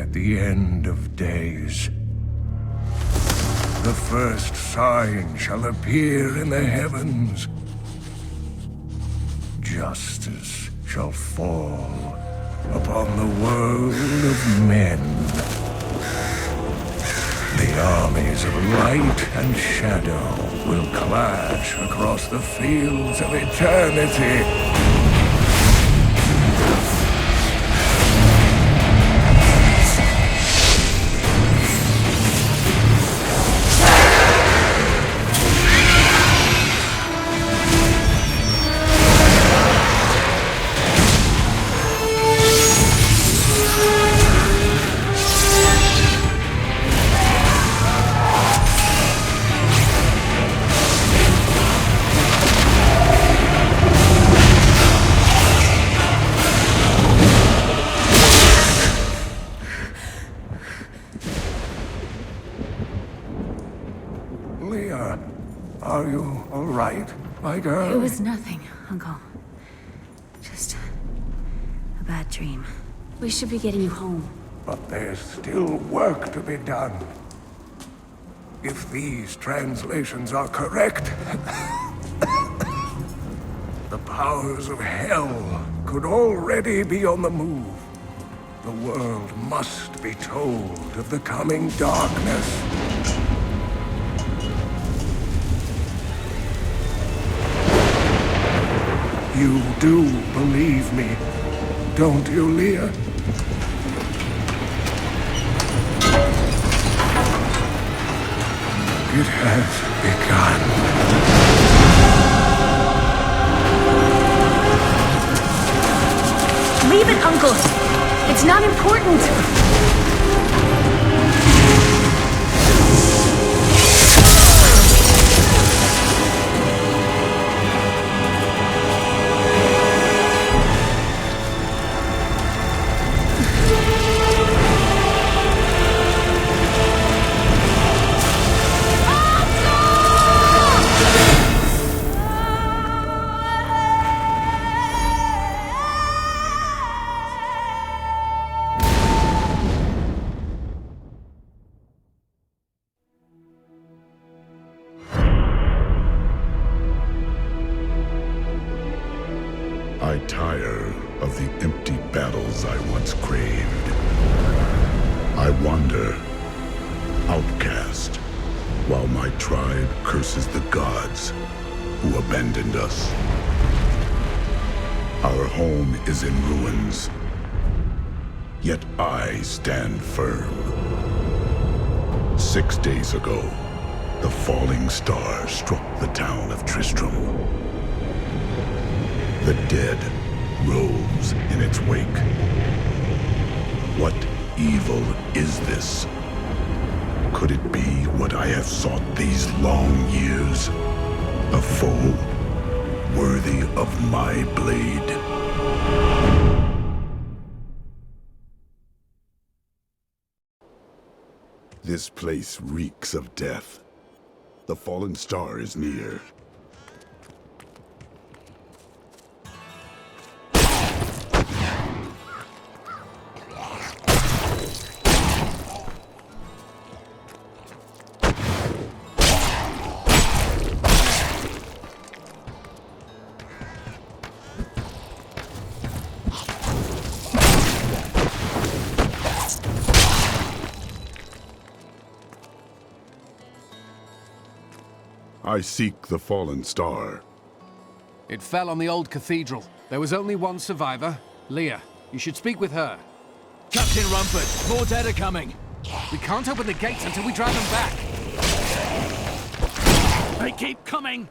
at the end of days. The first sign shall appear in the heavens. Justice shall fall upon the world of men. The armies of light and shadow will clash across the fields of eternity. Leah, are you all right, my girl? It was nothing, Uncle. Just a bad dream. We should be getting you home. But there's still work to be done. If these translations are correct, the powers of hell could already be on the move. The world must be told of the coming darkness. You do believe me, don't you, Leah? It has begun. Leave it, Uncle! It's not important! I tire of the empty battles I once craved. I wander, outcast, while my tribe curses the gods who abandoned us. Our home is in ruins, yet I stand firm. 6 days ago, the falling star struck the town of Tristram. The dead rose in its wake. What evil is this? Could it be what I have sought these long years? A foe worthy of my blade? This place reeks of death. The fallen star is near. I seek the fallen star. It fell on the old cathedral. There was only one survivor, Leah. You should speak with her. Captain Rumford, more dead are coming. We can't open the gates until we drive them back. They keep coming!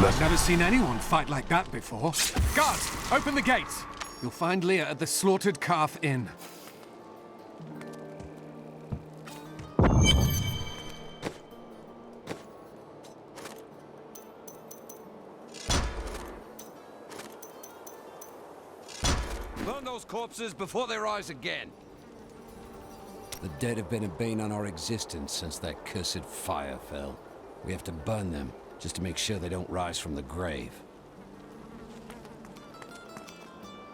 I've never seen anyone fight like that before. Guards, open the gates! You'll find Leah at the Slaughtered Calf Inn. Burn those corpses before they rise again. The dead have been a bane on our existence since that cursed fire fell. We have to burn them, just to make sure they don't rise from the grave.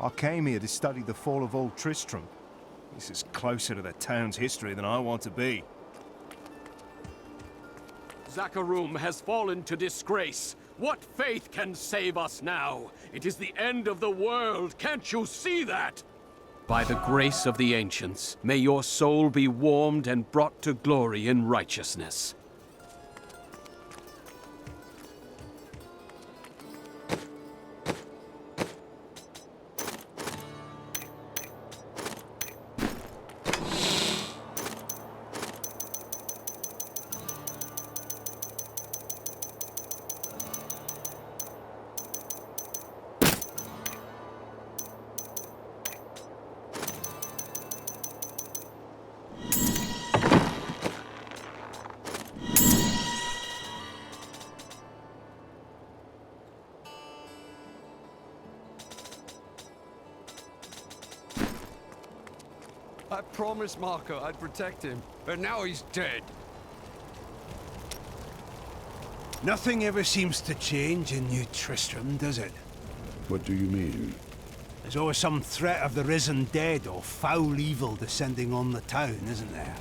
I came here to study the fall of Old Tristram. This is closer to the town's history than I want to be. Zakharum has fallen to disgrace. What faith can save us now? It is the end of the world. Can't you see that? By the grace of the ancients, may your soul be warmed and brought to glory in righteousness. I promised Marco I'd protect him, but now he's dead. Nothing ever seems to change in New Tristram, does it? What do you mean? There's always some threat of the risen dead or foul evil descending on the town, isn't there?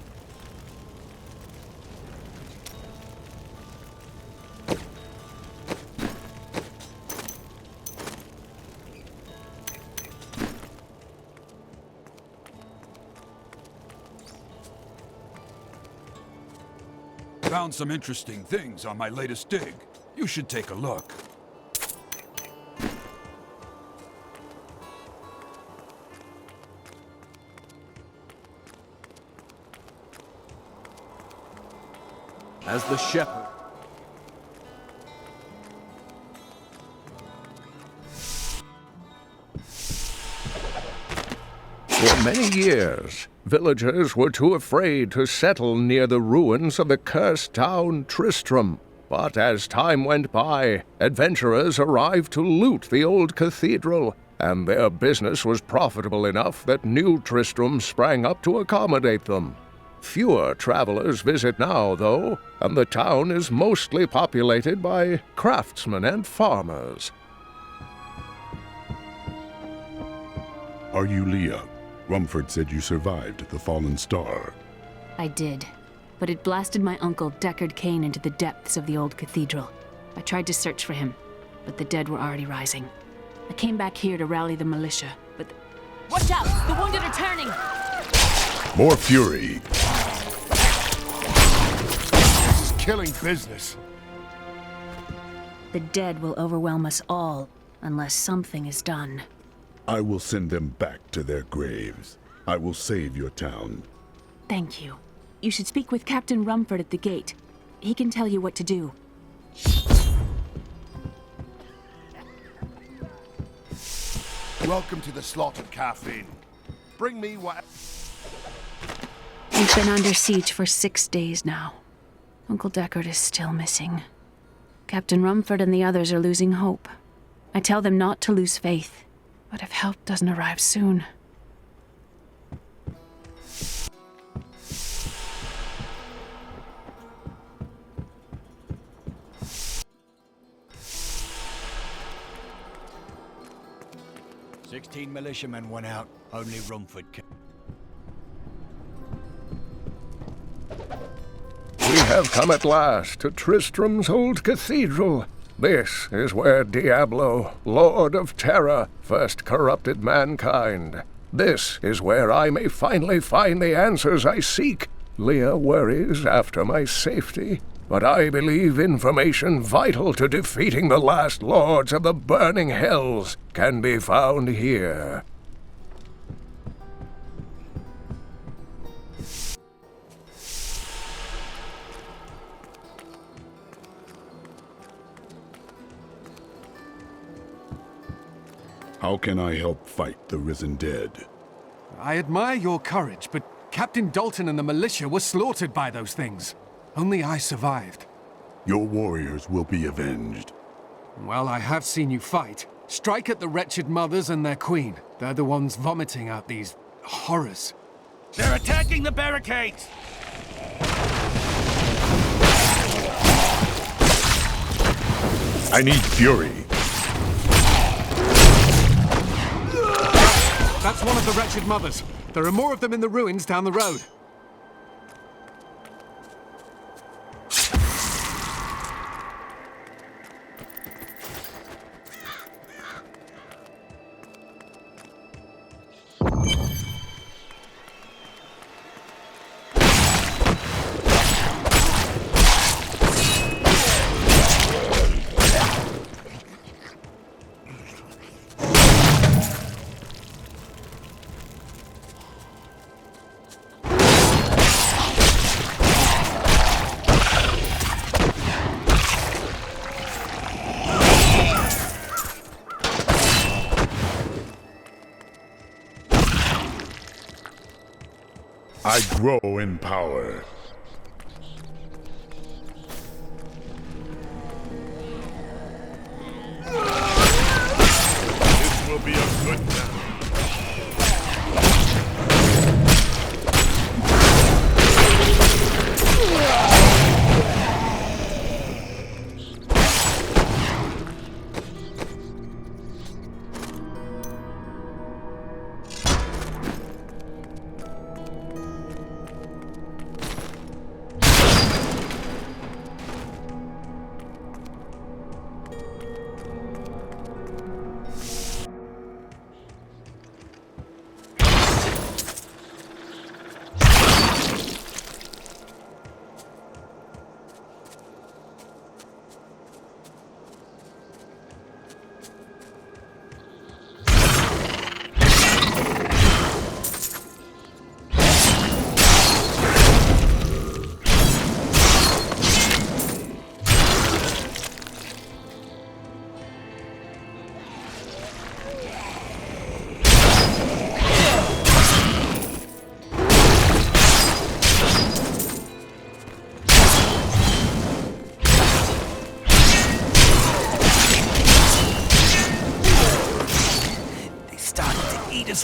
Found some interesting things on my latest dig. You should take a look. As the shepherd. For many years, villagers were too afraid to settle near the ruins of the cursed town Tristram. But as time went by, adventurers arrived to loot the old cathedral, and their business was profitable enough that new Tristram sprang up to accommodate them. Fewer travelers visit now, though, and the town is mostly populated by craftsmen and farmers. Are you Leah? Rumford said you survived the fallen star. I did, but it blasted my uncle Deckard Cain into the depths of the old cathedral. I tried to search for him, but the dead were already rising. I came back here to rally the militia, but... Watch out! The wounded are turning! More fury! This is killing business. The dead will overwhelm us all, unless something is done. I will send them back to their graves. I will save your town. Thank you. You should speak with Captain Rumford at the gate. He can tell you what to do. Welcome to the slaughtered calf inn. Bring me what... We've been under siege for 6 days now. Uncle Deckard is still missing. Captain Rumford and the others are losing hope. I tell them not to lose faith. But if help doesn't arrive soon... "16 militiamen went out. Only Rumford came." We have come at last to Tristram's old cathedral. This is where Diablo, Lord of Terror, first corrupted mankind. This is where I may finally find the answers I seek. Leah worries after my safety, but I believe information vital to defeating the last lords of the burning hells can be found here. How can I help fight the risen dead? I admire your courage, but Captain Dalton and the militia were slaughtered by those things. Only I survived. Your warriors will be avenged. Well, I have seen you fight. Strike at the wretched mothers and their queen. They're the ones vomiting out these horrors. They're attacking the barricades! I need fury. That's one of the wretched mothers. There are more of them in the ruins down the road. I grow in power. This will be a good time.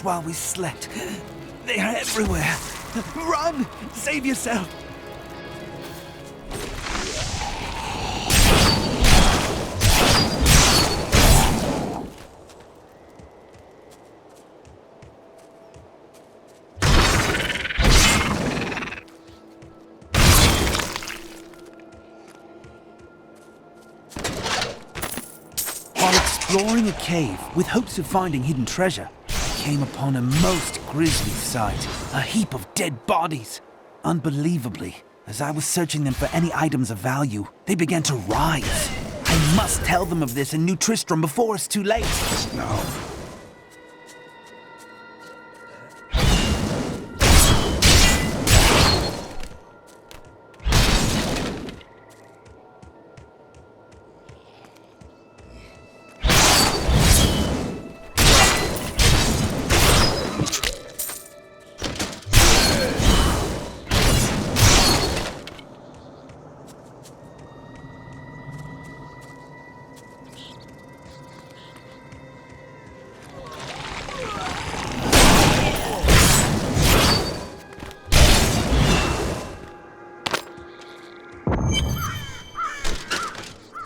While we slept. They are everywhere. Run! Save yourself! While exploring a cave with hopes of finding hidden treasure, came upon a most grisly sight. A heap of dead bodies. Unbelievably, as I was searching them for any items of value, they began to rise. I must tell them of this in New Tristram before it's too late. Now.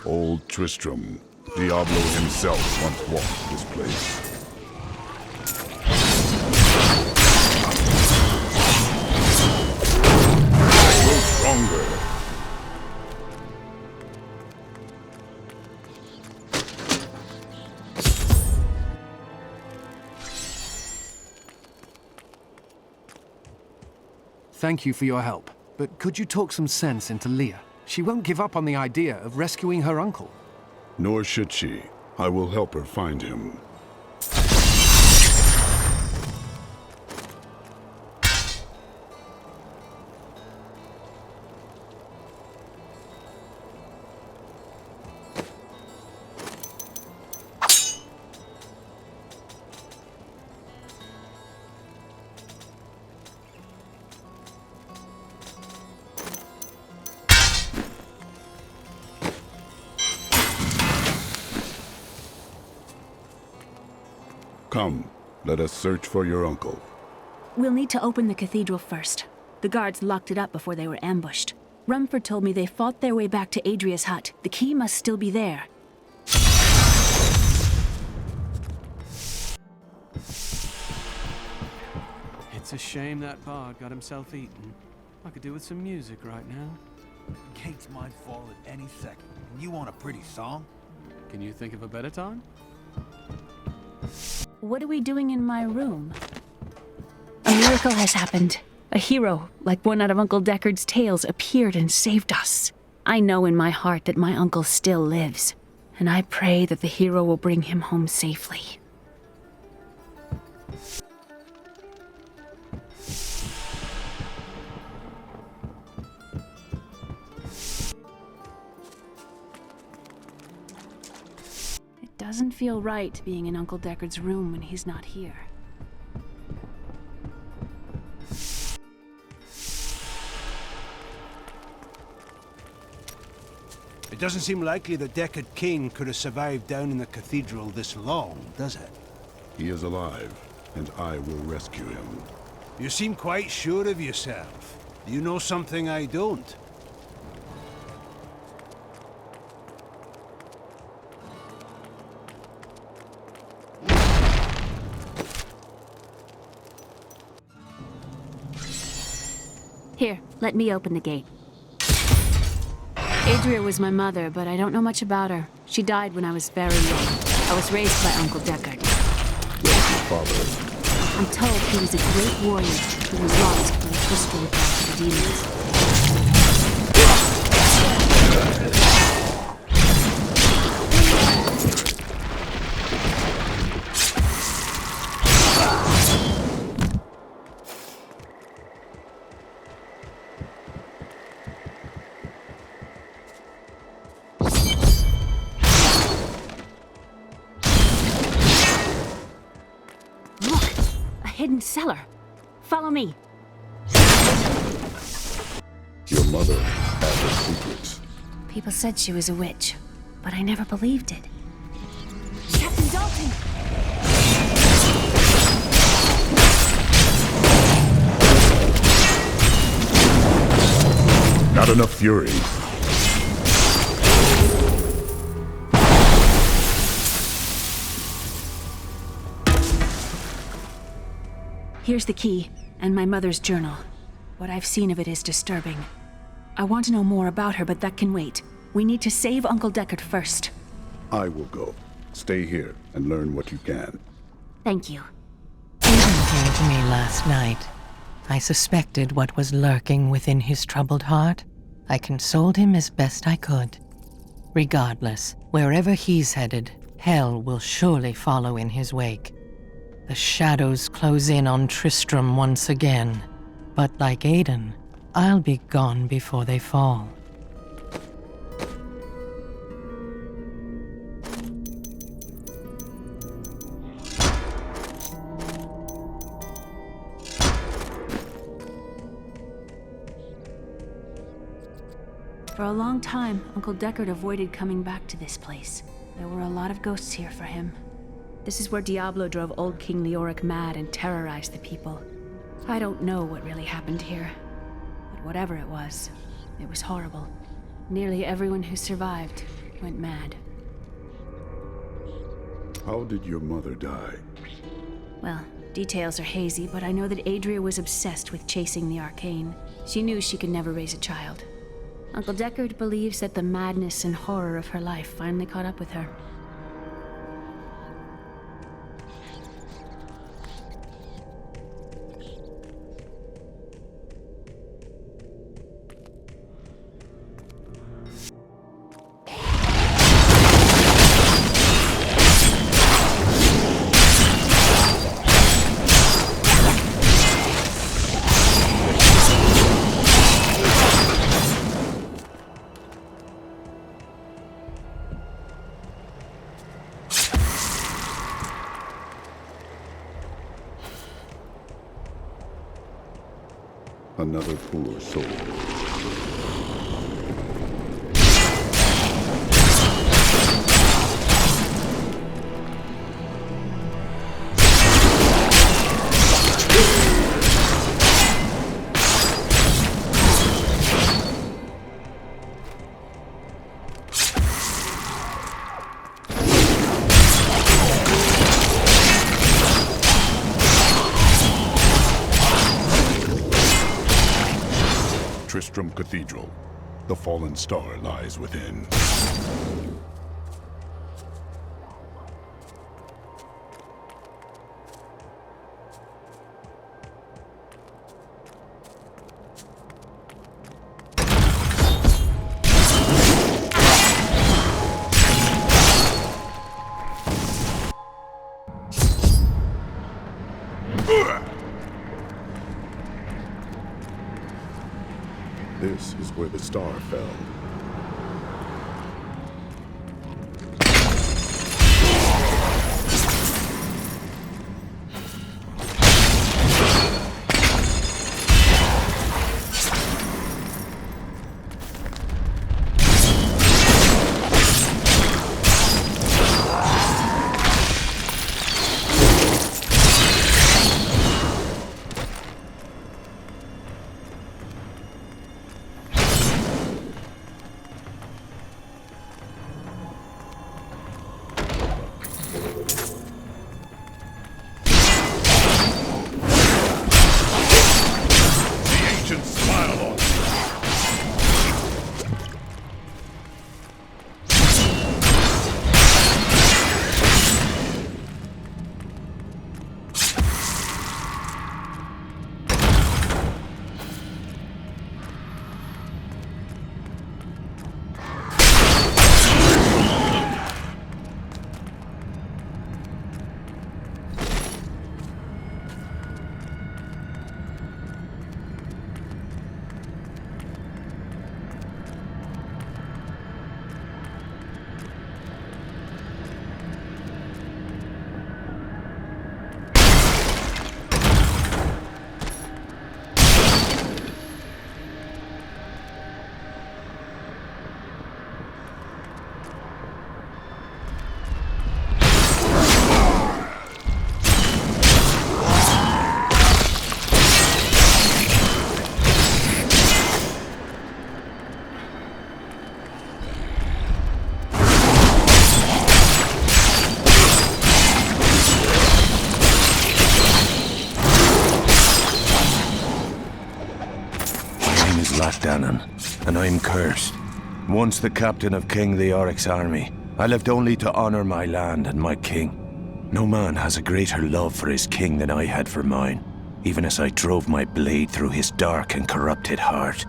Old Tristram, Diablo himself once walked this place. I grow stronger. Thank you for your help, but could you talk some sense into Leah? She won't give up on the idea of rescuing her uncle. Nor should she. I will help her find him. Come, let us search for your uncle. We'll need to open the cathedral first. The guards locked it up before they were ambushed. Rumford told me they fought their way back to Adria's hut. The key must still be there. It's a shame that bard got himself eaten. I could do with some music right now. Gates might fall at any second. You want a pretty song? Can you think of a better time? What are we doing in my room? A miracle has happened. A hero, like one out of Uncle Deckard's tales, appeared and saved us. I know in my heart that my uncle still lives, and I pray that the hero will bring him home safely. It doesn't feel right being in Uncle Deckard's room when he's not here. It doesn't seem likely that Deckard Cain could have survived down in the cathedral this long, does it? He is alive, and I will rescue him. You seem quite sure of yourself. You know something I don't. Here, let me open the gate. Adria was my mother, but I don't know much about her. She died when I was very young. I was raised by Uncle Deckard. Where's your father? I'm told he was a great warrior who was lost when Tristram fought the demons. Hidden cellar. Follow me. Your mother had her secrets. People said she was a witch, but I never believed it. Captain Dalton! Not enough fury. Here's the key, and my mother's journal. What I've seen of it is disturbing. I want to know more about her, but that can wait. We need to save Uncle Deckard first. I will go. Stay here and learn what you can. Thank you. Aiden came to me last night. I suspected what was lurking within his troubled heart. I consoled him as best I could. Regardless, wherever he's headed, hell will surely follow in his wake. The shadows close in on Tristram once again, but like Aiden, I'll be gone before they fall. For a long time, Uncle Deckard avoided coming back to this place. There were a lot of ghosts here for him. This is where Diablo drove old King Leoric mad and terrorized the people. I don't know what really happened here, but whatever it was horrible. Nearly everyone who survived went mad. How did your mother die? Well, details are hazy, but I know that Adria was obsessed with chasing the arcane. She knew she could never raise a child. Uncle Deckard believes that the madness and horror of her life finally caught up with her. Another poor soul. Tristram Cathedral. The fallen star lies within. This is where the star fell. And I'm cursed. Once the captain of King Leoric's army, I lived only to honor my land and my king. No man has a greater love for his king than I had for mine, even as I drove my blade through his dark and corrupted heart.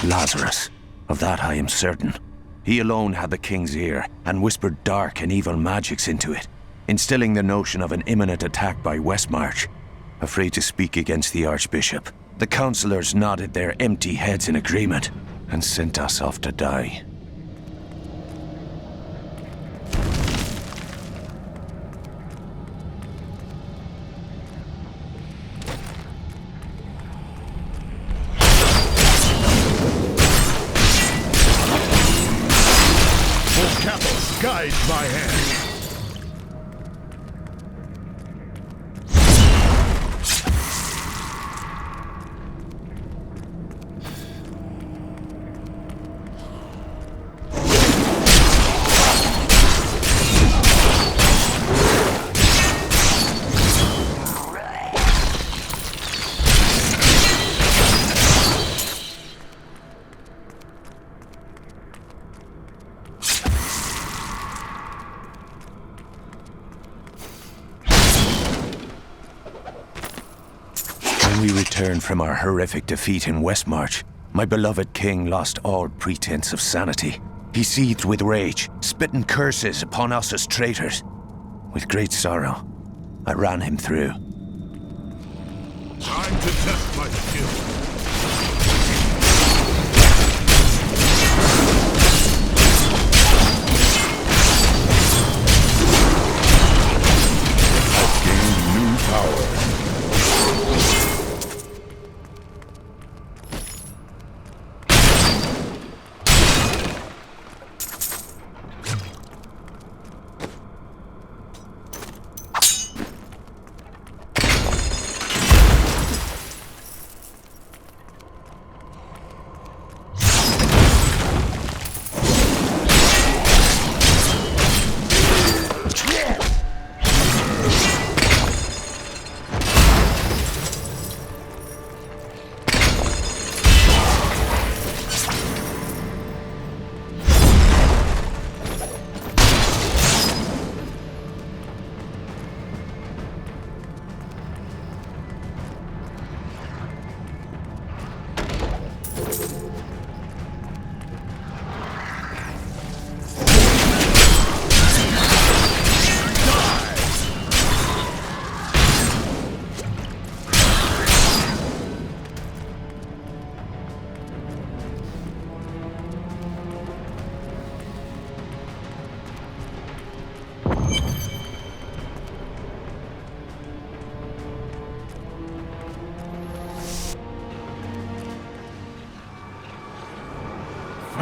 Lazarus. Of that I am certain. He alone had the king's ear, and whispered dark and evil magics into it, instilling the notion of an imminent attack by Westmarch. Afraid to speak against the Archbishop, the councillors nodded their empty heads in agreement, and sent us off to die. Guide my hand. When we returned from our horrific defeat in Westmarch, my beloved king lost all pretense of sanity. He seethed with rage, spitting curses upon us as traitors. With great sorrow, I ran him through. Time to test my skill. I've gained new power.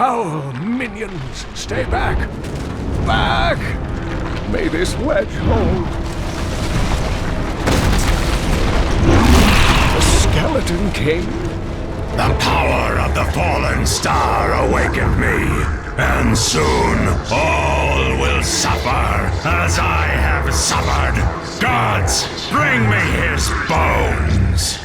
Foul minions, stay back! Back! May this wedge hold. The Skeleton King? The power of the fallen star awakened me, and soon all will suffer as I have suffered. Gods, bring me his bones!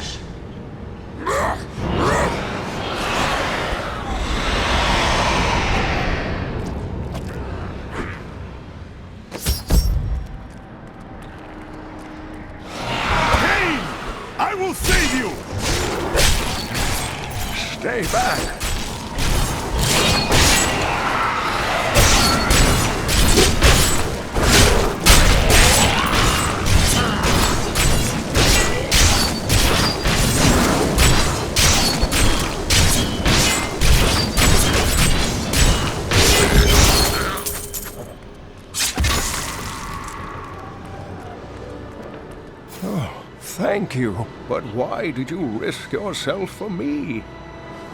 I will save you! Stay back! Thank you, but why did you risk yourself for me?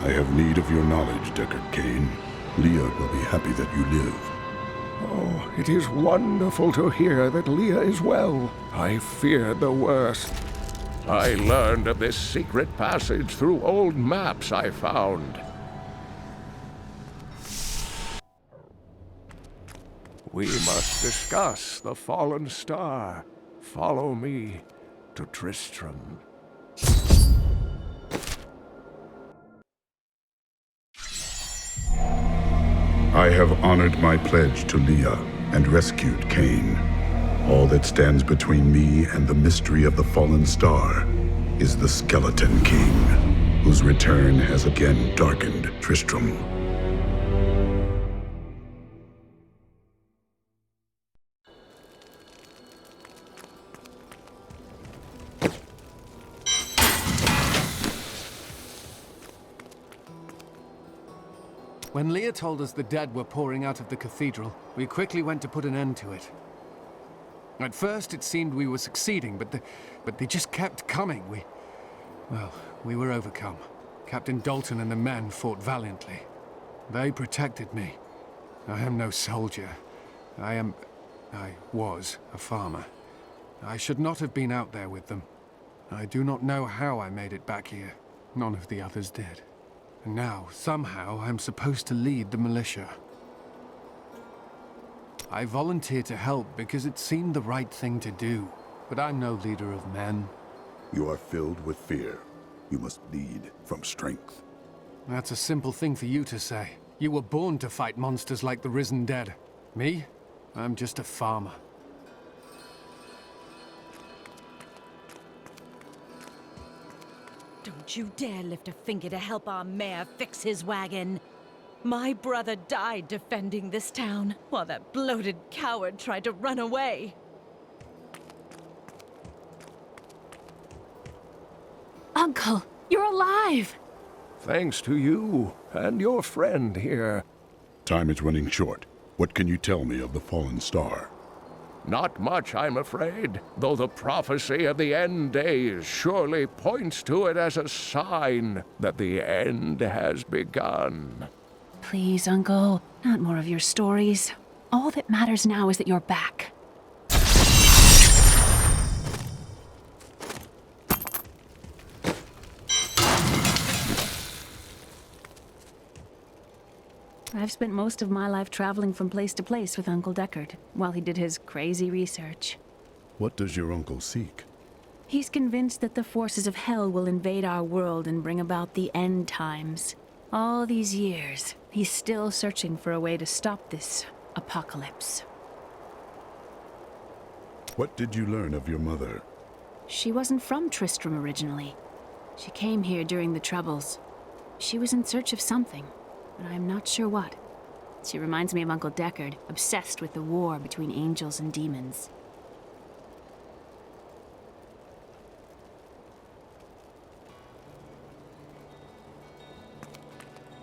I have need of your knowledge, Deckard Cain. Leah will be happy that you live. Oh, it is wonderful to hear that Leah is well. I feared the worst. I learned of this secret passage through old maps I found. We must discuss the fallen star. Follow me to Tristram. I have honored my pledge to Leah and rescued Cain. All that stands between me and the mystery of the fallen star is the Skeleton King, whose return has again darkened Tristram. When Leah told us the dead were pouring out of the cathedral, we quickly went to put an end to it. At first it seemed we were succeeding, but they just kept coming. We were overcome. Captain Dalton and the men fought valiantly. They protected me. I am no soldier. I was a farmer. I should not have been out there with them. I do not know how I made it back here. None of the others did. And now, somehow, I'm supposed to lead the militia. I volunteered to help because it seemed the right thing to do. But I'm no leader of men. You are filled with fear. You must lead from strength. That's a simple thing for you to say. You were born to fight monsters like the risen dead. Me? I'm just a farmer. Don't you dare lift a finger to help our mayor fix his wagon. My brother died defending this town, while that bloated coward tried to run away. Uncle, you're alive! Thanks to you and your friend here. Time is running short. What can you tell me of the fallen star? Not much, I'm afraid, though the prophecy of the end days surely points to it as a sign that the end has begun. Please, Uncle, not more of your stories. All that matters now is that you're back. I've spent most of my life traveling from place to place with Uncle Deckard, while he did his crazy research. What does your uncle seek? He's convinced that the forces of hell will invade our world and bring about the end times. All these years, he's still searching for a way to stop this apocalypse. What did you learn of your mother? She wasn't from Tristram originally. She came here during the Troubles. She was in search of something, but I'm not sure what. She reminds me of Uncle Deckard, obsessed with the war between angels and demons.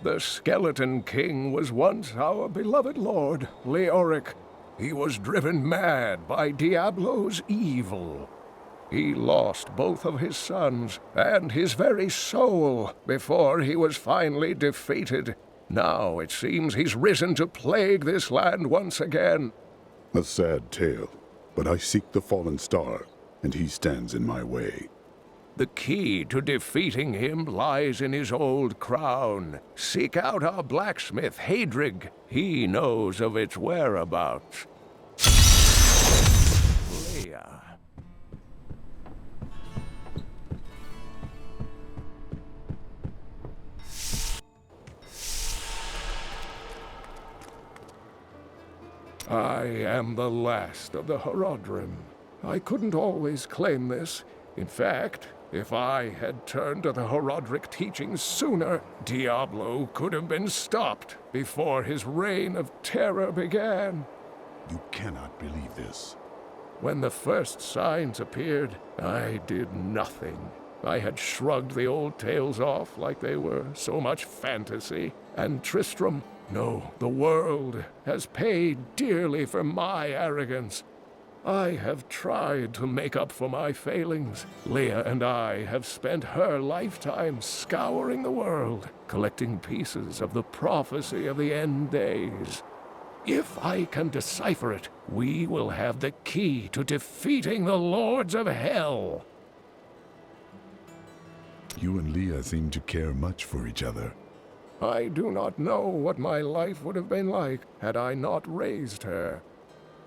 The Skeleton King was once our beloved lord, Leoric. He was driven mad by Diablo's evil. He lost both of his sons and his very soul before he was finally defeated. Now it seems he's risen to plague this land once again. A sad tale, but I seek the fallen star, and he stands in my way. The key to defeating him lies in his old crown. Seek out our blacksmith, Hadrig. He knows of its whereabouts. Leia. I am the last of the Horodrim. I couldn't always claim this. In fact, if I had turned to the Horodric teachings sooner, Diablo could have been stopped before his reign of terror began. You cannot believe this. When the first signs appeared, I did nothing. I had shrugged the old tales off like they were so much fantasy. And Tristram, no, the world has paid dearly for my arrogance. I have tried to make up for my failings. Leia and I have spent her lifetime scouring the world, collecting pieces of the prophecy of the end days. If I can decipher it, we will have the key to defeating the Lords of Hell. You and Leia seem to care much for each other. I do not know what my life would have been like had I not raised her.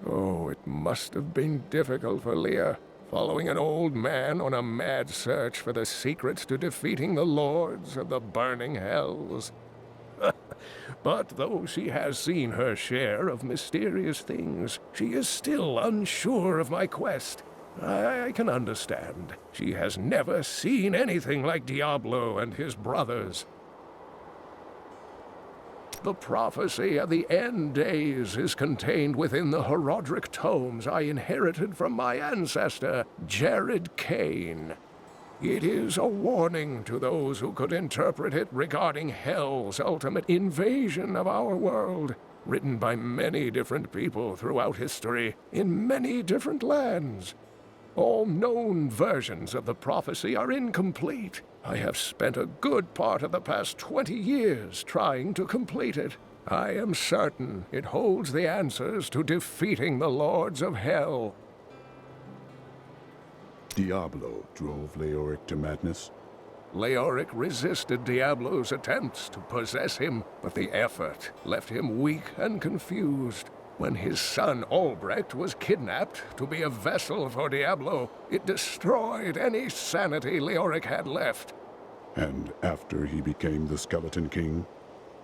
Oh, it must have been difficult for Leia, following an old man on a mad search for the secrets to defeating the Lords of the Burning Hells. But though she has seen her share of mysterious things, she is still unsure of my quest. I can understand. She has never seen anything like Diablo and his brothers. The prophecy of the end days is contained within the Horodric tomes I inherited from my ancestor, Jared Kane. It is a warning to those who could interpret it regarding Hell's ultimate invasion of our world, written by many different people throughout history, in many different lands. All known versions of the prophecy are incomplete. I have spent a good part of the past 20 years trying to complete it. I am certain it holds the answers to defeating the Lords of Hell. Diablo drove Leoric to madness. Leoric resisted Diablo's attempts to possess him, but the effort left him weak and confused. When his son Albrecht was kidnapped to be a vessel for Diablo, it destroyed any sanity Leoric had left. And after he became the Skeleton King?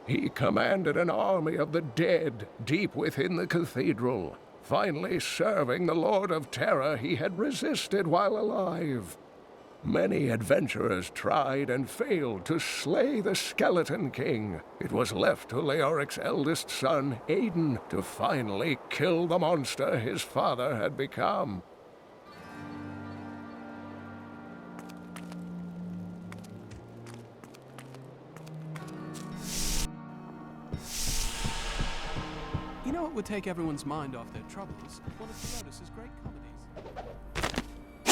He commanded an army of the dead deep within the cathedral, finally serving the Lord of Terror he had resisted while alive. Many adventurers tried and failed to slay the Skeleton King. It was left to Leoric's eldest son, Aiden, to finally kill the monster his father had become. You know what would take everyone's mind off their troubles? One of Theodos's great comedies.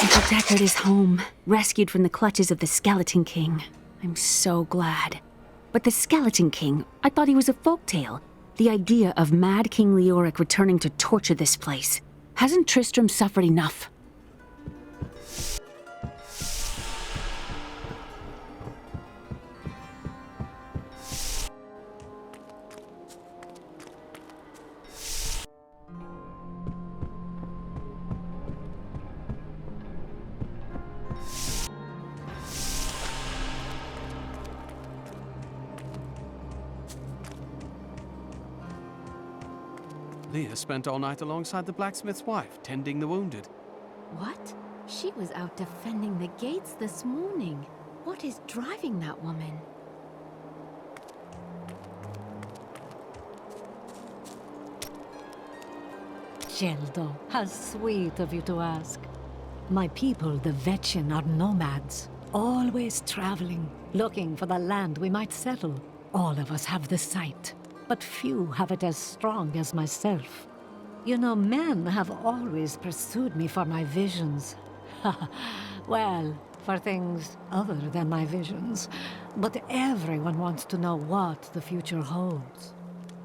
Uncle Deckard is home, rescued from the clutches of the Skeleton King. I'm so glad. But the Skeleton King, I thought he was a folktale. The idea of Mad King Leoric returning to torture this place. Hasn't Tristram suffered enough? Leia spent all night alongside the blacksmith's wife, tending the wounded. What? She was out defending the gates this morning. What is driving that woman? Geldo, how sweet of you to ask. My people, the Vetchen, are nomads, always traveling, looking for the land we might settle. All of us have the sight, but few have it as strong as myself. You know, men have always pursued me for my visions. Well, for things other than my visions. But everyone wants to know what the future holds.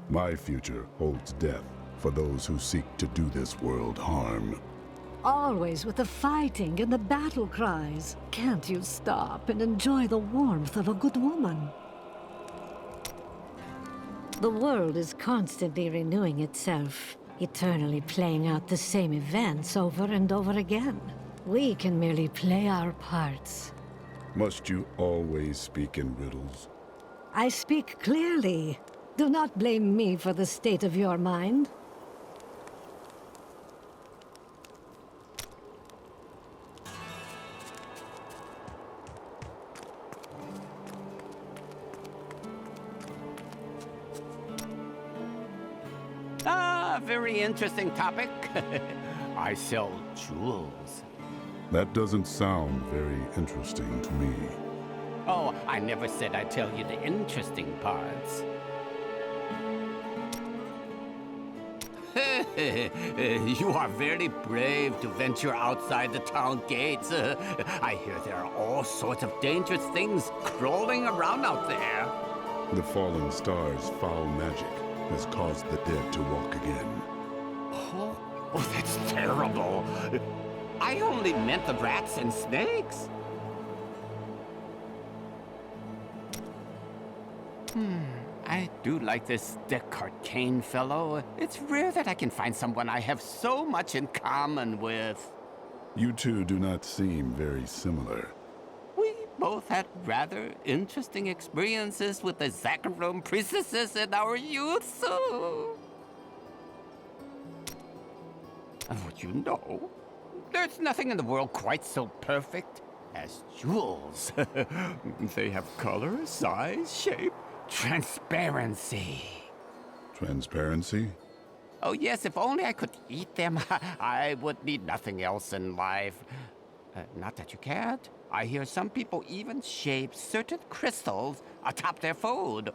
My future holds death for those who seek to do this world harm. Always with the fighting and the battle cries. Can't you stop and enjoy the warmth of a good woman? The world is constantly renewing itself, eternally playing out the same events over and over again. We can merely play our parts. Must you always speak in riddles? I speak clearly. Do not blame me for the state of your mind. Very interesting topic. I sell jewels. That doesn't sound very interesting to me. Oh, I never said I'd tell you the interesting parts. You are very brave to venture outside the town gates. I hear there are all sorts of dangerous things crawling around out there. The fallen star's foul magic has caused the dead to walk again. Oh, that's terrible. I only meant the rats and snakes. I do like this Descartes Kane fellow. It's rare that I can find someone I have so much in common with. You two do not seem very similar. We both had rather interesting experiences with the Zakharum priestesses in our youth, so... And would you know, there's nothing in the world quite so perfect as jewels. They have color, size, shape, transparency. Transparency? Oh yes, if only I could eat them, I would need nothing else in life. Not that you can't. I hear some people even shape certain crystals atop their food.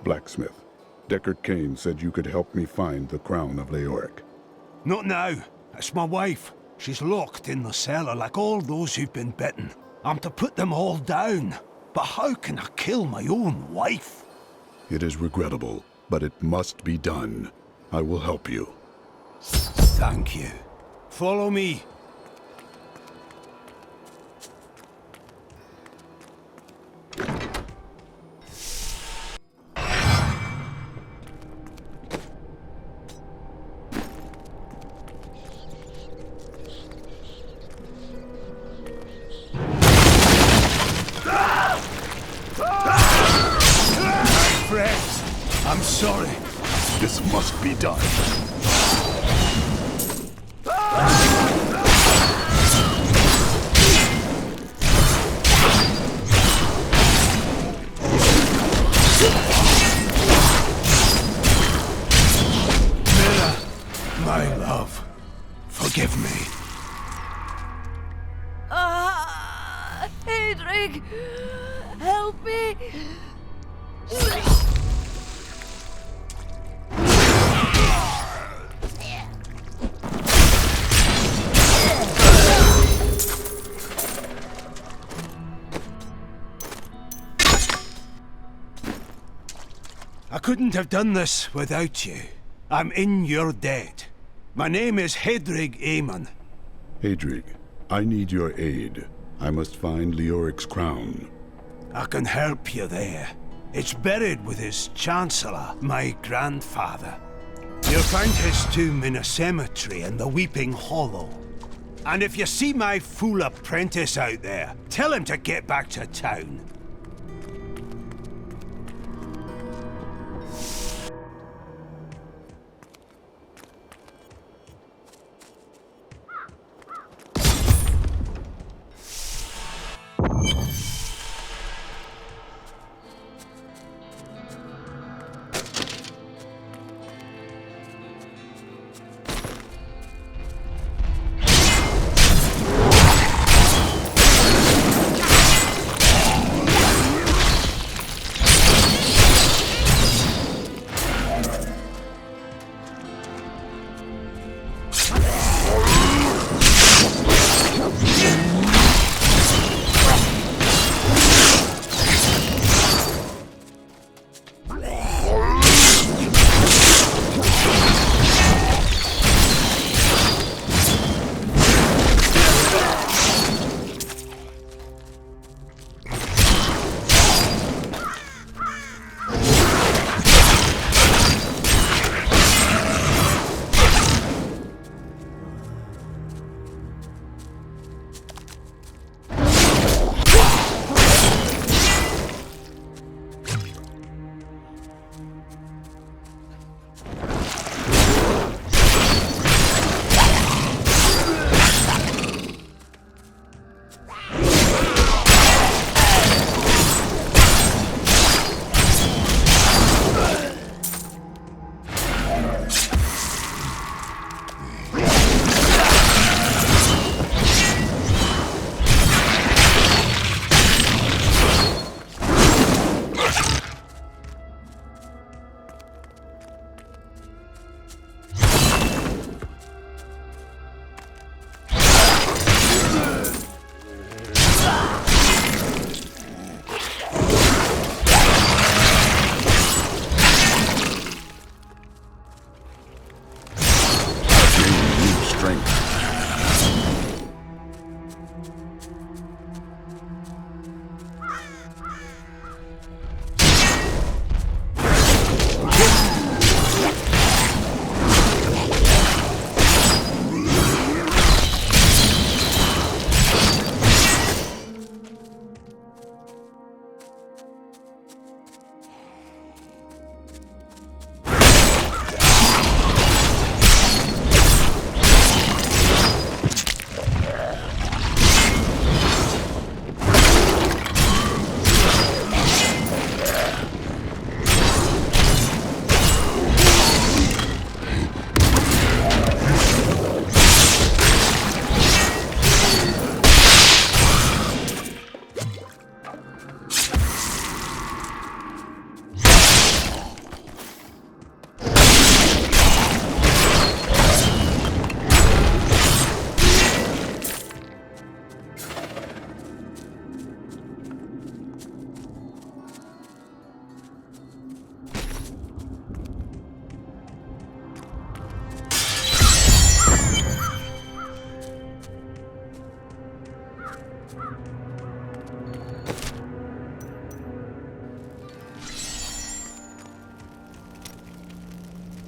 Blacksmith. Deckard Cain said you could help me find the crown of Leoric. Not now. It's my wife. She's locked in the cellar like all those who've been bitten. I'm to put them all down. But how can I kill my own wife? It is regrettable, but it must be done. I will help you. Thank you. Follow me. I'm sorry. This must be done. Mira, my love, forgive me. Hedrig, help me. I couldn't have done this without you. I'm in your debt. My name is Hedrig Aemon. Hedrig, I need your aid. I must find Leoric's crown. I can help you there. It's buried with his chancellor, my grandfather. You'll find his tomb in a cemetery in the Weeping Hollow. And if you see my fool apprentice out there, tell him to get back to town.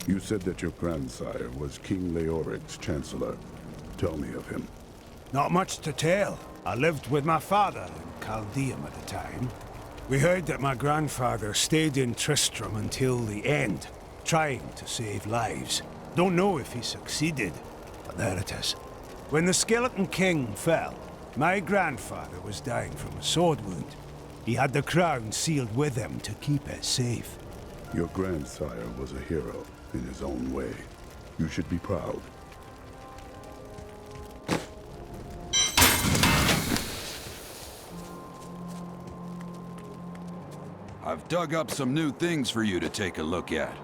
You said that your grandsire was King Leoric's chancellor. Tell me of him. Not much to tell. I lived with my father in Chaldeum at the time. We heard that my grandfather stayed in Tristram until the end, trying to save lives. Don't know if he succeeded, but there it is. When the Skeleton King fell, my grandfather was dying from a sword wound. He had the crown sealed with him to keep it safe. Your grandsire was a hero in his own way. You should be proud. I've dug up some new things for you to take a look at.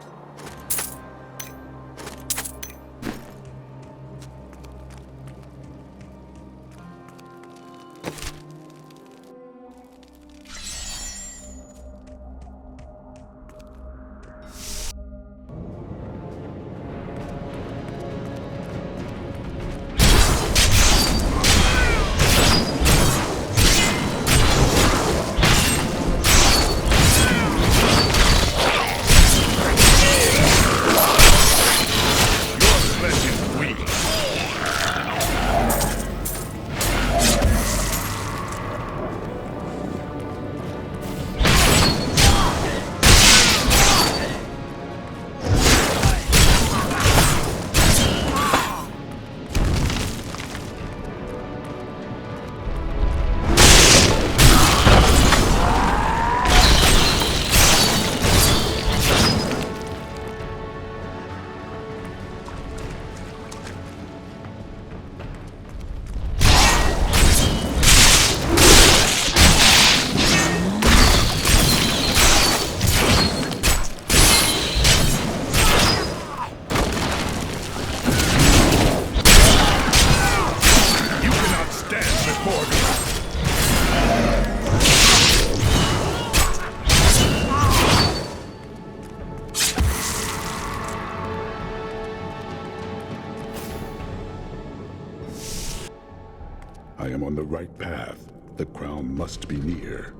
I am on the right path. The crown must be near.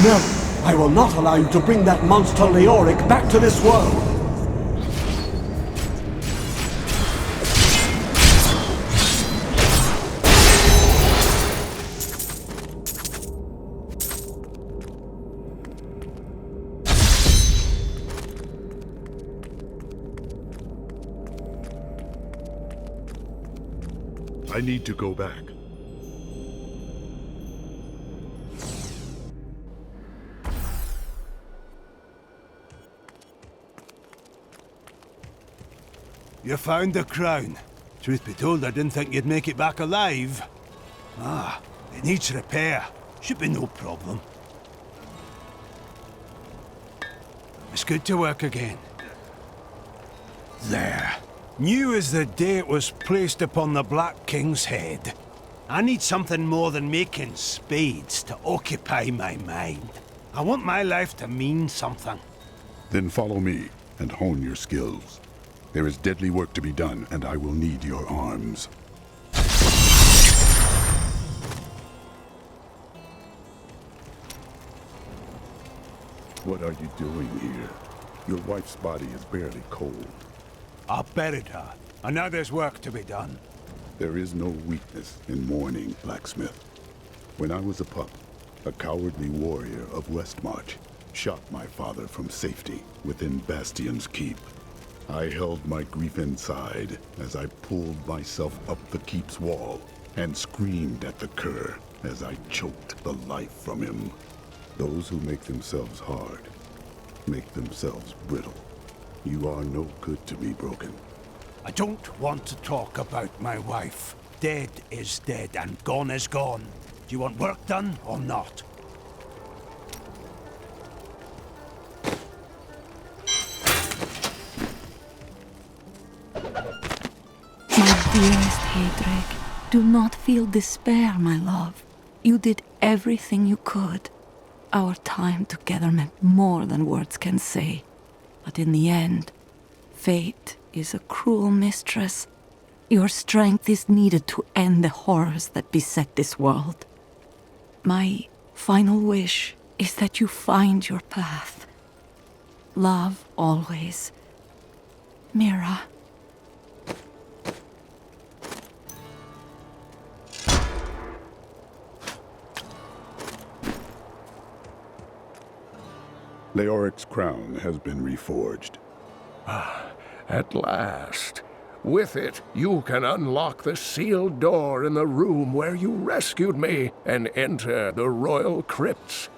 No! I will not allow you to bring that monster Leoric back to this world! I need to go back. You found the crown. Truth be told, I didn't think you'd make it back alive. Ah, it needs repair. Should be no problem. It's good to work again. There. New as the day it was placed upon the Black King's head. I need something more than making spades to occupy my mind. I want my life to mean something. Then follow me and hone your skills. There is deadly work to be done, and I will need your arms. What are you doing here? Your wife's body is barely cold. I buried her, and now there's work to be done. There is no weakness in mourning, blacksmith. When I was a pup, a cowardly warrior of Westmarch, shot my father from safety within Bastion's keep. I held my grief inside as I pulled myself up the keep's wall and screamed at the cur as I choked the life from him. Those who make themselves hard make themselves brittle. You are no good to me, Broken. I don't want to talk about my wife. Dead is dead and gone is gone. Do you want work done or not? My dearest Heydrich, do not feel despair, my love. You did everything you could. Our time together meant more than words can say. But in the end, fate is a cruel mistress. Your strength is needed to end the horrors that beset this world. My final wish is that you find your path. Love always. Mira. Leoric's crown has been reforged. At last. With it, you can unlock the sealed door in the room where you rescued me and enter the royal crypts.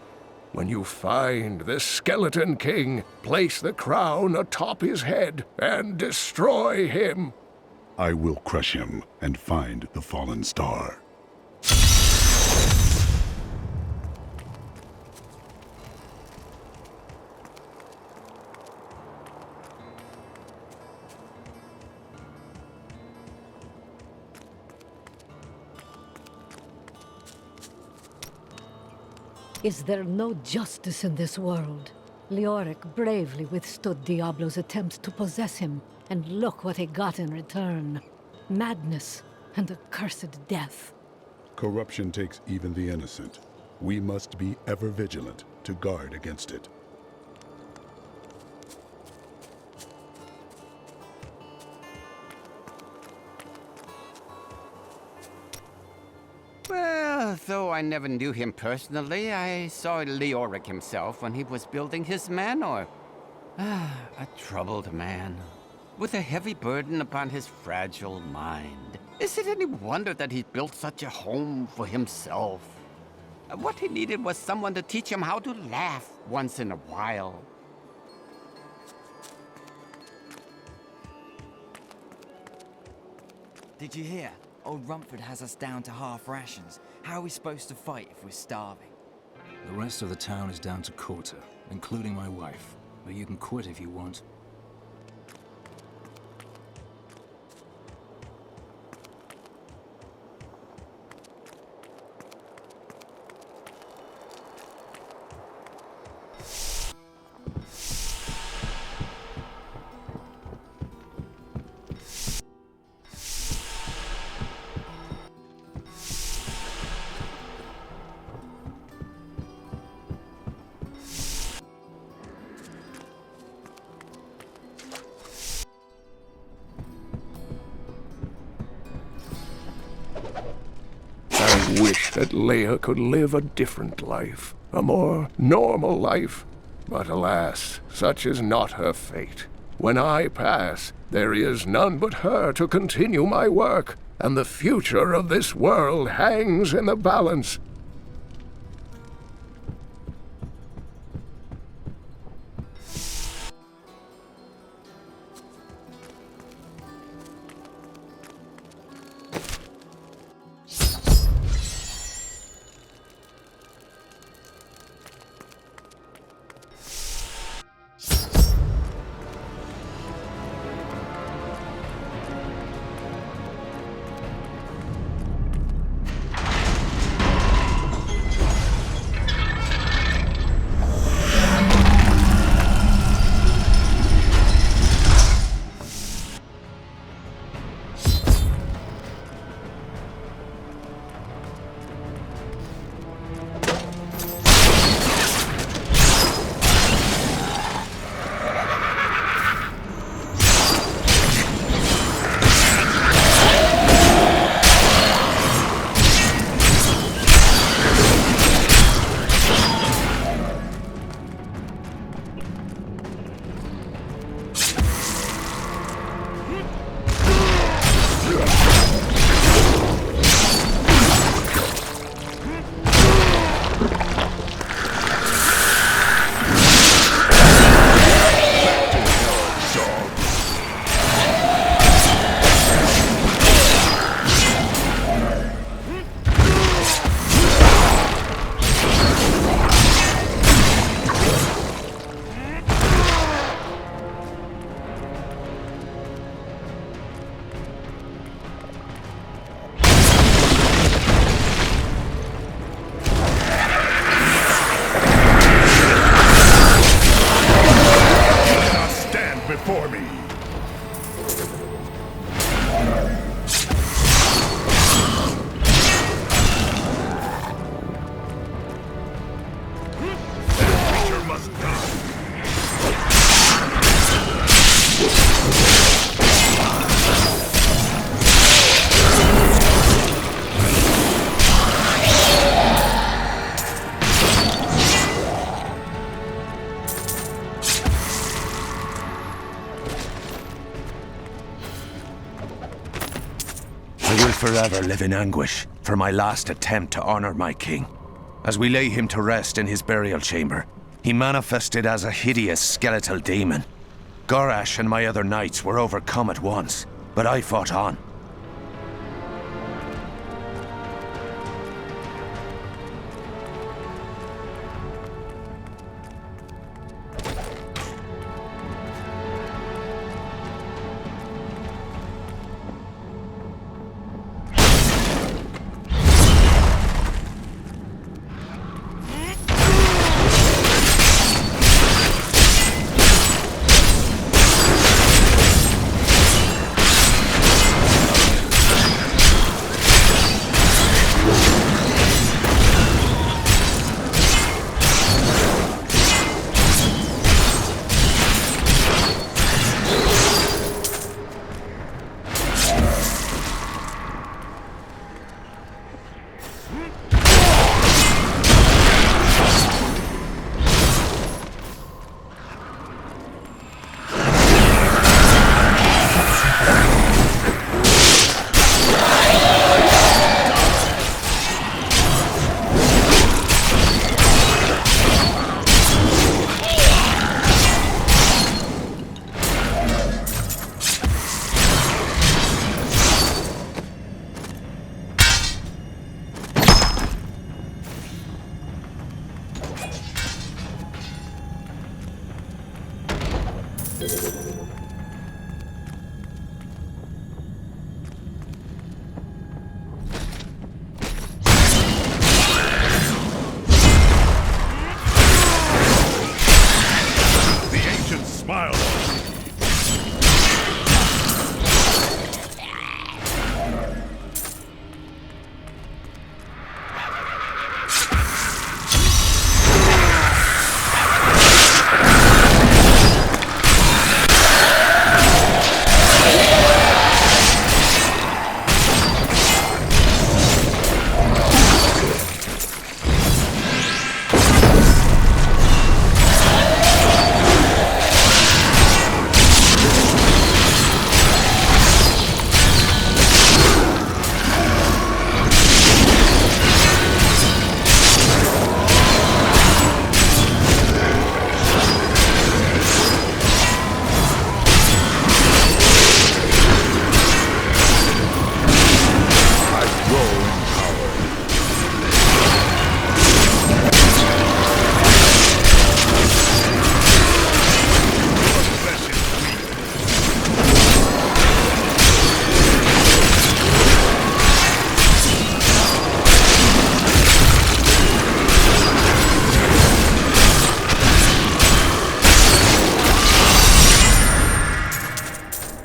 When you find the Skeleton King, place the crown atop his head and destroy him. I will crush him and find the fallen star. Is there no justice in this world? Leoric bravely withstood Diablo's attempts to possess him, and look what he got in return. Madness and a cursed death. Corruption takes even the innocent. We must be ever vigilant to guard against it. Well, though I never knew him personally, I saw Leoric himself when he was building his manor. A troubled man, with a heavy burden upon his fragile mind. Is it any wonder that he built such a home for himself? What he needed was someone to teach him how to laugh once in a while. Did you hear? Old Rumford has us down to half rations. How are we supposed to fight if we're starving? The rest of the town is down to quarter, including my wife. But you can quit if you want. I wish that Leia could live a different life, a more normal life. But alas, such is not her fate. When I pass, there is none but her to continue my work, and the future of this world hangs in the balance. for me. That creature must die. I will forever live in anguish for my last attempt to honor my king. As we lay him to rest in his burial chamber, he manifested as a hideous skeletal demon. Gorash and my other knights were overcome at once, but I fought on.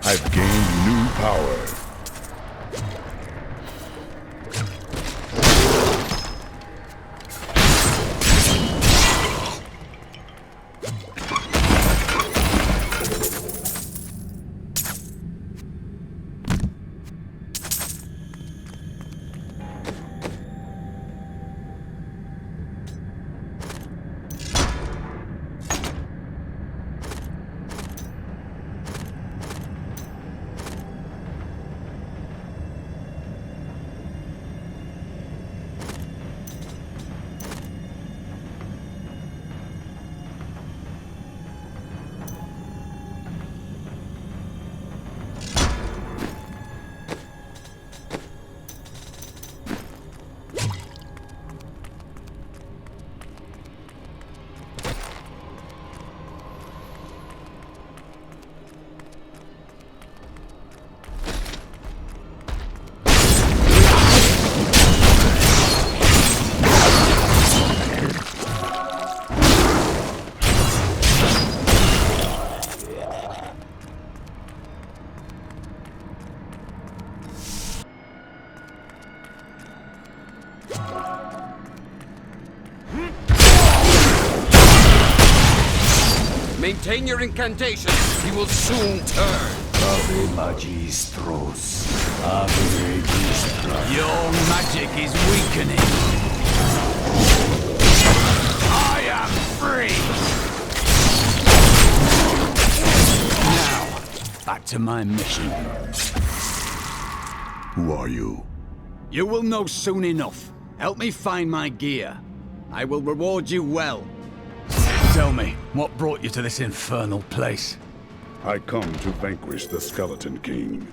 I've gained new power. Maintain your incantation. He will soon turn. Ave magistros. Ave magistros. Your magic is weakening. I am free! Now, back to my mission. Who are you? You will know soon enough. Help me find my gear. I will reward you well. Tell me, what brought you to this infernal place? I come to vanquish the Skeleton King.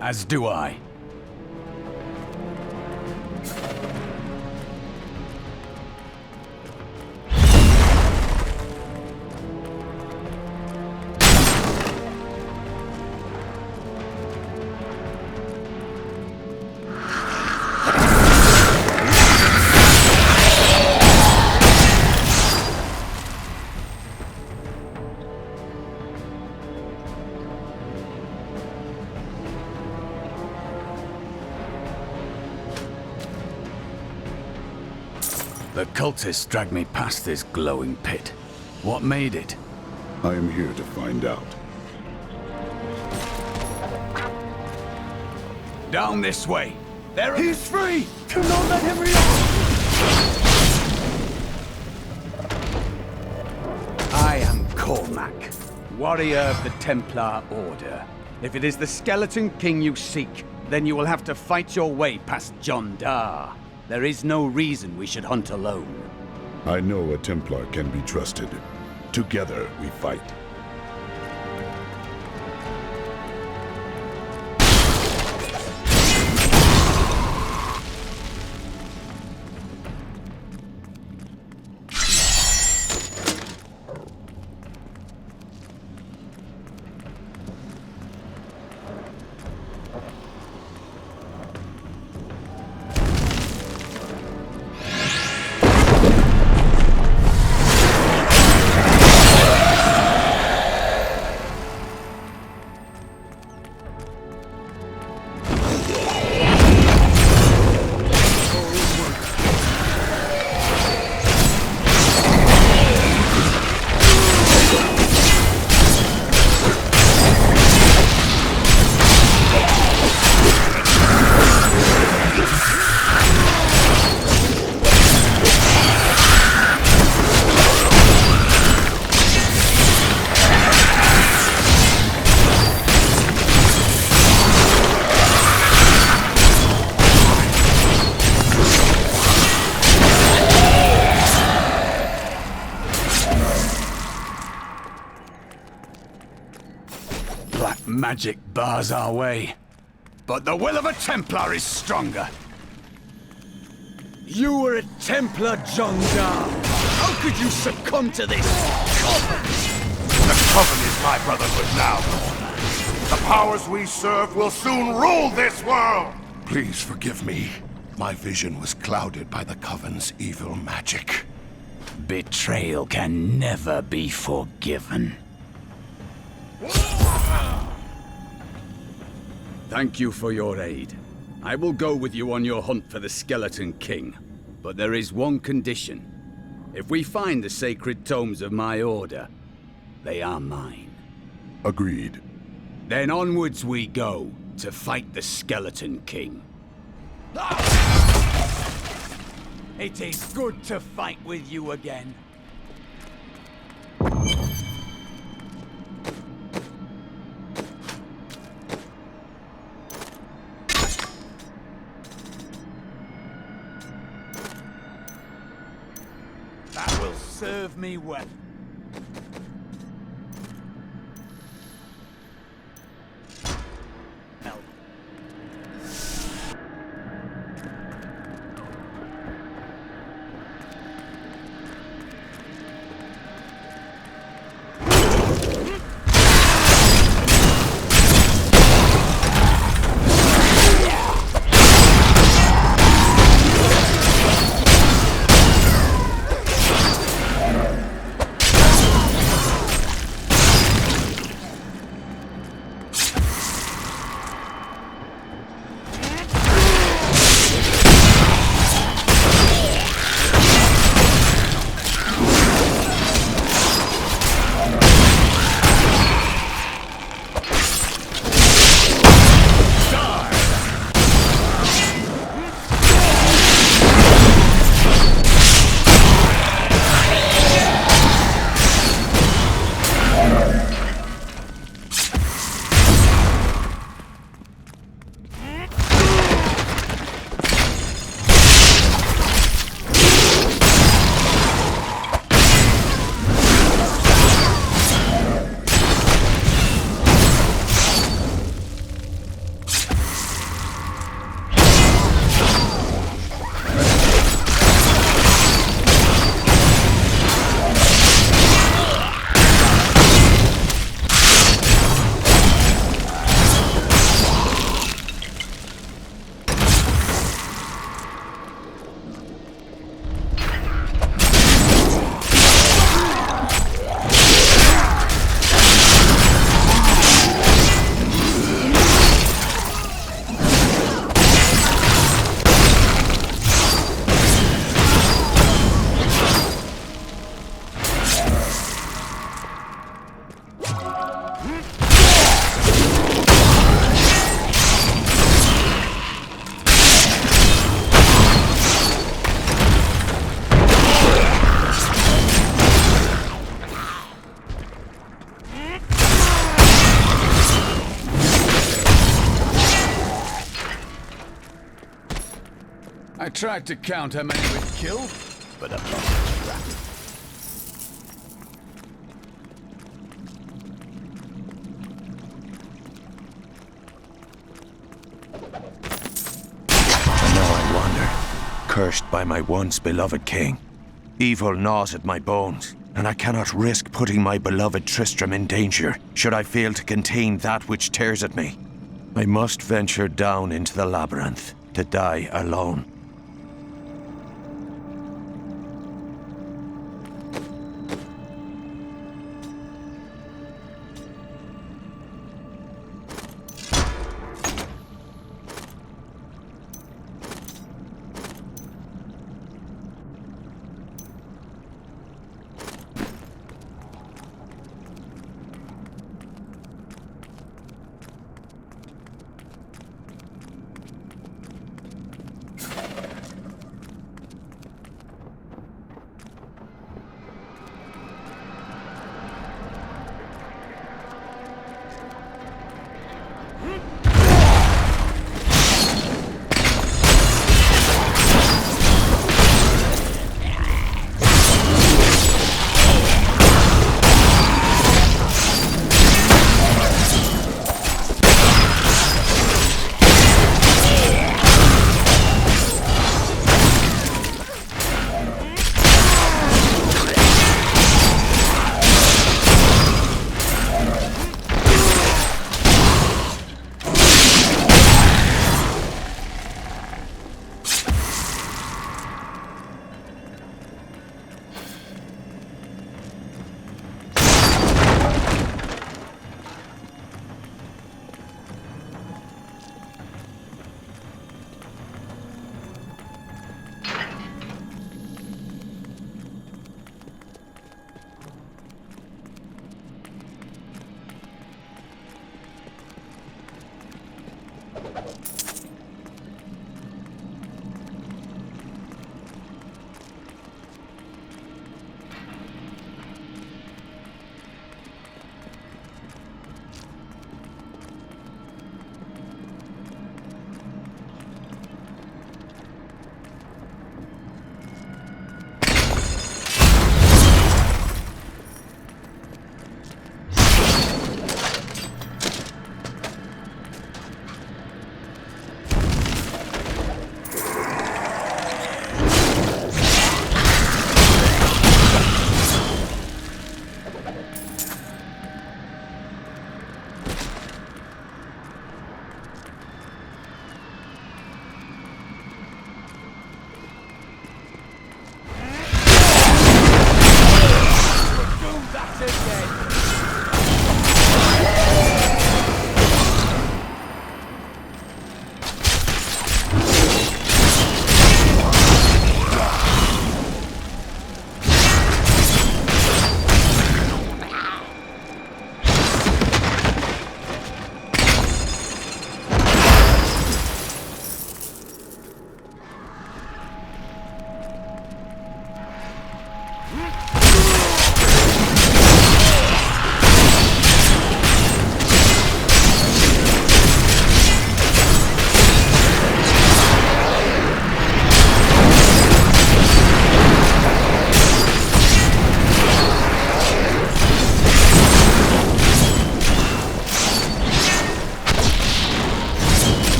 As do I. The cultists dragged me past this glowing pit. What made it? I am here to find out. Down this way. He's free! Do not let him react! I am Cormac, warrior of the Templar Order. If it is the Skeleton King you seek, then you will have to fight your way past John Dar. There is no reason we should hunt alone. I know a Templar can be trusted. Together we fight. Magic bars our way. But the will of a Templar is stronger. You were a Templar, John Dar. How could you succumb to this coven? The Coven is my brotherhood now. The powers we serve will soon rule this world! Please forgive me. My vision was clouded by the Coven's evil magic. Betrayal can never be forgiven. Thank you for your aid. I will go with you on your hunt for the Skeleton King. But there is one condition. If we find the sacred tomes of my order, they are mine. Agreed. Then onwards we go to fight the Skeleton King. It is good to fight with you again. That will serve me well. I tried to count how many we'd killed, but I've lost track. And now I wander, cursed by my once beloved king. Evil gnaws at my bones, and I cannot risk putting my beloved Tristram in danger, should I fail to contain that which tears at me. I must venture down into the labyrinth, to die alone.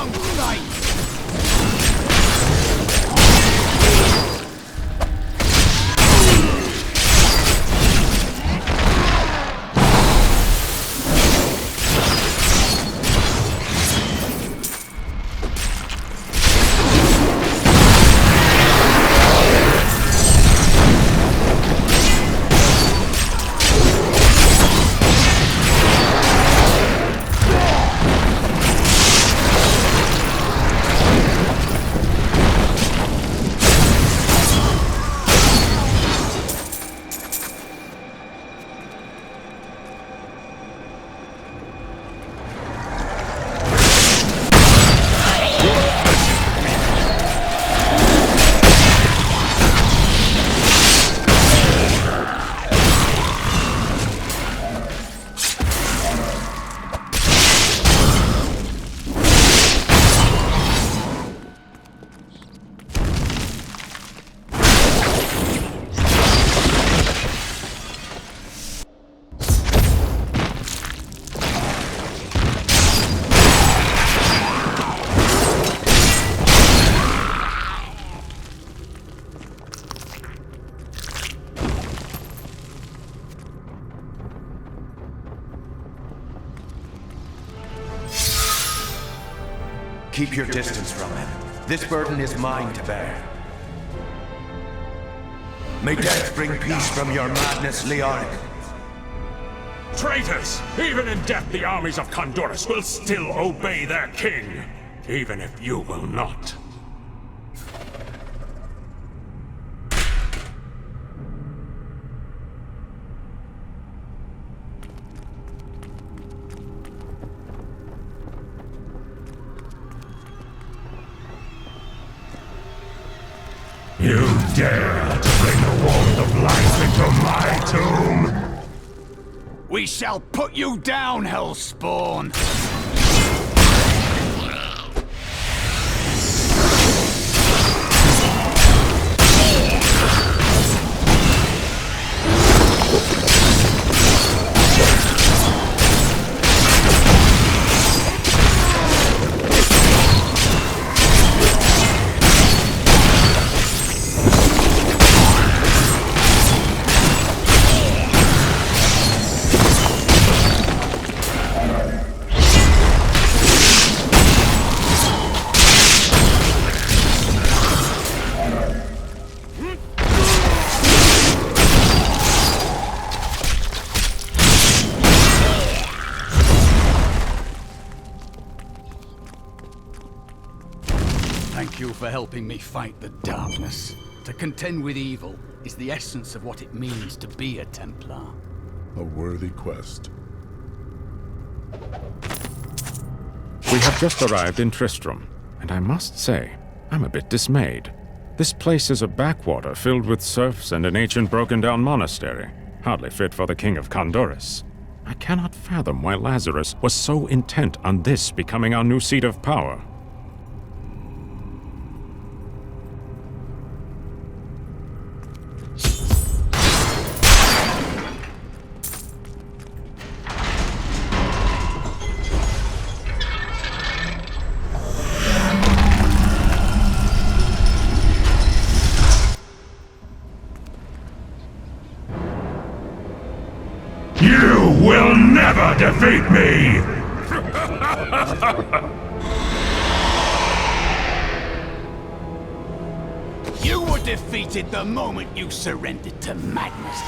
Wrong sight! Keep your distance from him. This burden is mine to bear. May death bring peace from your madness, Leoric. Traitors! Even in death, the armies of Condorus will still obey their king, even if you will not. You dare to bring the warmth of life into my tomb? We shall put you down, Hellspawn! Thank you for helping me fight the darkness. To contend with evil is the essence of what it means to be a Templar. A worthy quest. We have just arrived in Tristram, and I must say, I'm a bit dismayed. This place is a backwater filled with serfs and an ancient broken-down monastery, hardly fit for the King of Condorus. I cannot fathom why Lazarus was so intent on this becoming our new seat of power. You will never defeat me! You were defeated the moment you surrendered to madness.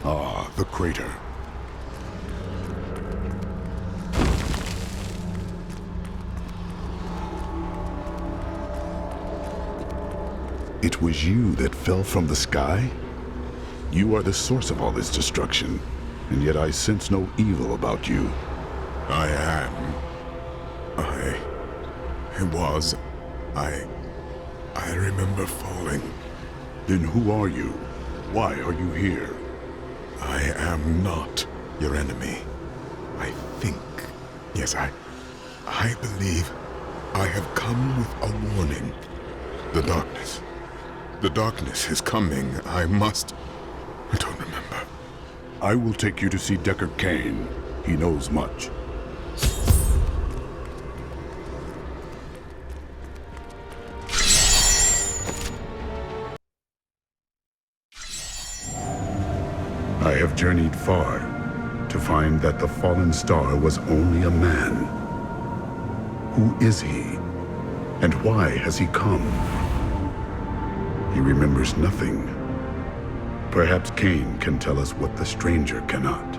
Ah, the crater. It was you that fell from the sky? You are the source of all this destruction, and yet I sense no evil about you. I remember falling. Then who are you? Why are you here? I am not your enemy. I think. Yes, I believe I have come with a warning. The darkness is coming. I don't remember. I will take you to see Deckard Cain. He knows much. I have journeyed far to find that the fallen star was only a man. Who is he? And why has he come? He remembers nothing. Perhaps Cain can tell us what the stranger cannot.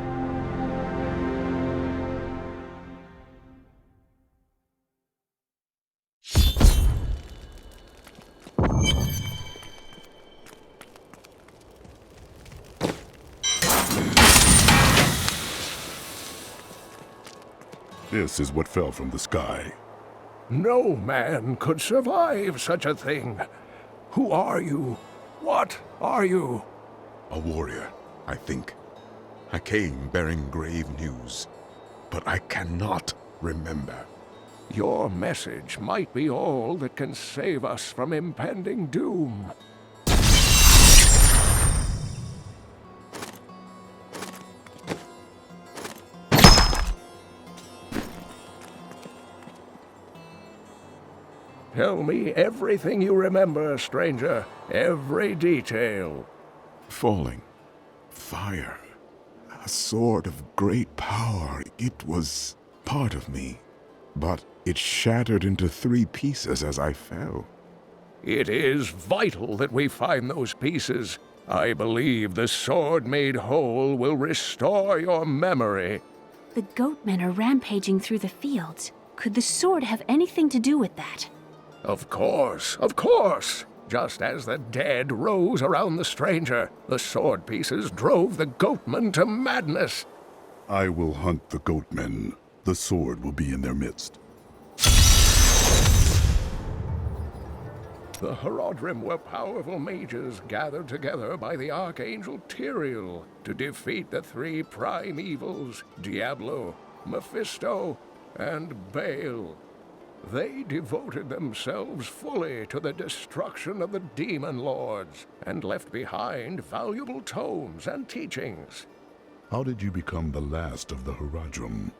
This is what fell from the sky. No man could survive such a thing. Who are you? What are you? A warrior, I think. I came bearing grave news, but I cannot remember. Your message might be all that can save us from impending doom. Tell me everything you remember, stranger. Every detail. Falling. Fire. A sword of great power. It was part of me, but it shattered into 3 pieces as I fell. It is vital that we find those pieces. I believe the sword made whole will restore your memory. The goatmen are rampaging through the fields. Could the sword have anything to do with that? Of course, of course! Just as the dead rose around the stranger, the sword pieces drove the goatmen to madness. I will hunt the goatmen. The sword will be in their midst. The Horadrim were powerful mages gathered together by the Archangel Tyrael to defeat the 3 prime evils, Diablo, Mephisto, and Baal. They devoted themselves fully to the destruction of the demon lords and left behind valuable tomes and teachings. How did you become the last of the Horadrim?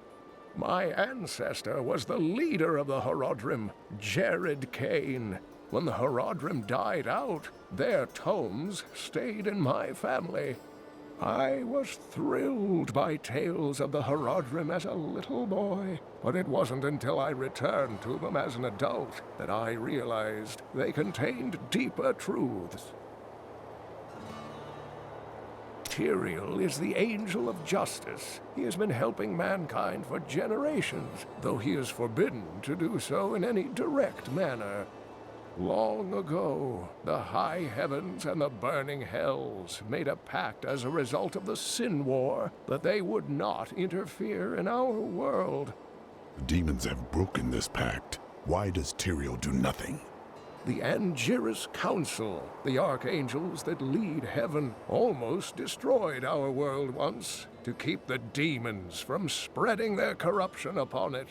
My ancestor was the leader of the Horadrim, Jared Cain. When the Horadrim died out, their tomes stayed in my family. I was thrilled by tales of the Horadrim as a little boy, but it wasn't until I returned to them as an adult that I realized they contained deeper truths. Tyrael is the angel of justice. He has been helping mankind for generations, though he is forbidden to do so in any direct manner. Long ago, the high heavens and the burning hells made a pact as a result of the Sin War that they would not interfere in our world. The demons have broken this pact. Why does Tyrael do nothing? The Angiris Council, the archangels that lead heaven, almost destroyed our world once to keep the demons from spreading their corruption upon it.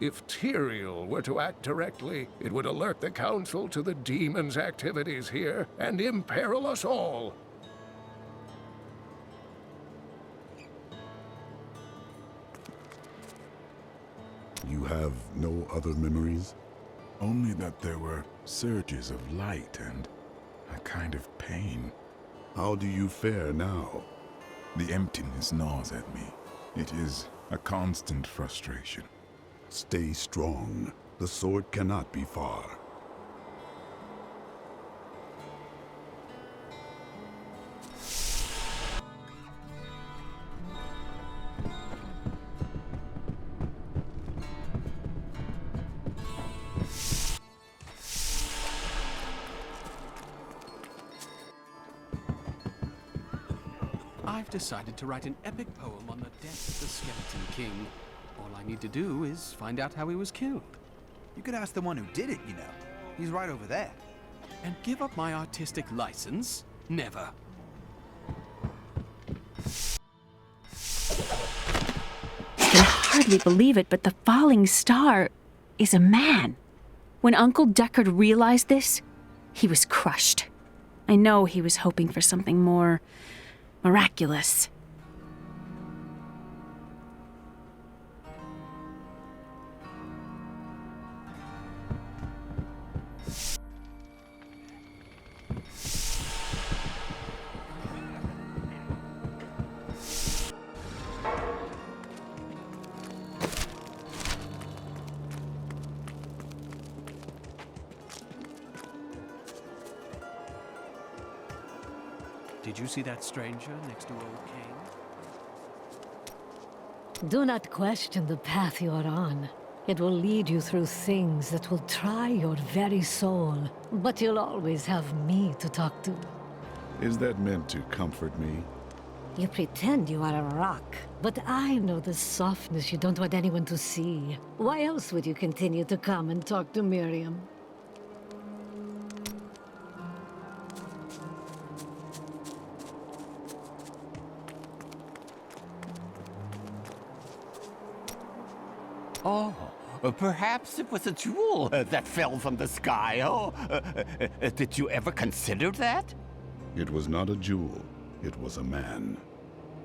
If Tyrael were to act directly, it would alert the Council to the demons' activities here and imperil us all. You have no other memories? Only that there were surges of light and a kind of pain. How do you fare now? The emptiness gnaws at me. It is a constant frustration. Stay strong. The sword cannot be far. I've decided to write an epic poem on the death of the Skeleton King. All I need to do is find out how he was killed. You could ask the one who did it, you know. He's right over there. And give up my artistic license? Never. I can hardly believe it, but the falling star is a man. When Uncle Deckard realized this, he was crushed. I know he was hoping for something more miraculous. Did you see that stranger next to old Kane? Do not question the path you are on. It will lead you through things that will try your very soul. But you'll always have me to talk to. Is that meant to comfort me? You pretend you are a rock, but I know the softness you don't want anyone to see. Why else would you continue to come and talk to Miriam? Oh, perhaps it was a jewel that fell from the sky. Oh, did you ever consider that? It was not a jewel. It was a man.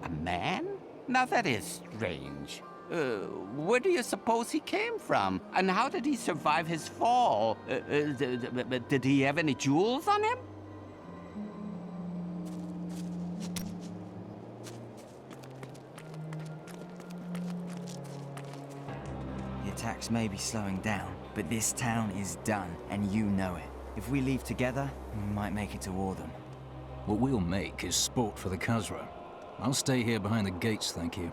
A man? Now that is strange. Where do you suppose he came from? And how did he survive his fall? Did he have any jewels on him? The attacks may be slowing down, but this town is done, and you know it. If we leave together, we might make it to Ortham. What we'll make is sport for the Khazra. I'll stay here behind the gates, thank you.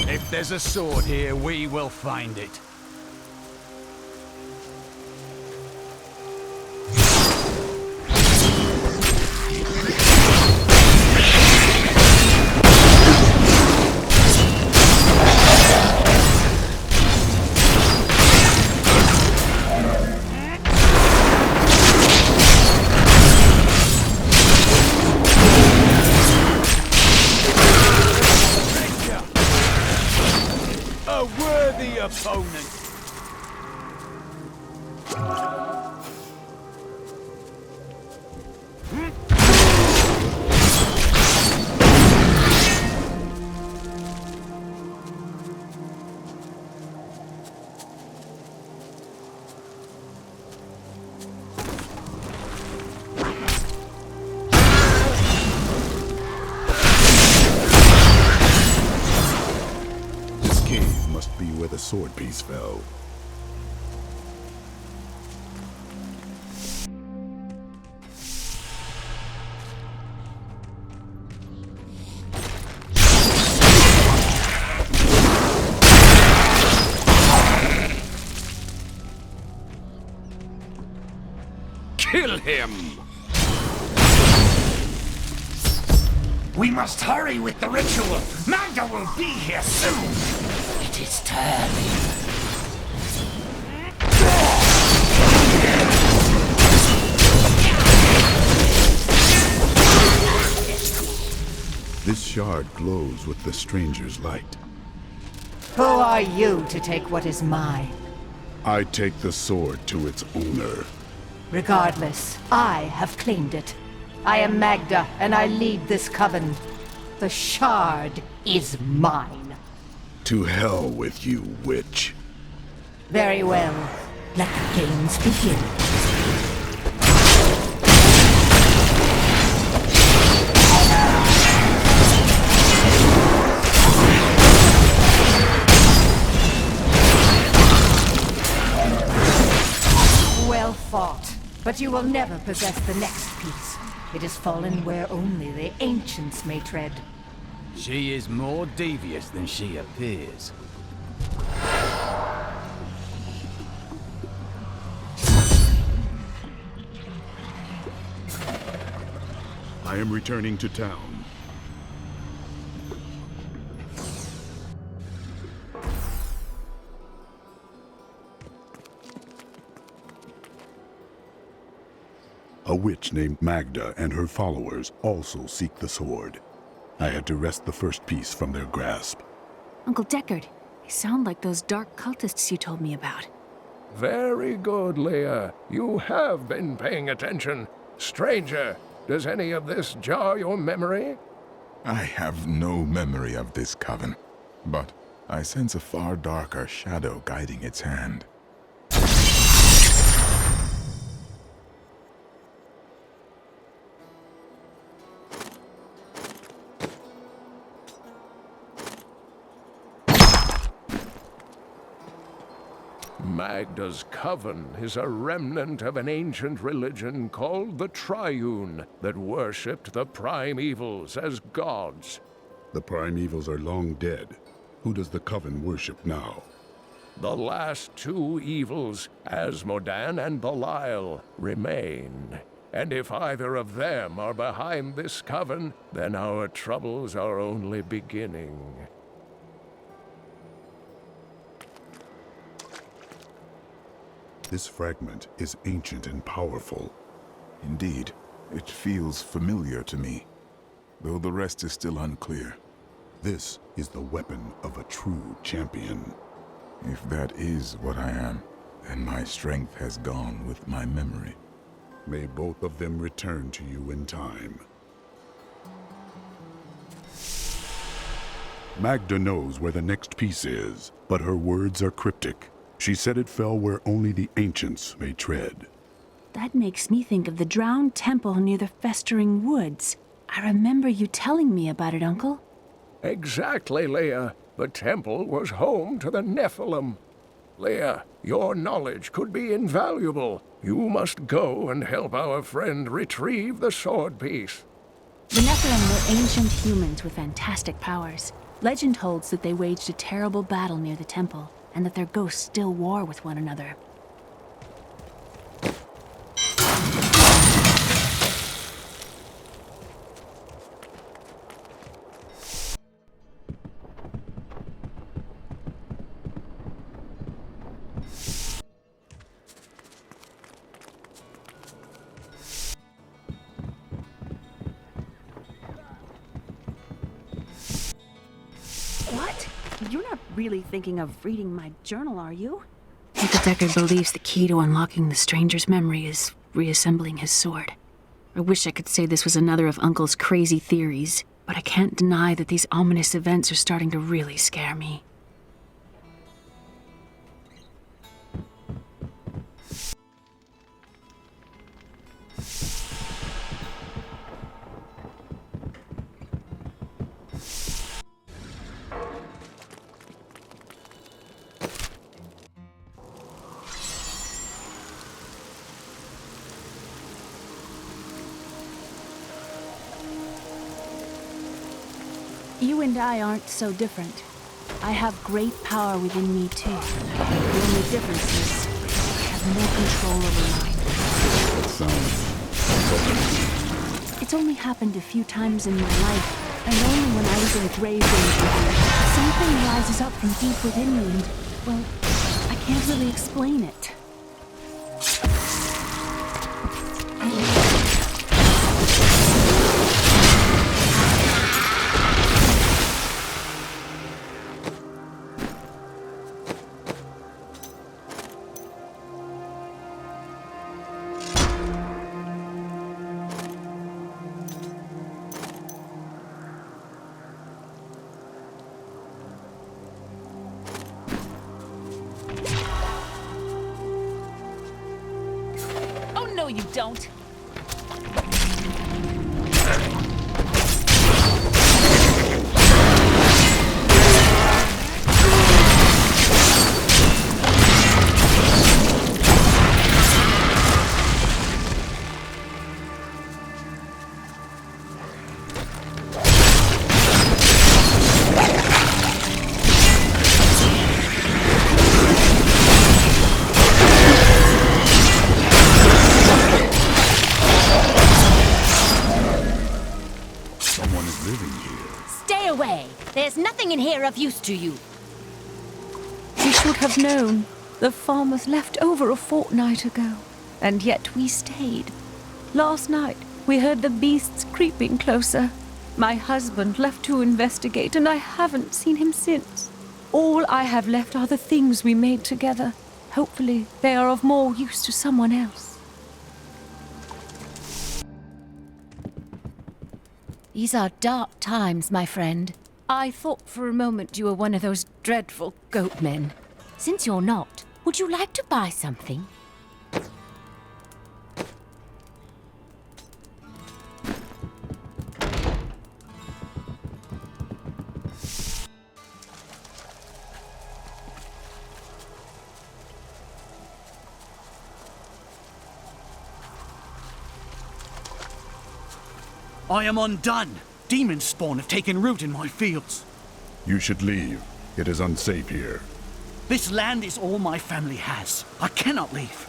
If there's a sword here, we will find it. A worthy opponent. Where the sword piece fell. Kill him! We must hurry with the ritual. Magda will be here soon. It is turning. This shard glows with the stranger's light. Who are you to take what is mine? I take the sword to its owner. Regardless, I have claimed it. I am Magda, and I lead this coven. The shard is mine. To hell with you, witch. Very well. Let the games begin. But you will never possess the next piece. It has fallen where only the ancients may tread. She is more devious than she appears. I am returning to town. A witch named Magda and her followers also seek the sword. I had to wrest the first piece from their grasp. Uncle Deckard, they sound like those dark cultists you told me about. Very good, Leah. You have been paying attention. Stranger, does any of this jar your memory? I have no memory of this coven, but I sense a far darker shadow guiding its hand. Magda's coven is a remnant of an ancient religion called the Triune that worshipped the primevals as gods. The primevals are long dead. Who does the coven worship now? The last two evils, Asmodan and Belial, remain. And if either of them are behind this coven, then our troubles are only beginning. This fragment is ancient and powerful. Indeed, it feels familiar to me, though the rest is still unclear. This is the weapon of a true champion. If that is what I am, then my strength has gone with my memory. May both of them return to you in time. Magda knows where the next piece is, but her words are cryptic. She said it fell where only the ancients may tread. That makes me think of the drowned temple near the festering woods. I remember you telling me about it, Uncle. Exactly, Leah. The temple was home to the Nephilim. Leah, your knowledge could be invaluable. You must go and help our friend retrieve the sword piece. The Nephilim were ancient humans with fantastic powers. Legend holds that they waged a terrible battle near the temple, and that their ghosts still war with one another. What? You're not really thinking of reading my journal, are you? Uncle Deckard believes the key to unlocking the stranger's memory is reassembling his sword. I wish I could say this was another of Uncle's crazy theories, but I can't deny that these ominous events are starting to really scare me. You and I aren't so different. I have great power within me, too. The only difference is I have no control over mine. That sounds... It's only happened a few times in my life, and only when I was in grave danger. Something rises up from deep within me, and, well, I can't really explain it. No, you don't. away. There's nothing in here of use to you. We should have known. The farm was left over a fortnight ago, and yet we stayed. Last night, we heard the beasts creeping closer. My husband left to investigate, and I haven't seen him since. All I have left are the things we made together. Hopefully, they are of more use to someone else. These are dark times, my friend. I thought for a moment you were one of those dreadful goat men. Since you're not, would you like to buy something? I am undone. Demon spawn have taken root in my fields. You should leave. It is unsafe here. This land is all my family has. I cannot leave.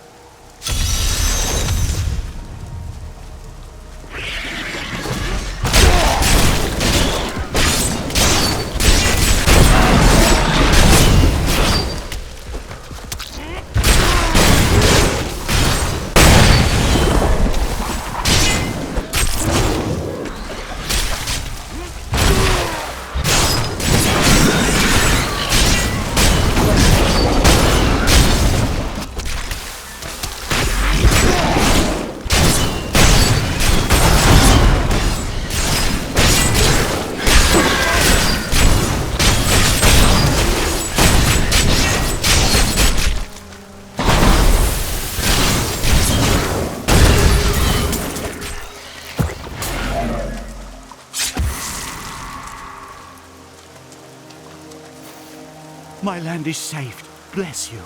My land is saved. Bless you.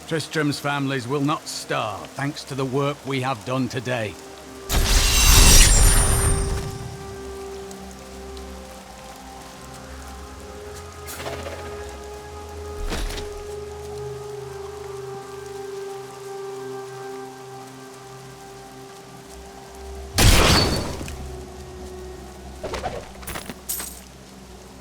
Tristram's families will not starve thanks to the work we have done today.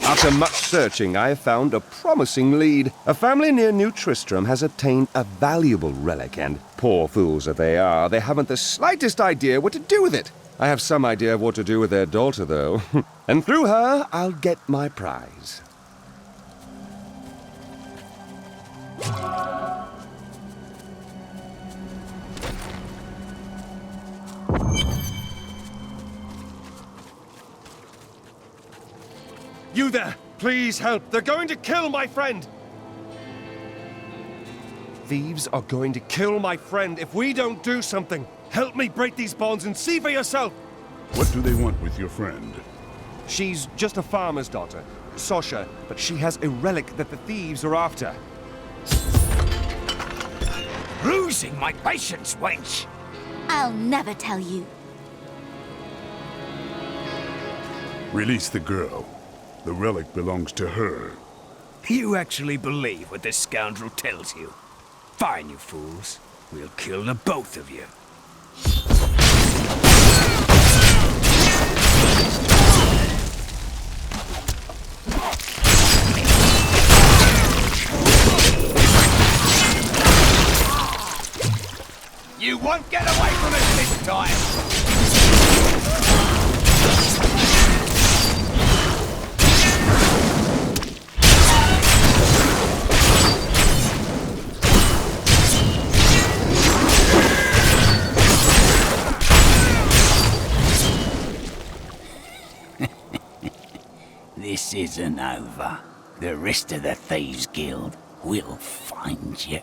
After much searching, I have found a promising lead. A family near New Tristram has obtained a valuable relic, and poor fools that they are, they haven't the slightest idea what to do with it. I have some idea of what to do with their daughter, though. And through her, I'll get my prize. You there! Please help! They're going to kill my friend! Thieves are going to kill my friend if we don't do something! Help me break these bonds and see for yourself! What do they want with your friend? She's just a farmer's daughter, Sasha, but she has a relic that the thieves are after. Losing my patience, wench! I'll never tell you. Release the girl. The relic belongs to her. You actually believe what this scoundrel tells you? Fine, you fools. We'll kill the both of you. You won't get away from us this time! This isn't over. The rest of the Thieves Guild will find you.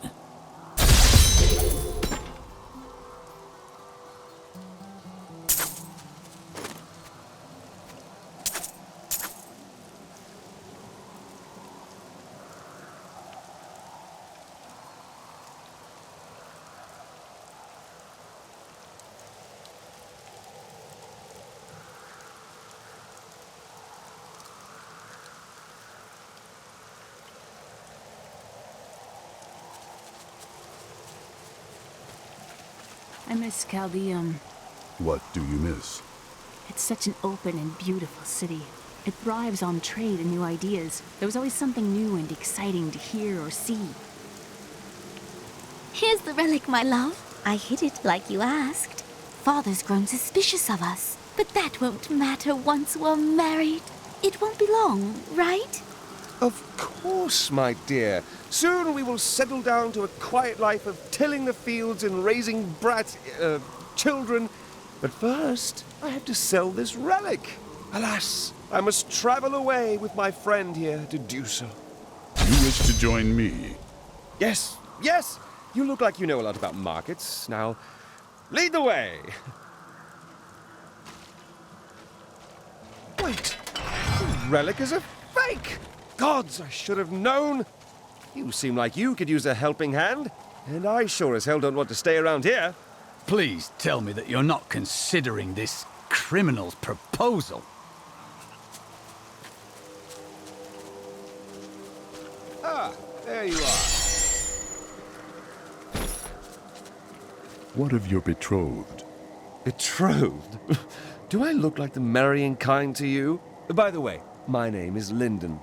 I miss Chaldeum. What do you miss? It's such an open and beautiful city. It thrives on trade and new ideas. There was always something new and exciting to hear or see. Here's the relic, my love. I hid it like you asked. Father's grown suspicious of us, but that won't matter once we're married. It won't be long, right? Of course, my dear. Soon we will settle down to a quiet life of tilling the fields and raising children. But first, I have to sell this relic. Alas, I must travel away with my friend here to do so. You wish to join me? Yes, yes! You look like you know a lot about markets. Now, lead the way! Wait! The relic is a fake! Gods, I should have known! You seem like you could use a helping hand, and I sure as hell don't want to stay around here. Please tell me that you're not considering this criminal's proposal. Ah, there you are. What of your betrothed? Betrothed? Do I look like the marrying kind to you? By the way, my name is Lyndon.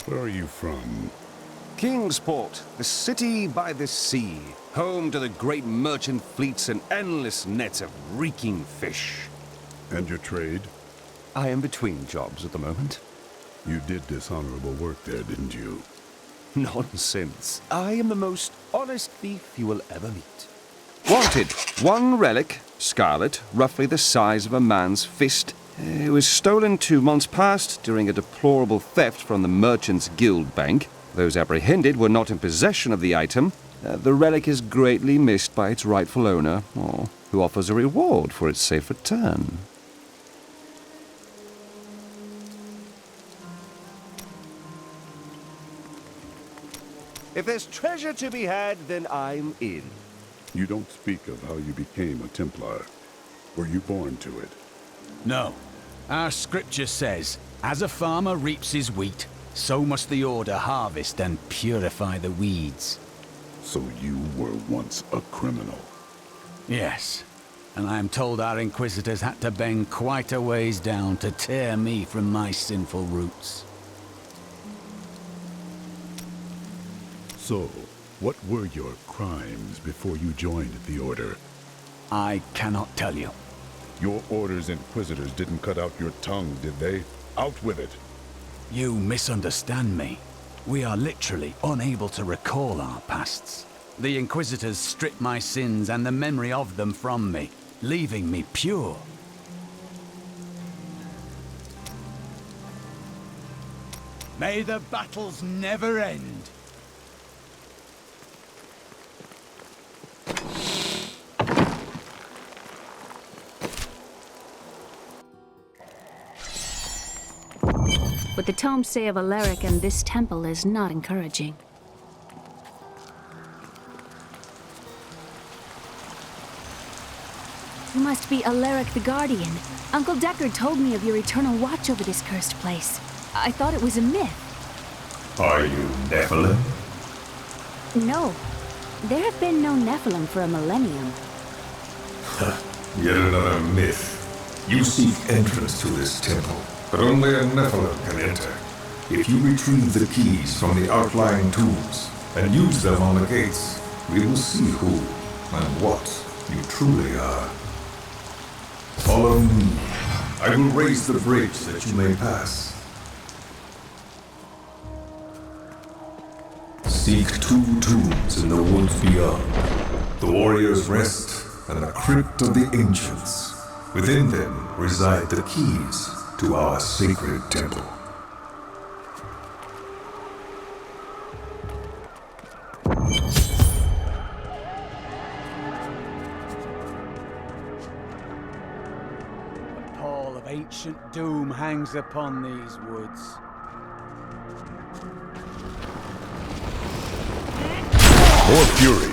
Where are you from? Kingsport, the city by the sea, home to the great merchant fleets and endless nets of reeking fish. And your trade? I am between jobs at the moment. You did dishonorable work there, didn't you? Nonsense. I am the most honest thief you will ever meet. Wanted, one relic, scarlet, roughly the size of a man's fist. It was stolen 2 months past during a deplorable theft from the Merchants Guild Bank. Those apprehended were not in possession of the item. The relic is greatly missed by its rightful owner, who offers a reward for its safe return. If there's treasure to be had, then I'm in. You don't speak of how you became a Templar. Were you born to it? No. Our scripture says, as a farmer reaps his wheat, so must the Order harvest and purify the weeds. So you were once a criminal? Yes. And I am told our Inquisitors had to bend quite a ways down to tear me from my sinful roots. So, what were your crimes before you joined the Order? I cannot tell you. Your Order's Inquisitors didn't cut out your tongue, did they? Out with it! You misunderstand me. We are literally unable to recall our pasts. The Inquisitors stripped my sins and the memory of them from me, leaving me pure. May the battles never end. What the tomes say of Alaric and this temple is not encouraging. You must be Alaric the Guardian. Uncle Deckard told me of your eternal watch over this cursed place. I thought it was a myth. Are you Nephilim? No. There have been no Nephilim for a millennium. Yet another myth. You seek entrance to this temple, but only a Nephilim can enter. If you retrieve the keys from the outlying tombs and use them on the gates, we will see who and what you truly are. Follow me. I will raise the bridge that you may pass. Seek 2 tombs in the woods beyond. The Warrior's Rest and the Crypt of the Ancients. Within them reside the keys to our sacred temple. A pall of ancient doom hangs upon these woods. More fury.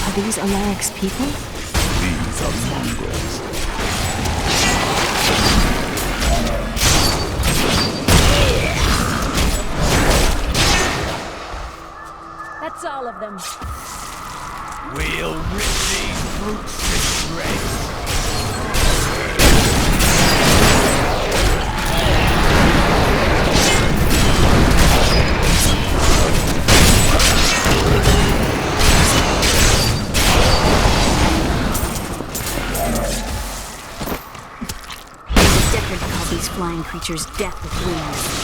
Are these Alaric's people? These are mongrels. That's all of them. We'll rip these brutes to shreds. Deckard called these flying creatures death with wings.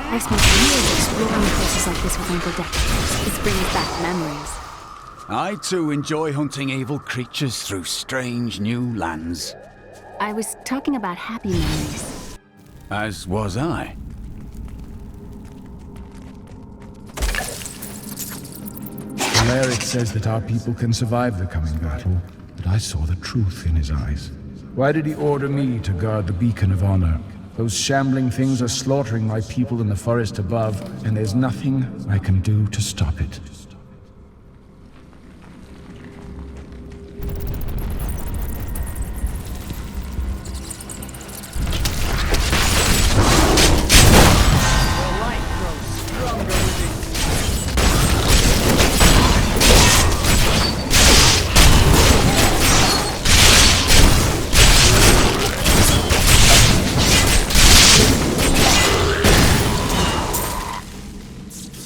I spent years exploring places like this with Uncle Deckard. This brings back memories. I too enjoy hunting evil creatures through strange new lands. I was talking about happy memories. As was I. Alaric says that our people can survive the coming battle, but I saw the truth in his eyes. Why did he order me to guard the beacon of honor? Those shambling things are slaughtering my people in the forest above, and there's nothing I can do to stop it.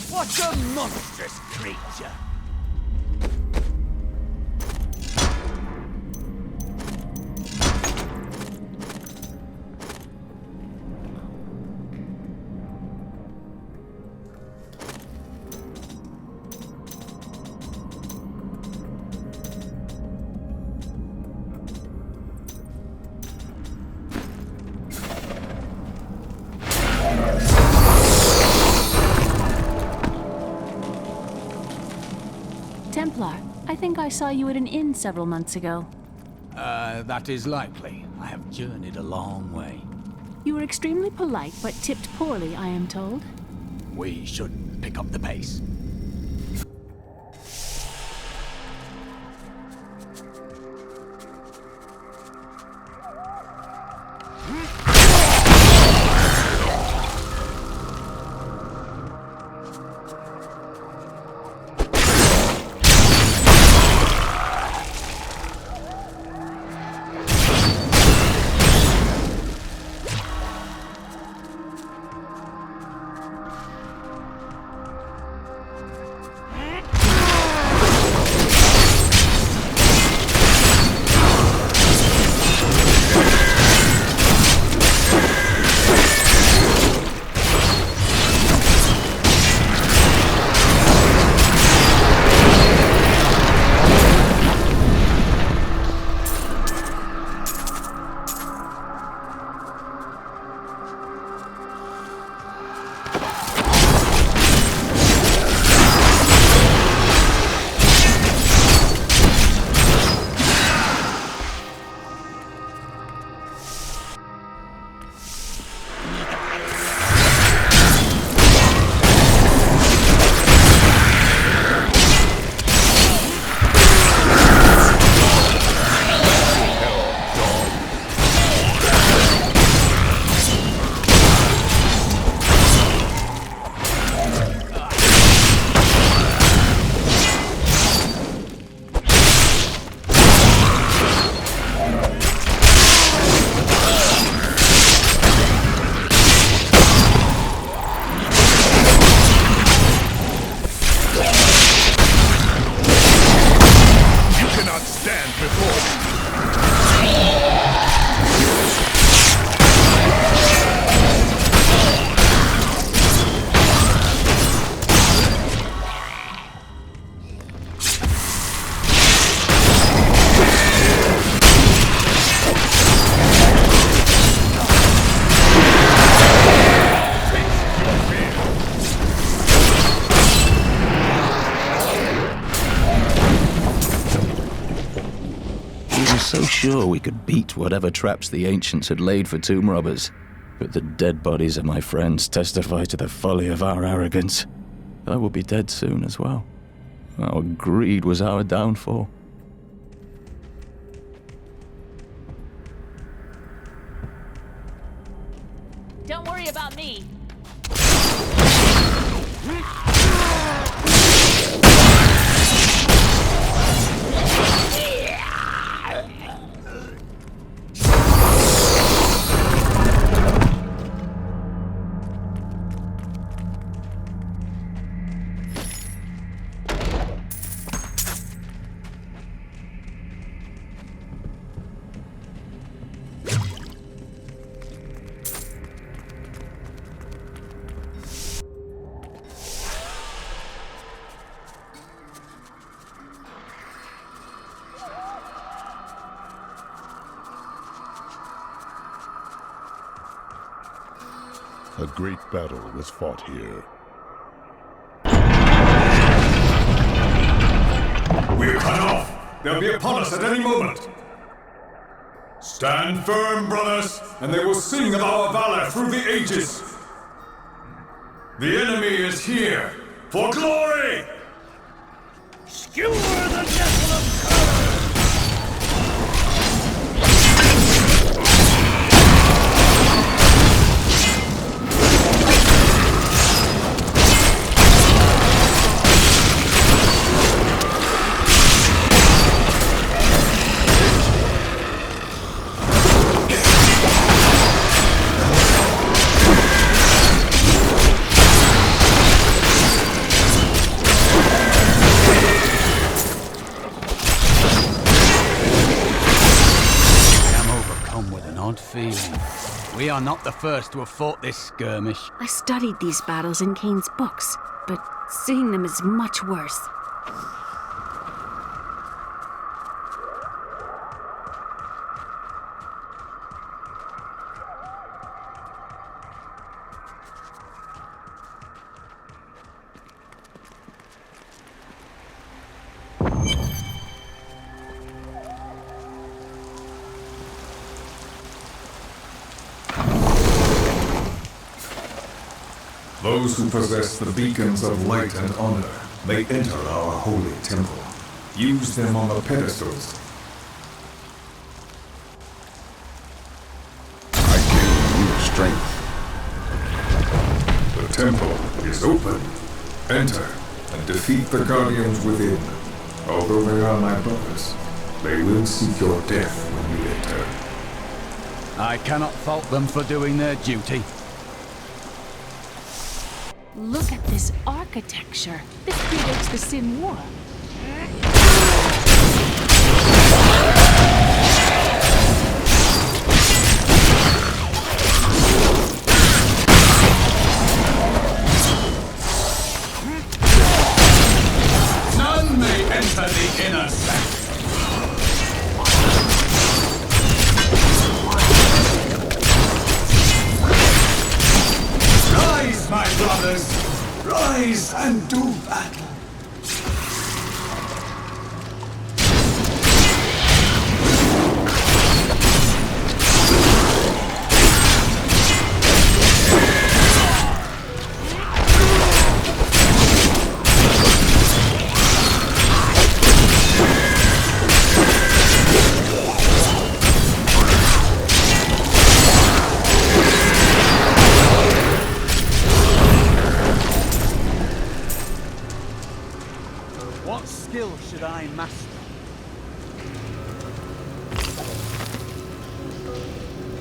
What a monstrous creature! Templar, I think I saw you at an inn several months ago. That is likely. I have journeyed a long way. You were extremely polite, but tipped poorly, I am told. We should pick up the pace. sure we could beat whatever traps the ancients had laid for tomb robbers. But the dead bodies of my friends testify to the folly of our arrogance. I will be dead soon as well. Our greed was our downfall. Don't worry about me. A great battle was fought here. We're cut off! They'll be upon us at any moment! Stand firm, brothers, and they will sing of our valor through the ages! The enemy is here, for glory! Skewer the Nephilim curse! Feeling. We are not the first to have fought this skirmish. I studied these battles in Kane's books, but seeing them is much worse. Those who possess the beacons of light and honor may enter our holy temple. Use them on the pedestals. I gain new strength. The temple is open. Enter and defeat the guardians within. Although they are my brothers, they will seek your death when you enter. I cannot fault them for doing their duty. Look at this architecture. This predates the Sin War. None may enter the inner sanctum. Rise, my brothers! Rise and do battle! Should I master?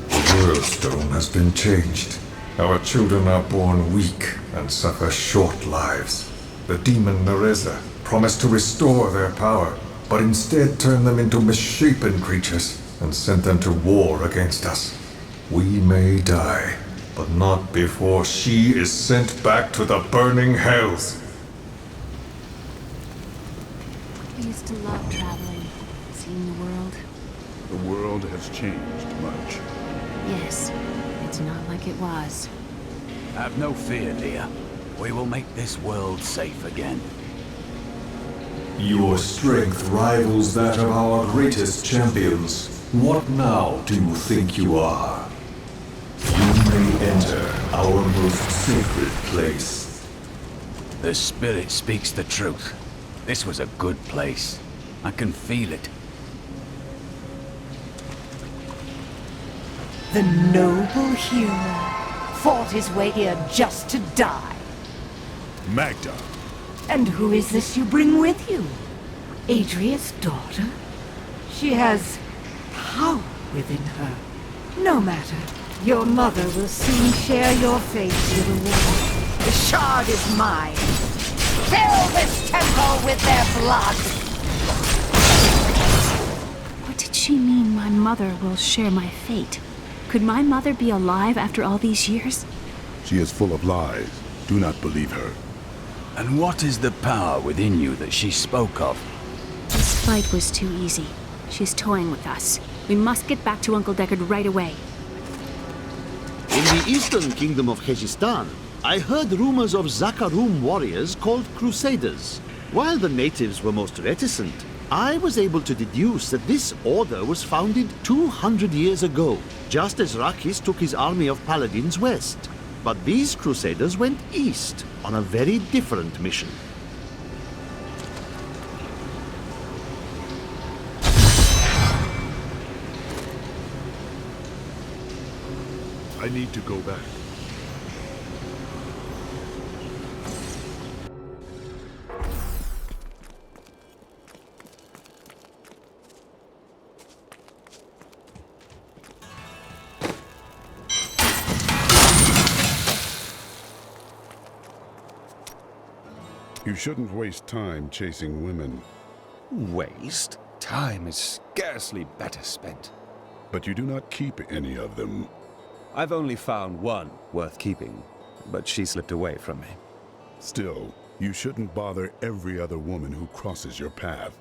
The world stone has been changed. Our children are born weak and suffer short lives. The demon Nereza promised to restore their power, but instead turned them into misshapen creatures and sent them to war against us. We may die, but not before she is sent back to the burning hells. I used to love traveling, seeing the world. The world has changed much. Yes, it's not like it was. Have no fear, Leah. We will make this world safe again. Your strength rivals that of our greatest champions. What now do you think you are? You may enter our most sacred place. The spirit speaks the truth. This was a good place. I can feel it. The noble hero fought his way here just to die. Magda. And who is this you bring with you? Adria's daughter? She has power within her. No matter. Your mother will soon share your fate with the war. The shard is mine. Fill this temple with their blood! What did she mean my mother will share my fate? Could my mother be alive after all these years? She is full of lies. Do not believe her. And what is the power within you that she spoke of? This fight was too easy. She's toying with us. We must get back to Uncle Deckard right away. In the eastern kingdom of Khezistan, I heard rumors of Zakarum warriors called Crusaders. While the natives were most reticent, I was able to deduce that this order was founded 200 years ago, just as Rakis took his army of paladins west. But these Crusaders went east on a very different mission. I need to go back. You shouldn't waste time chasing women. Waste? Time is scarcely better spent. But you do not keep any of them. I've only found one worth keeping, but she slipped away from me. Still, you shouldn't bother every other woman who crosses your path.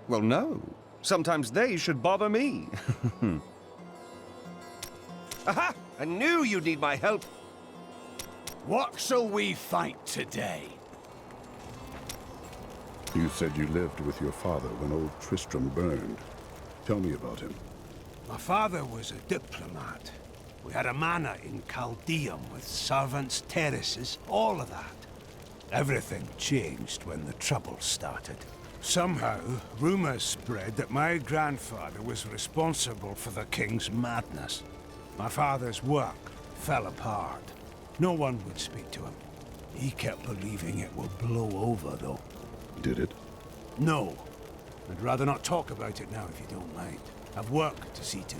Well, no. Sometimes they should bother me. Aha! I knew you'd need my help. What shall we fight today? You said you lived with your father when old Tristram burned. Tell me about him. My father was a diplomat. We had a manor in Chaldeum with servants, terraces, all of that. Everything changed when the trouble started. Somehow, rumors spread that my grandfather was responsible for the king's madness. My father's work fell apart. No one would speak to him. He kept believing it would blow over, though. Did it? No. I'd rather not talk about it now, if you don't mind. I've work to see to.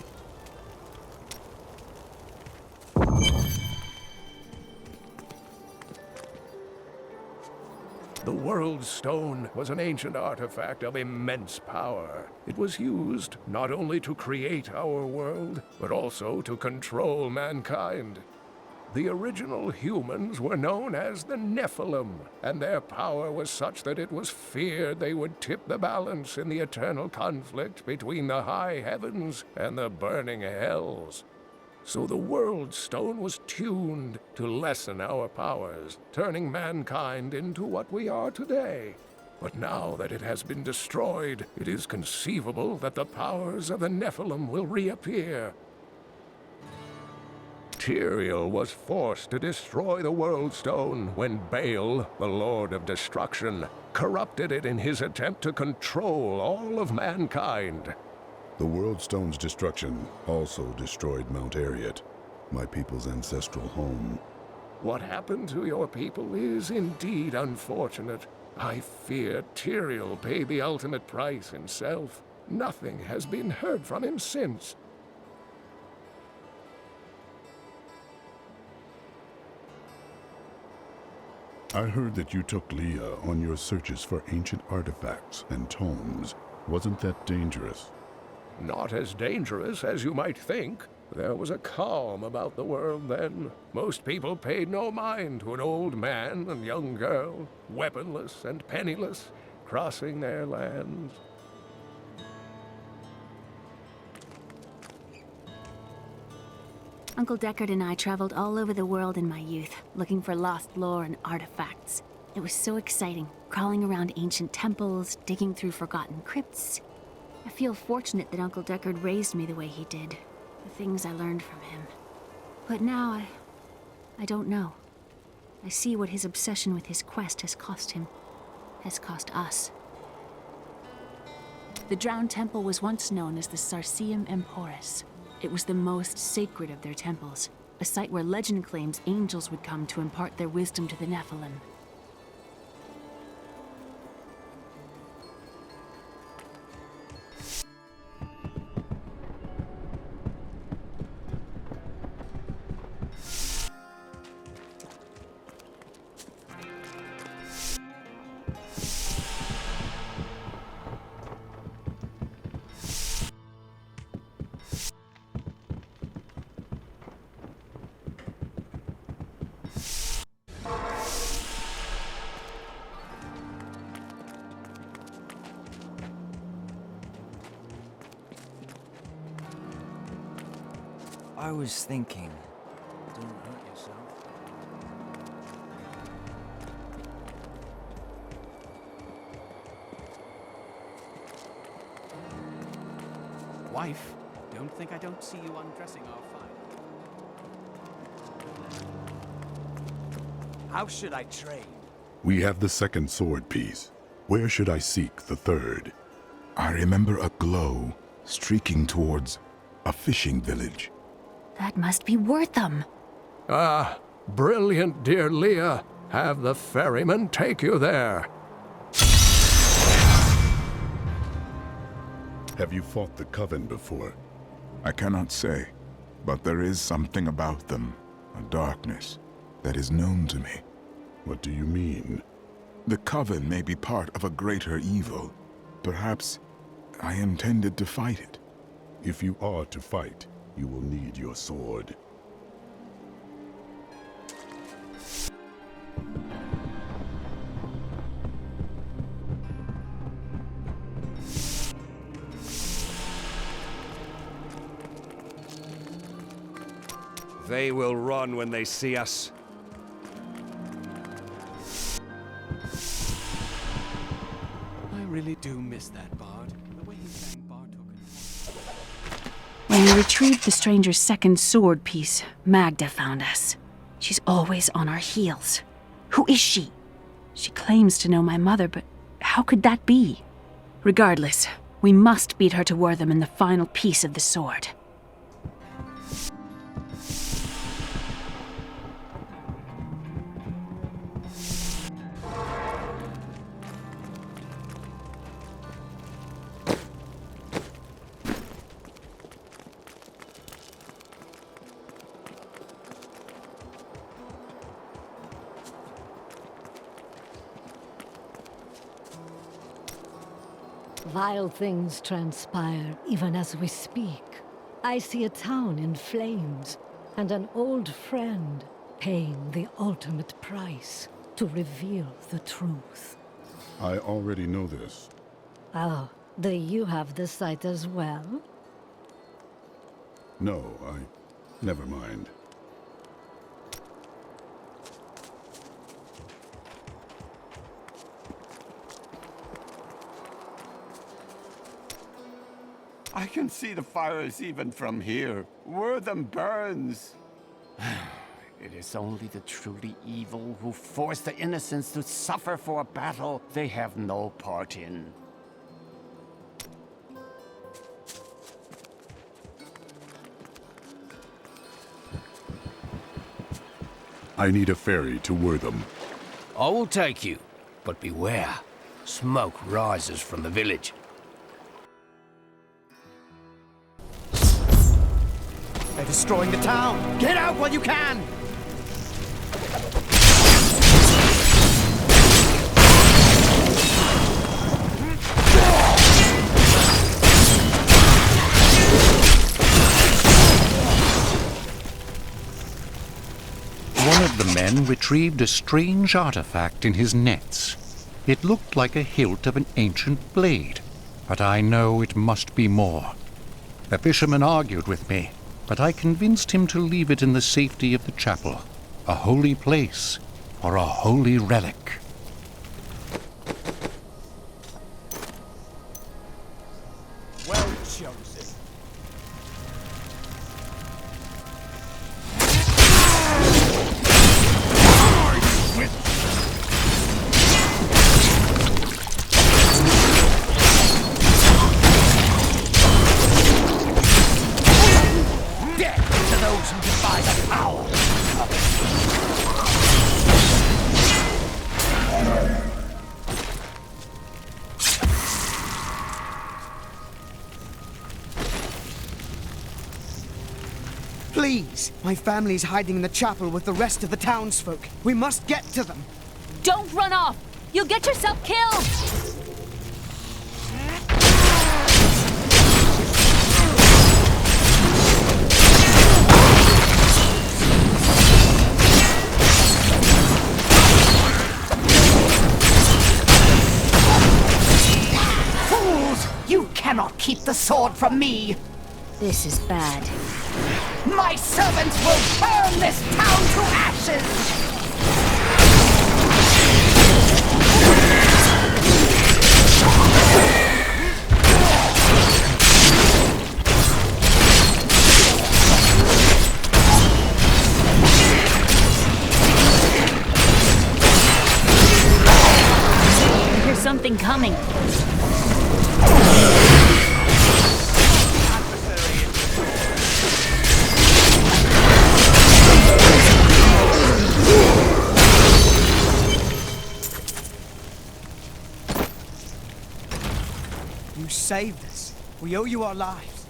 The World Stone was an ancient artifact of immense power. It was used not only to create our world, but also to control mankind. The original humans were known as the Nephilim, and their power was such that it was feared they would tip the balance in the eternal conflict between the high heavens and the burning hells. So the World Stone was tuned to lessen our powers, turning mankind into what we are today. But now that it has been destroyed, it is conceivable that the powers of the Nephilim will reappear. Tyrael was forced to destroy the World Stone when Baal, the Lord of Destruction, corrupted it in his attempt to control all of mankind. The World Stone's destruction also destroyed Mount Ariat, my people's ancestral home. What happened to your people is indeed unfortunate. I fear Tyrael paid the ultimate price himself. Nothing has been heard from him since. I heard that you took Leah on your searches for ancient artifacts and tomes. Wasn't that dangerous? Not as dangerous as you might think. There was a calm about the world then. Most people paid no mind to an old man and young girl, weaponless and penniless, crossing their lands. Uncle Deckard and I traveled all over the world in my youth, looking for lost lore and artifacts. It was so exciting, crawling around ancient temples, digging through forgotten crypts. I feel fortunate that Uncle Deckard raised me the way he did. The things I learned from him. But now I don't know. I see what his obsession with his quest has cost him. Has cost us. The Drowned Temple was once known as the Sarsium Emporis. It was the most sacred of their temples, a site where legend claims angels would come to impart their wisdom to the Nephilim. I was thinking... Don't hurt yourself. Wife, don't think I don't see you undressing our fire. How should I train? We have the second sword piece. Where should I seek the third? I remember a glow streaking towards a fishing village. That must be Wortham. Ah, brilliant, dear Leah. Have the ferryman take you there. Have you fought the Coven before? I cannot say, but there is something about them, a darkness, that is known to me. What do you mean? The Coven may be part of a greater evil. Perhaps I intended to fight it. If you are to fight, you will need your sword. They will run when they see us. I really do miss that bard. The way he sang Bartok. When we retrieved the stranger's second sword piece, Magda found us. She's always on our heels. Who is she? She claims to know my mother, but how could that be? Regardless, we must beat her to Wortham in the final piece of the sword. Vile things transpire even as we speak. I see a town in flames, and an old friend paying the ultimate price to reveal the truth. I already know this. Oh, do you have the sight as well? No, never mind. I can see the fires even from here. Wortham burns. It is only the truly evil who force the innocents to suffer for a battle they have no part in. I need a ferry to Wortham. I will take you, but beware. Smoke rises from the village. They're destroying the town! Get out while you can! One of the men retrieved a strange artifact in his nets. It looked like a hilt of an ancient blade, but I know it must be more. The fisherman argued with me, but I convinced him to leave it in the safety of the chapel, a holy place for a holy relic. Death to those who defy the power! Please! My family's hiding in the chapel with the rest of the townsfolk. We must get to them! Don't run off! You'll get yourself killed! Fools! You cannot keep the sword from me! This is bad. My servants will burn this town to ashes! There's something coming. You saved us. We owe you our lives.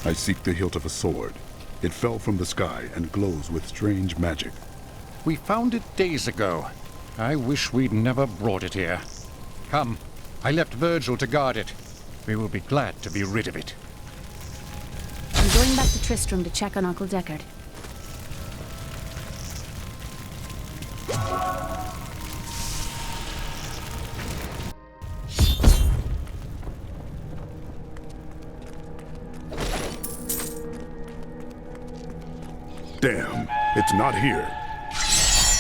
I seek the hilt of a sword. It fell from the sky and glows with strange magic. We found it days ago. I wish we'd never brought it here. Come, I left Virgil to guard it. We will be glad to be rid of it. I'm going back to Tristram to check on Uncle Deckard. Damn, it's not here.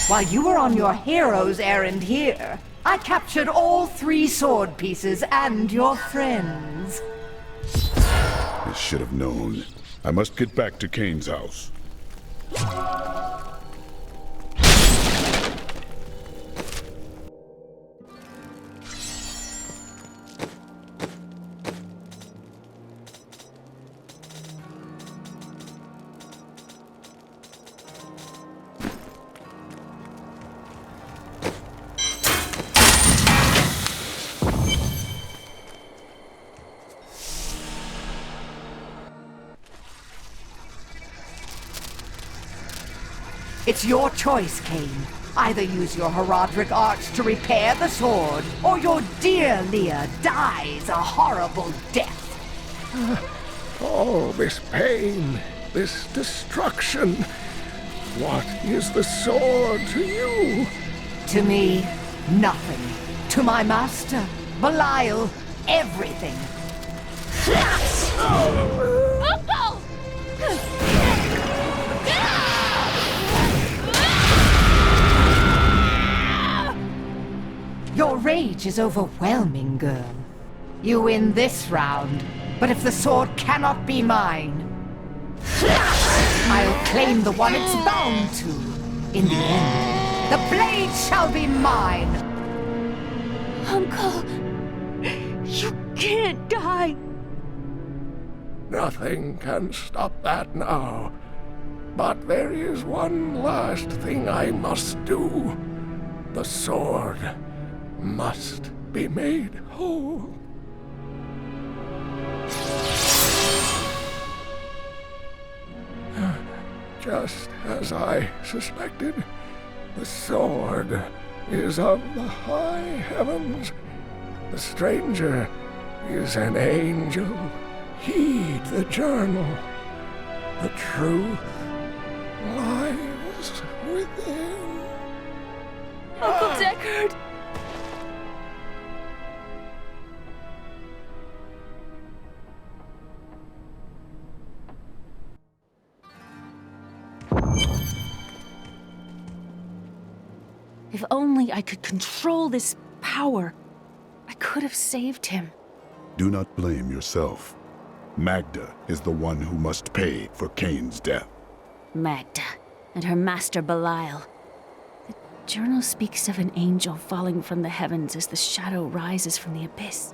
While you were on your hero's errand here, I captured all 3 sword pieces and your friends. I should have known. I must get back to Kane's house. It's your choice, Kane. Either use your Herodric arts to repair the sword, or your dear Leah dies a horrible death. All this pain, this destruction. What is the sword to you? To me, nothing. To my master, Belial, everything. Uncle! Your rage is overwhelming, girl. You win this round, but if the sword cannot be mine, I'll claim the one it's bound to. In the end, the blade shall be mine. Uncle, you can't die. Nothing can stop that now. But there is one last thing I must do. The sword must be made whole. Just as I suspected, the sword is of the high heavens. The stranger is an angel. Heed the journal. The truth lies within. Uncle Deckard! If only I could control this power, I could have saved him. Do not blame yourself. Magda is the one who must pay for Kane's death. Magda and her master Belial. The journal speaks of an angel falling from the heavens as the shadow rises from the abyss.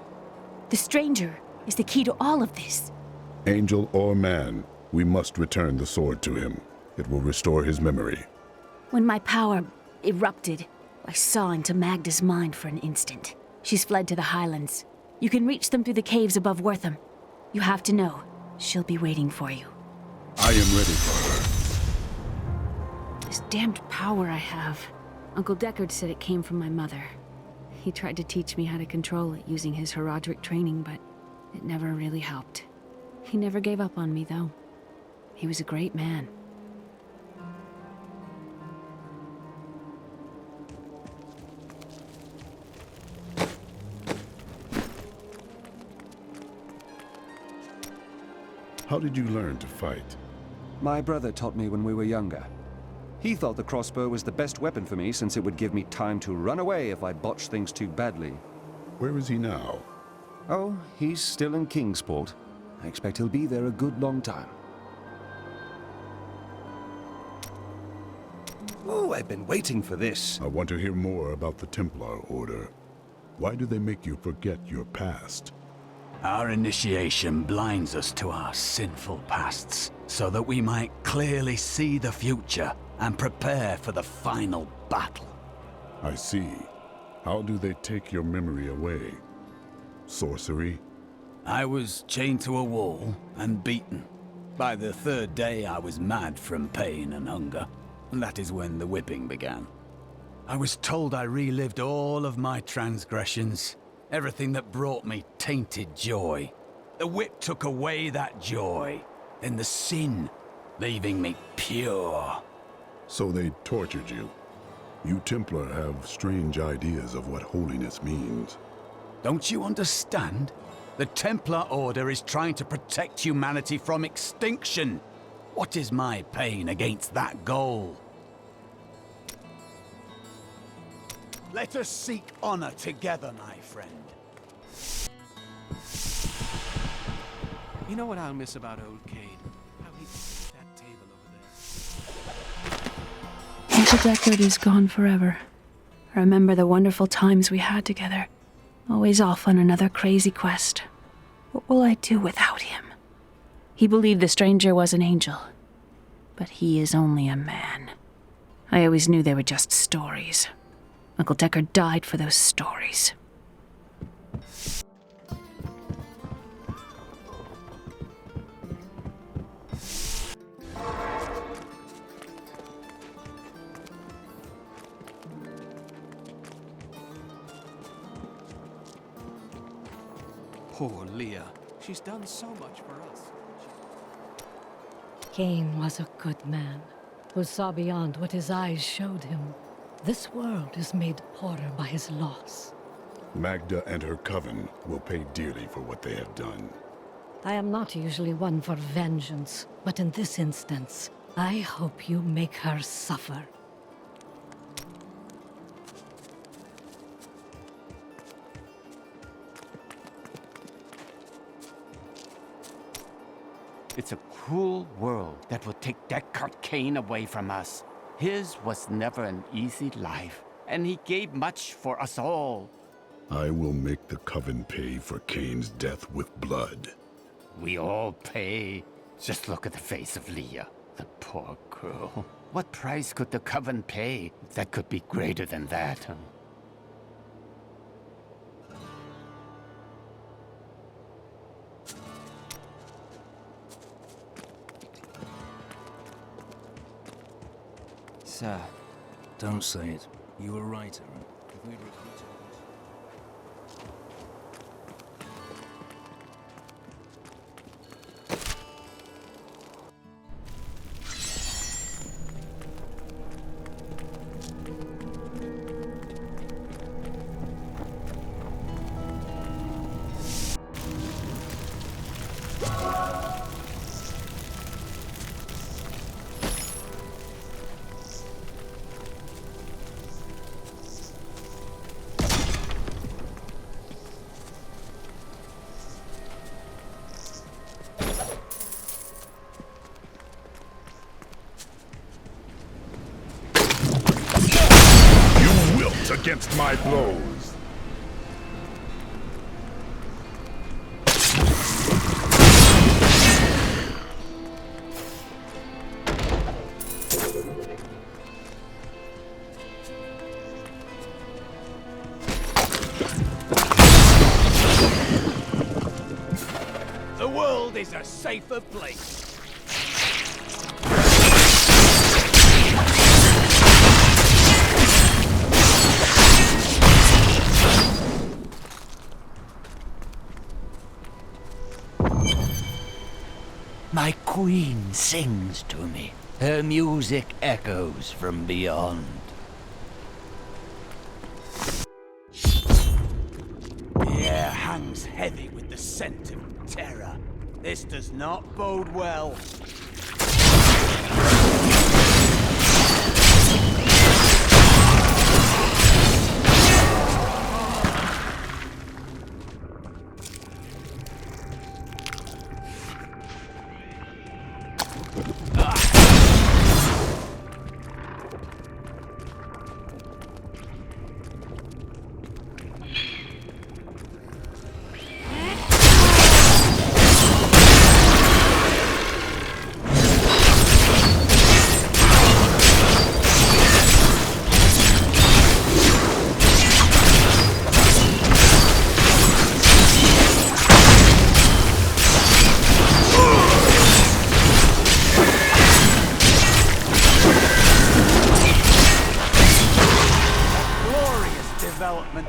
The stranger is the key to all of this. Angel or man, we must return the sword to him. It will restore his memory. When my power erupted, I saw into Magda's mind for an instant. She's fled to the highlands. You can reach them through the caves above Wortham. You have to know, she'll be waiting for you. I am ready for her. This damned power I have. Uncle Deckard said it came from my mother. He tried to teach me how to control it using his Herodric training, but it never really helped. He never gave up on me, though. He was a great man. How did you learn to fight? My brother taught me when we were younger. He thought the crossbow was the best weapon for me since it would give me time to run away if I botched things too badly. Where is he now? Oh, he's still in Kingsport. I expect he'll be there a good long time. Oh, I've been waiting for this. I want to hear more about the Templar Order. Why do they make you forget your past? Our initiation blinds us to our sinful pasts, so that we might clearly see the future and prepare for the final battle. I see. How do they take your memory away? Sorcery? I was chained to a wall and beaten. By the third day, I was mad from pain and hunger, and that is when the whipping began. I was told I relived all of my transgressions, everything that brought me tainted joy. The whip took away that joy, then the sin, leaving me pure. So they tortured you. You Templar have strange ideas of what holiness means. Don't you understand? The Templar Order is trying to protect humanity from extinction. What is my pain against that goal? Let us seek honor together, my friend. You know what I'll miss about old Kane? How he at that table over there. Uncle Deckard is gone forever. I remember the wonderful times we had together. Always off on another crazy quest. What will I do without him? He believed the stranger was an angel, but he is only a man. I always knew they were just stories. Uncle Deckard died for those stories. Poor Leah. She's done so much for us. Cain was a good man, who saw beyond what his eyes showed him. This world is made poorer by his loss. Magda and her coven will pay dearly for what they have done. I am not usually one for vengeance, but in this instance, I hope you make her suffer. It's a cruel world that will take Deckard Cain away from us. His was never an easy life, and he gave much for us all. I will make the coven pay for Cain's death with blood. We all pay. Just look at the face of Leah, the poor girl. What price could the coven pay that could be greater than that? Sir. Don't say it. You were right, Aaron. If we'd recruited... Against my blows. world is a safer place. My queen sings to me. Her music echoes from beyond. The air hangs heavy with the scent of terror. This does not bode well. Development.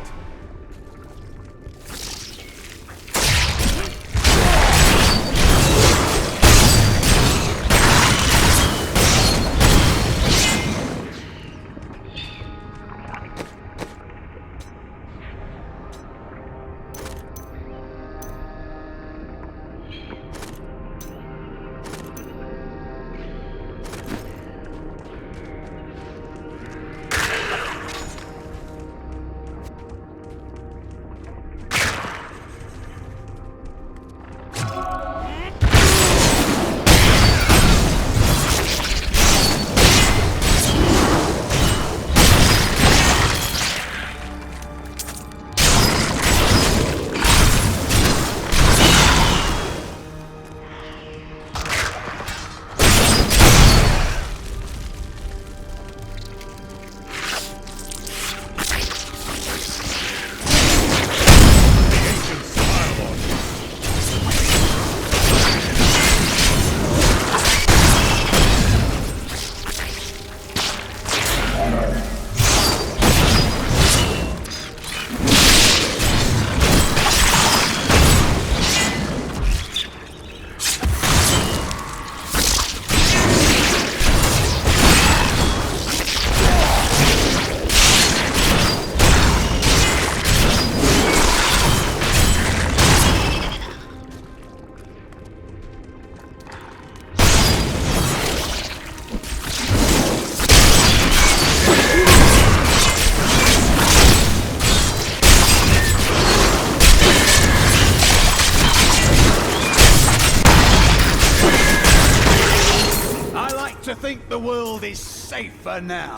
To think the world is safer now.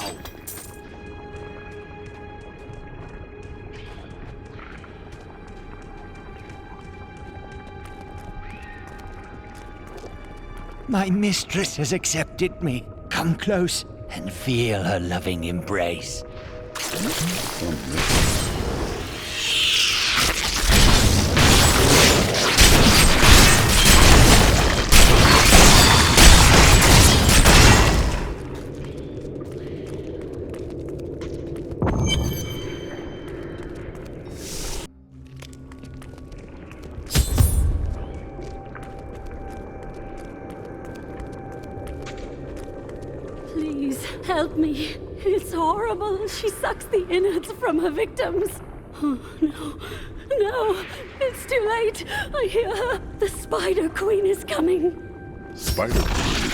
My mistress has accepted me. Come close and feel her loving embrace. Please, help me. It's horrible. She sucks the innards from her victims. Oh, no. No. It's too late. I hear her. The Spider Queen is coming. Spider Queen?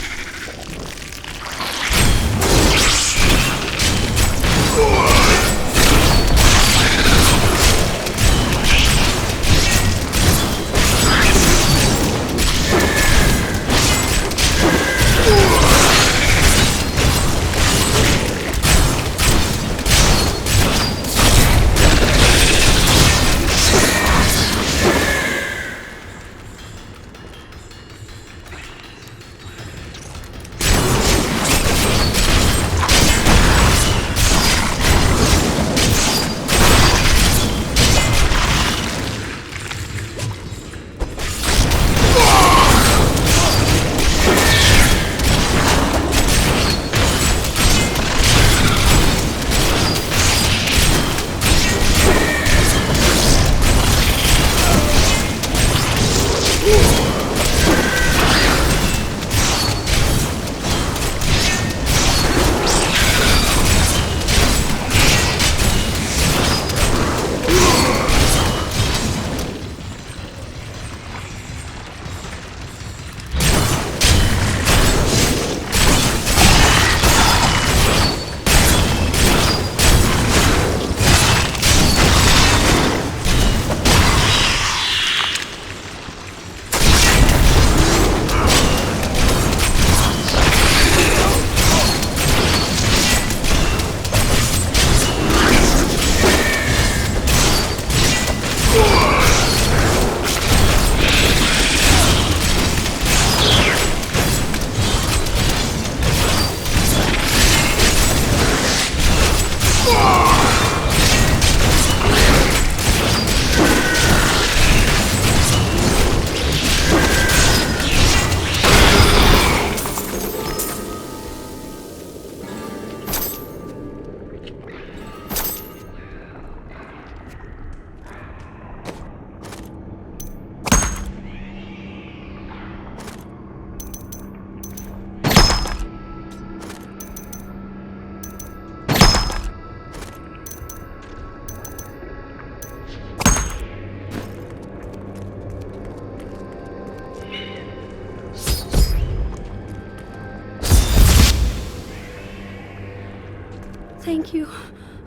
Thank you.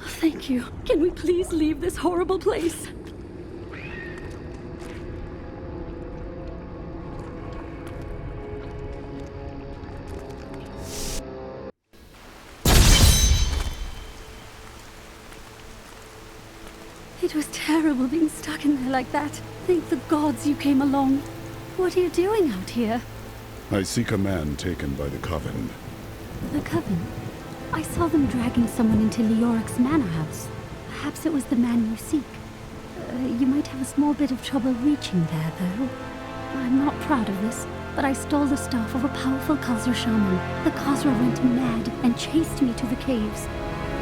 Thank you. Can we please leave this horrible place? It was terrible being stuck in there like that. Thank the gods you came along. What are you doing out here? I seek a man taken by the Coven. The Coven? I saw them dragging someone into Leoric's manor house. Perhaps it was the man you seek. You might have a small bit of trouble reaching there, though. I'm not proud of this, but I stole the staff of a powerful Khazra shaman. The Khazra went mad and chased me to the caves.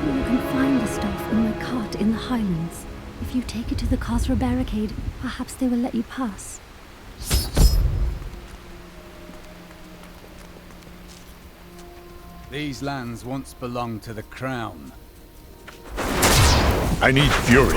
You can find the staff in my cart in the highlands. If you take it to the Khazra barricade, perhaps they will let you pass. These lands once belonged to the Crown. I need fury.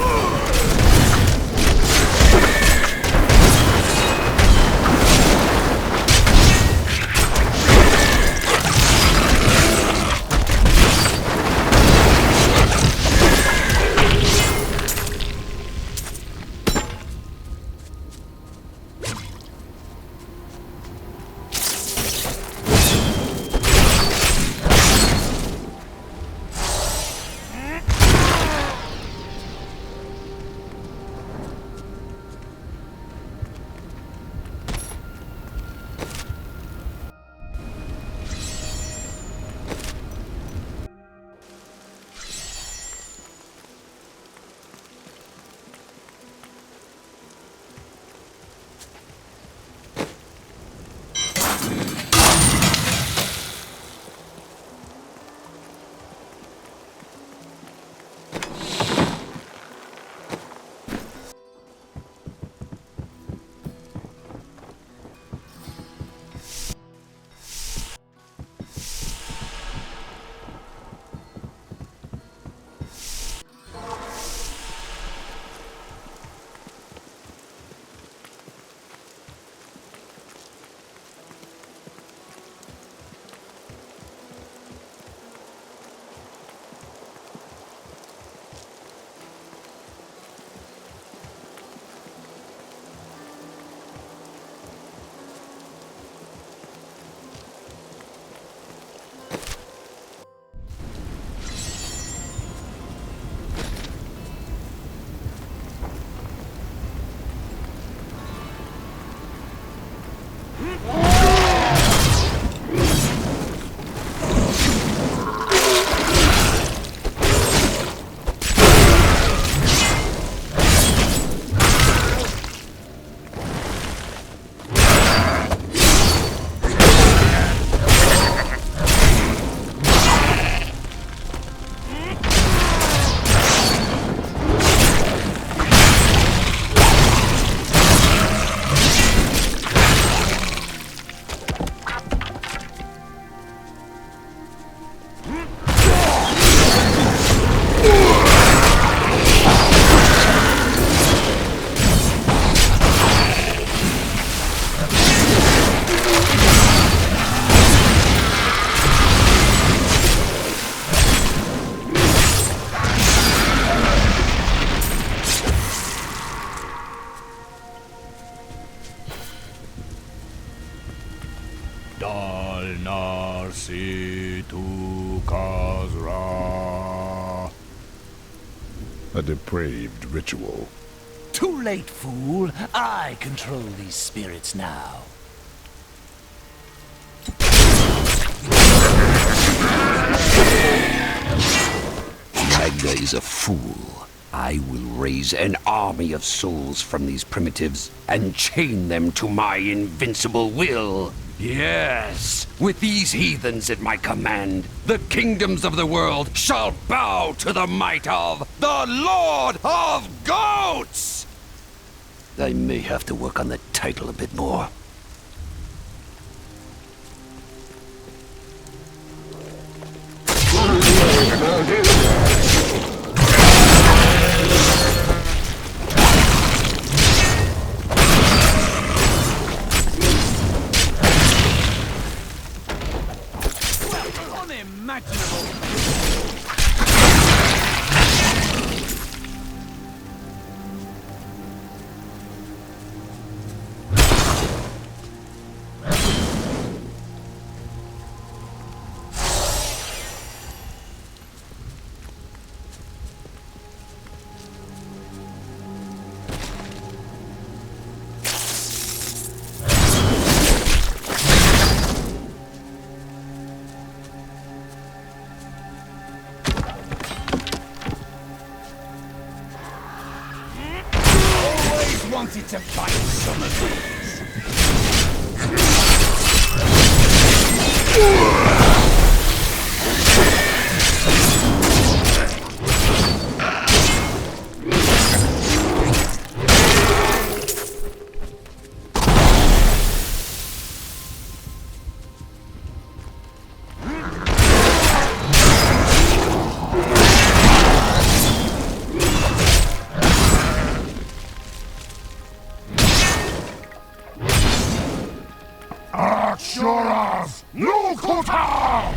A depraved ritual. Too late, fool. I control these spirits now. Magda is a fool. I will raise an army of souls from these primitives and chain them to my invincible will. Yes, with these heathens at my command, the kingdoms of the world shall bow to the might of the Lord of Goats! I may have to work on the title a bit more. Unimaginable! to find some of these. Shoras! No Kota!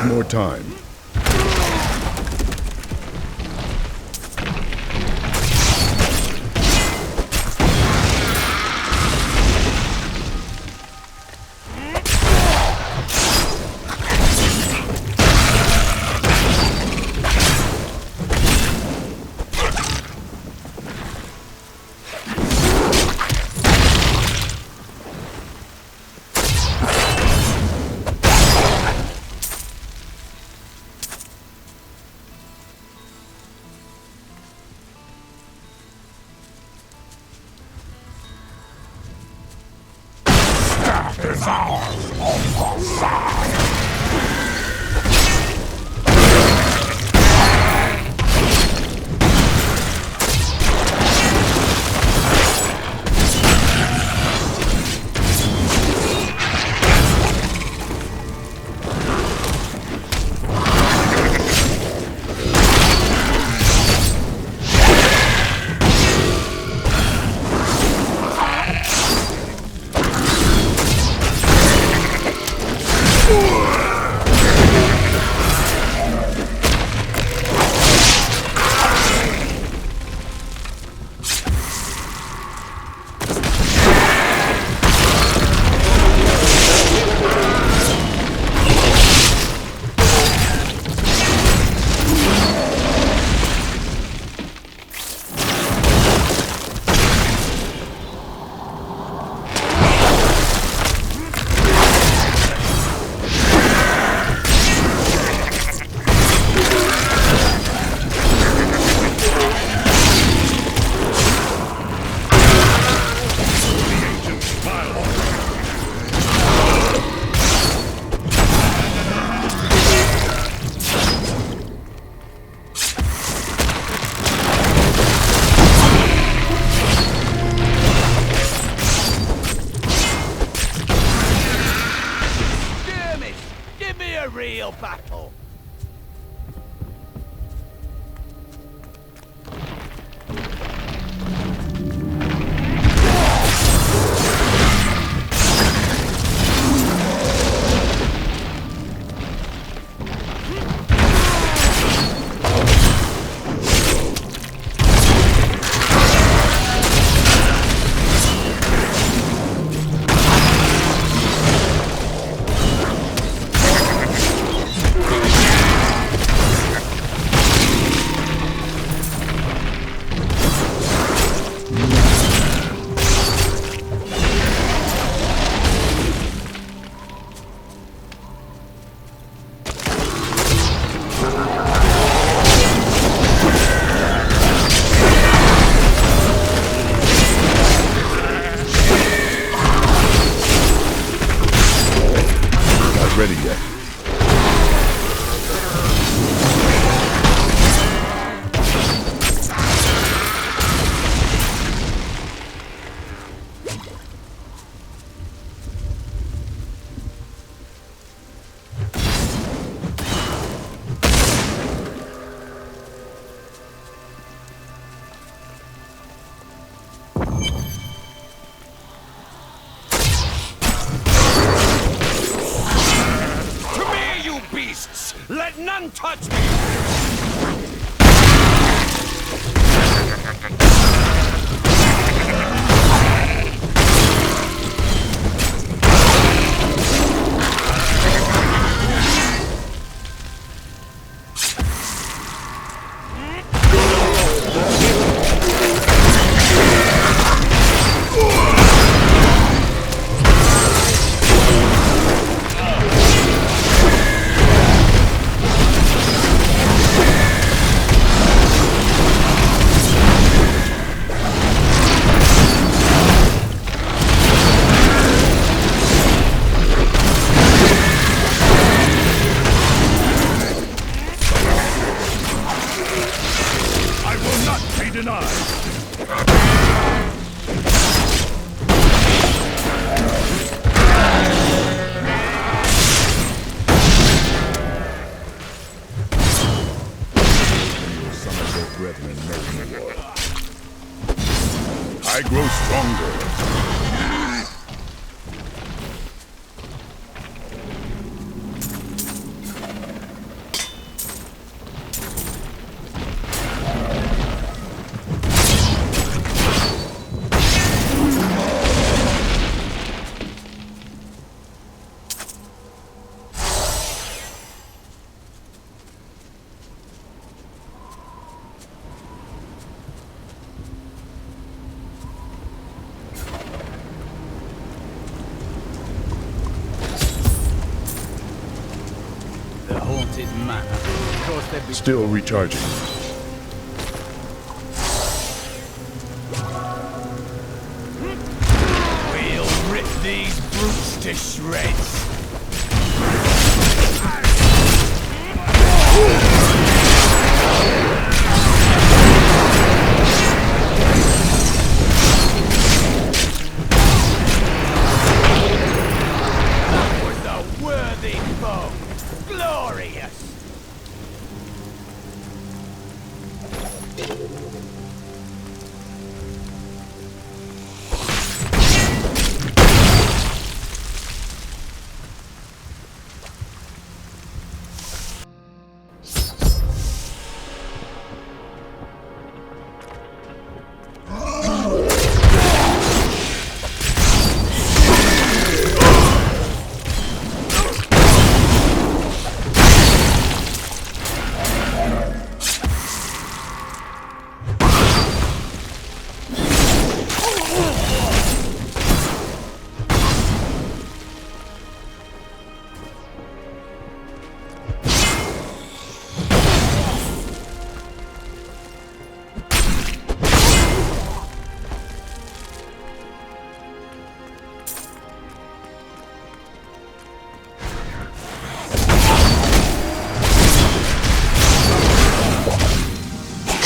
More time. Is ours on the side. Whoa! Come here, you beasts! Let none touch me! I grow stronger. The haunted manor. Of course, there'd be... Still recharging. We'll rip these brutes to shreds. That was a worthy foe. Glorious.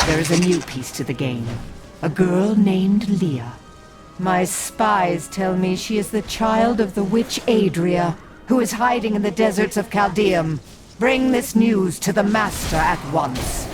There is a new piece to the game. A girl named Leah. My spies tell me she is the child of the witch Adria, who is hiding in the deserts of Chaldeum. Bring this news to the Master at once.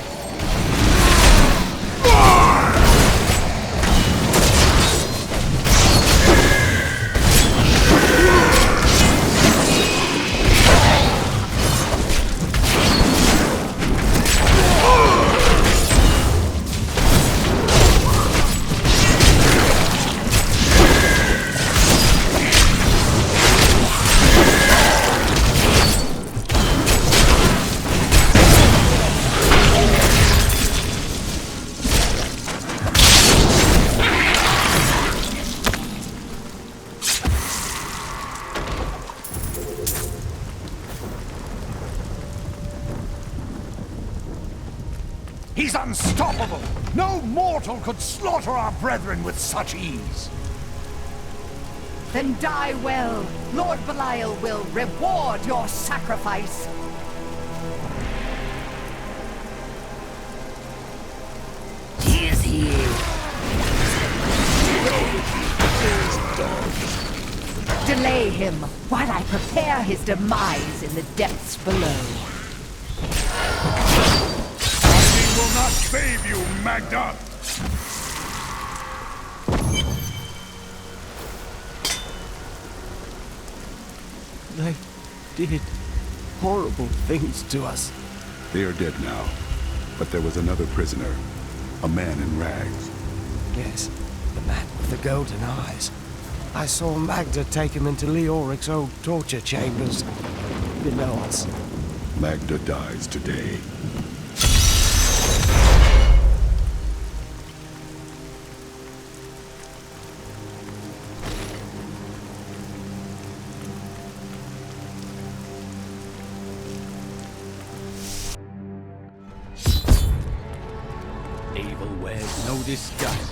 He's unstoppable! No mortal could slaughter our brethren with such ease! Then die well. Lord Belial will reward your sacrifice. He is here. Delay him while I prepare his demise in the depths below. Will not save you, Magda! They did horrible things to us. They are dead now. But there was another prisoner. A man in rags. Yes, the man with the golden eyes. I saw Magda take him into Leoric's old torture chambers. Below us. Magda dies today. Evil wears no disguise.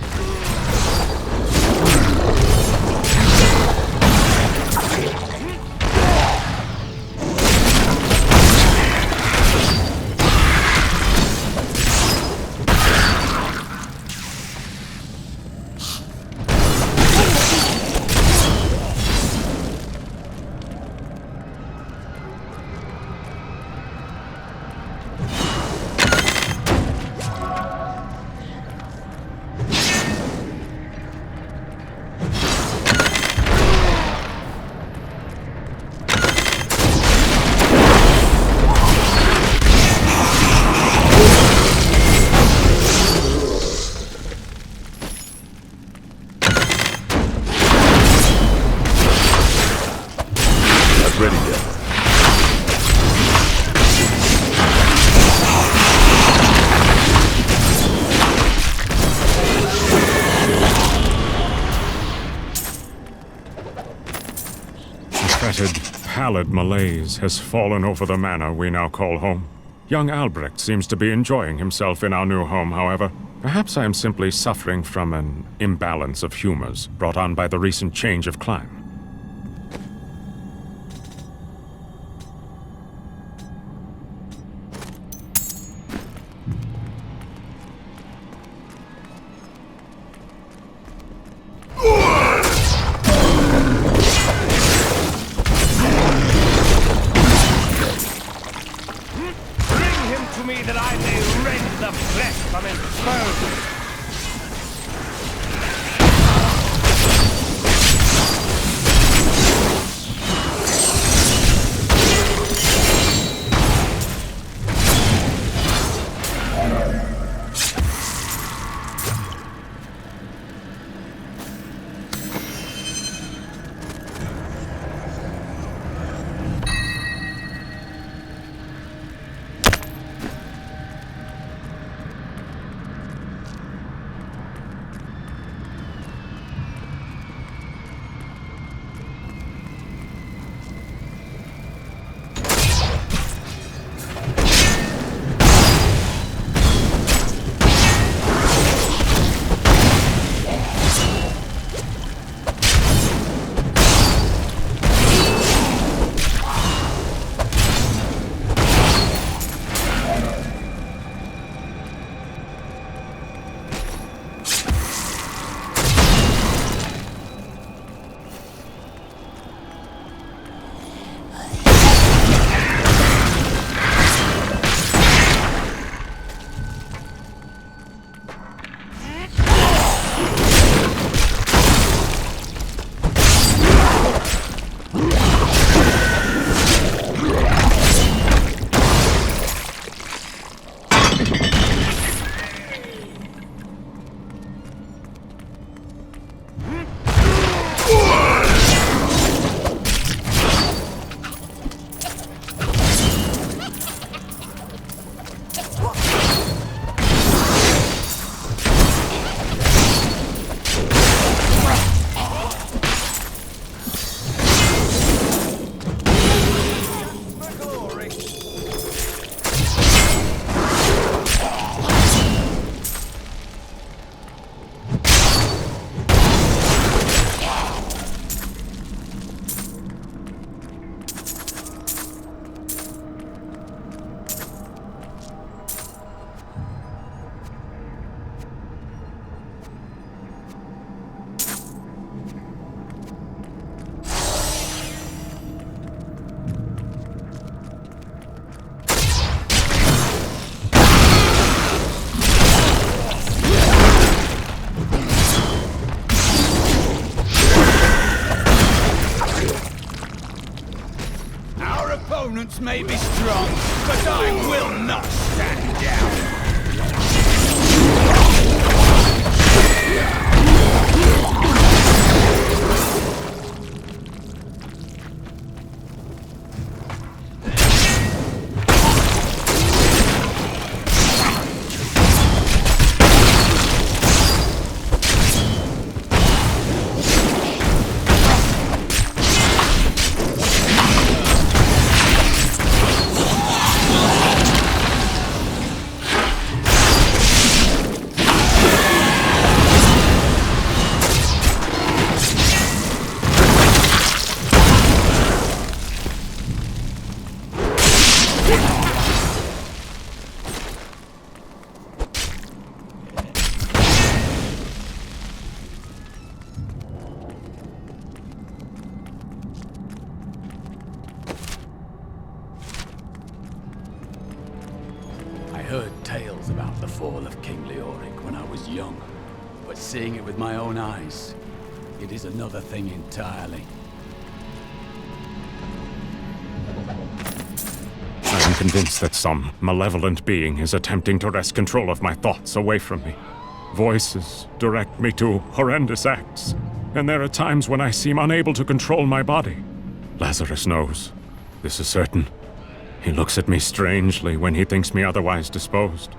Pallid malaise has fallen over the manor we now call home. Young Albrecht seems to be enjoying himself in our new home, however. Perhaps I am simply suffering from an imbalance of humors brought on by the recent change of climate. Odds may be strong, but I will not stand down. I heard tales about the fall of King Leoric when I was young, but seeing it with my own eyes, it is another thing entirely. I am convinced that some malevolent being is attempting to wrest control of my thoughts away from me. Voices direct me to horrendous acts, and there are times when I seem unable to control my body. Lazarus knows. This is certain. He looks at me strangely when he thinks me otherwise disposed.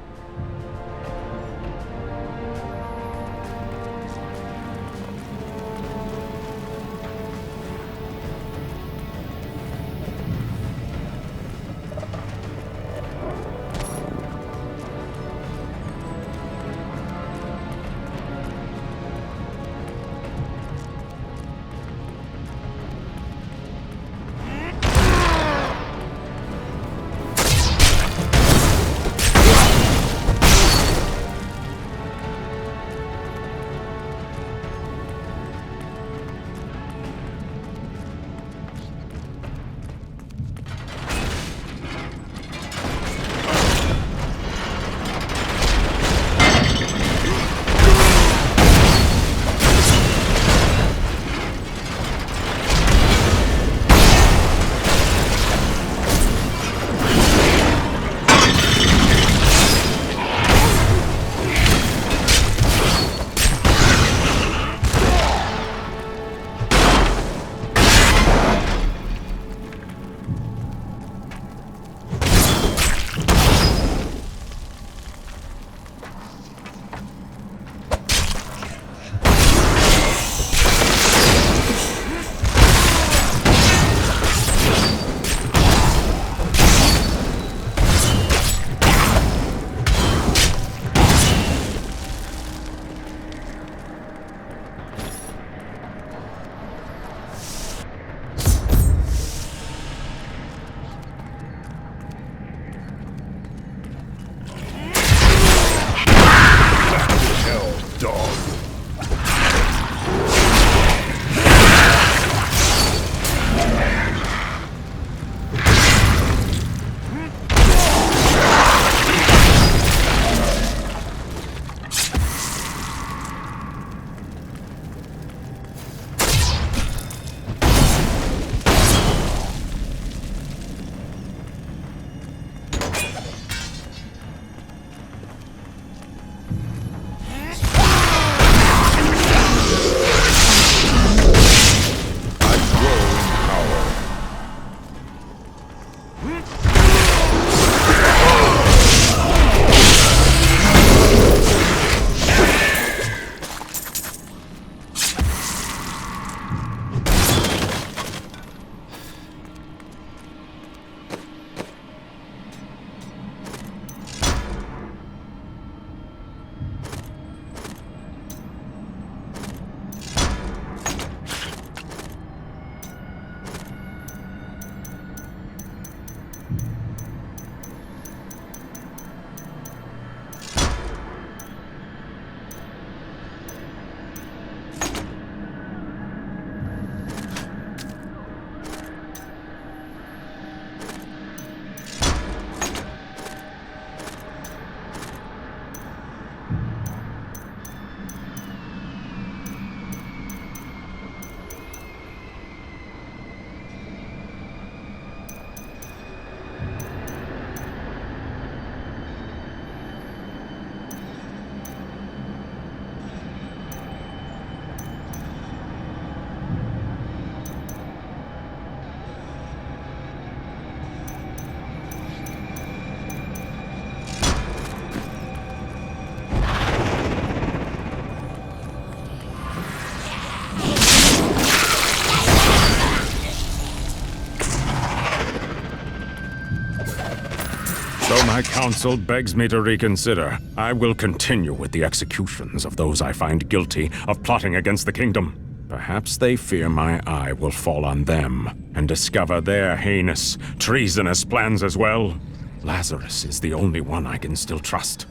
My counsel begs me to reconsider. I will continue with the executions of those I find guilty of plotting against the kingdom. Perhaps they fear my eye will fall on them and discover their heinous, treasonous plans as well. Lazarus is the only one I can still trust.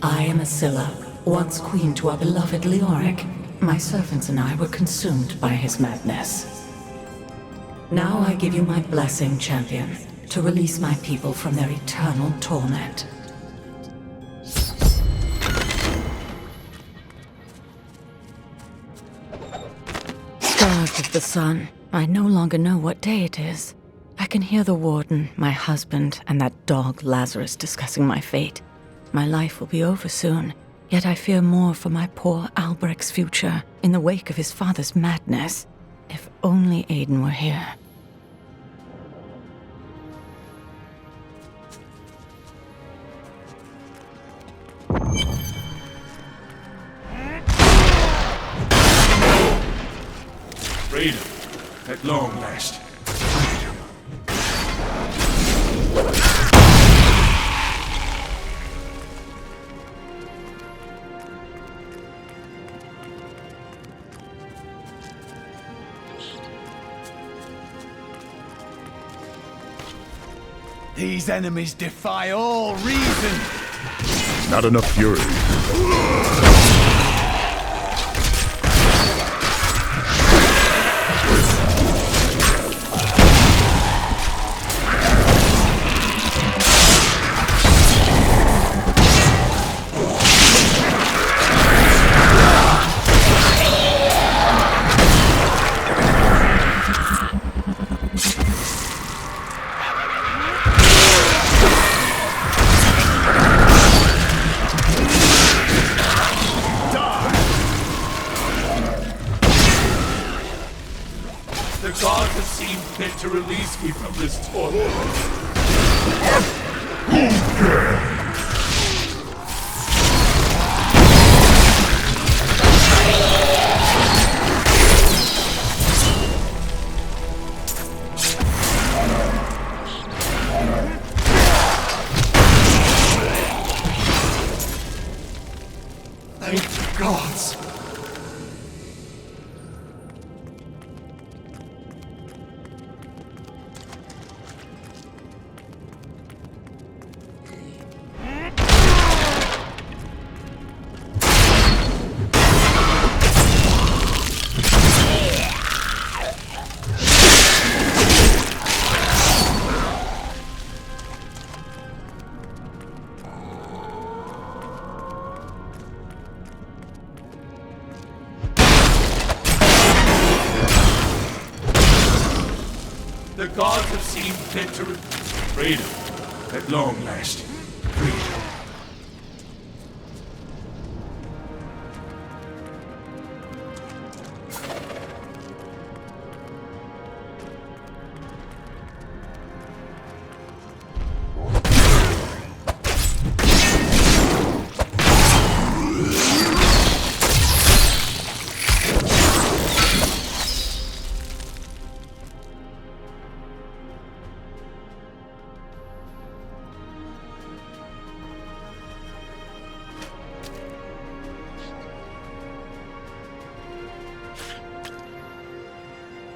I am Asilla, once queen to our beloved Leoric. My servants and I were consumed by his madness. Now I give you my blessing, champion, to release my people from their eternal torment. Starved of the sun, I no longer know what day it is. I can hear the warden, my husband, and that dog Lazarus discussing my fate. My life will be over soon, yet I fear more for my poor Albrecht's future in the wake of his father's madness. If only Aiden were here. Freedom, at long last. These enemies defy all reason. Not enough fury. To release me from this torment. Thank the gods! The gods have seen fit to freedom. At long last, freedom.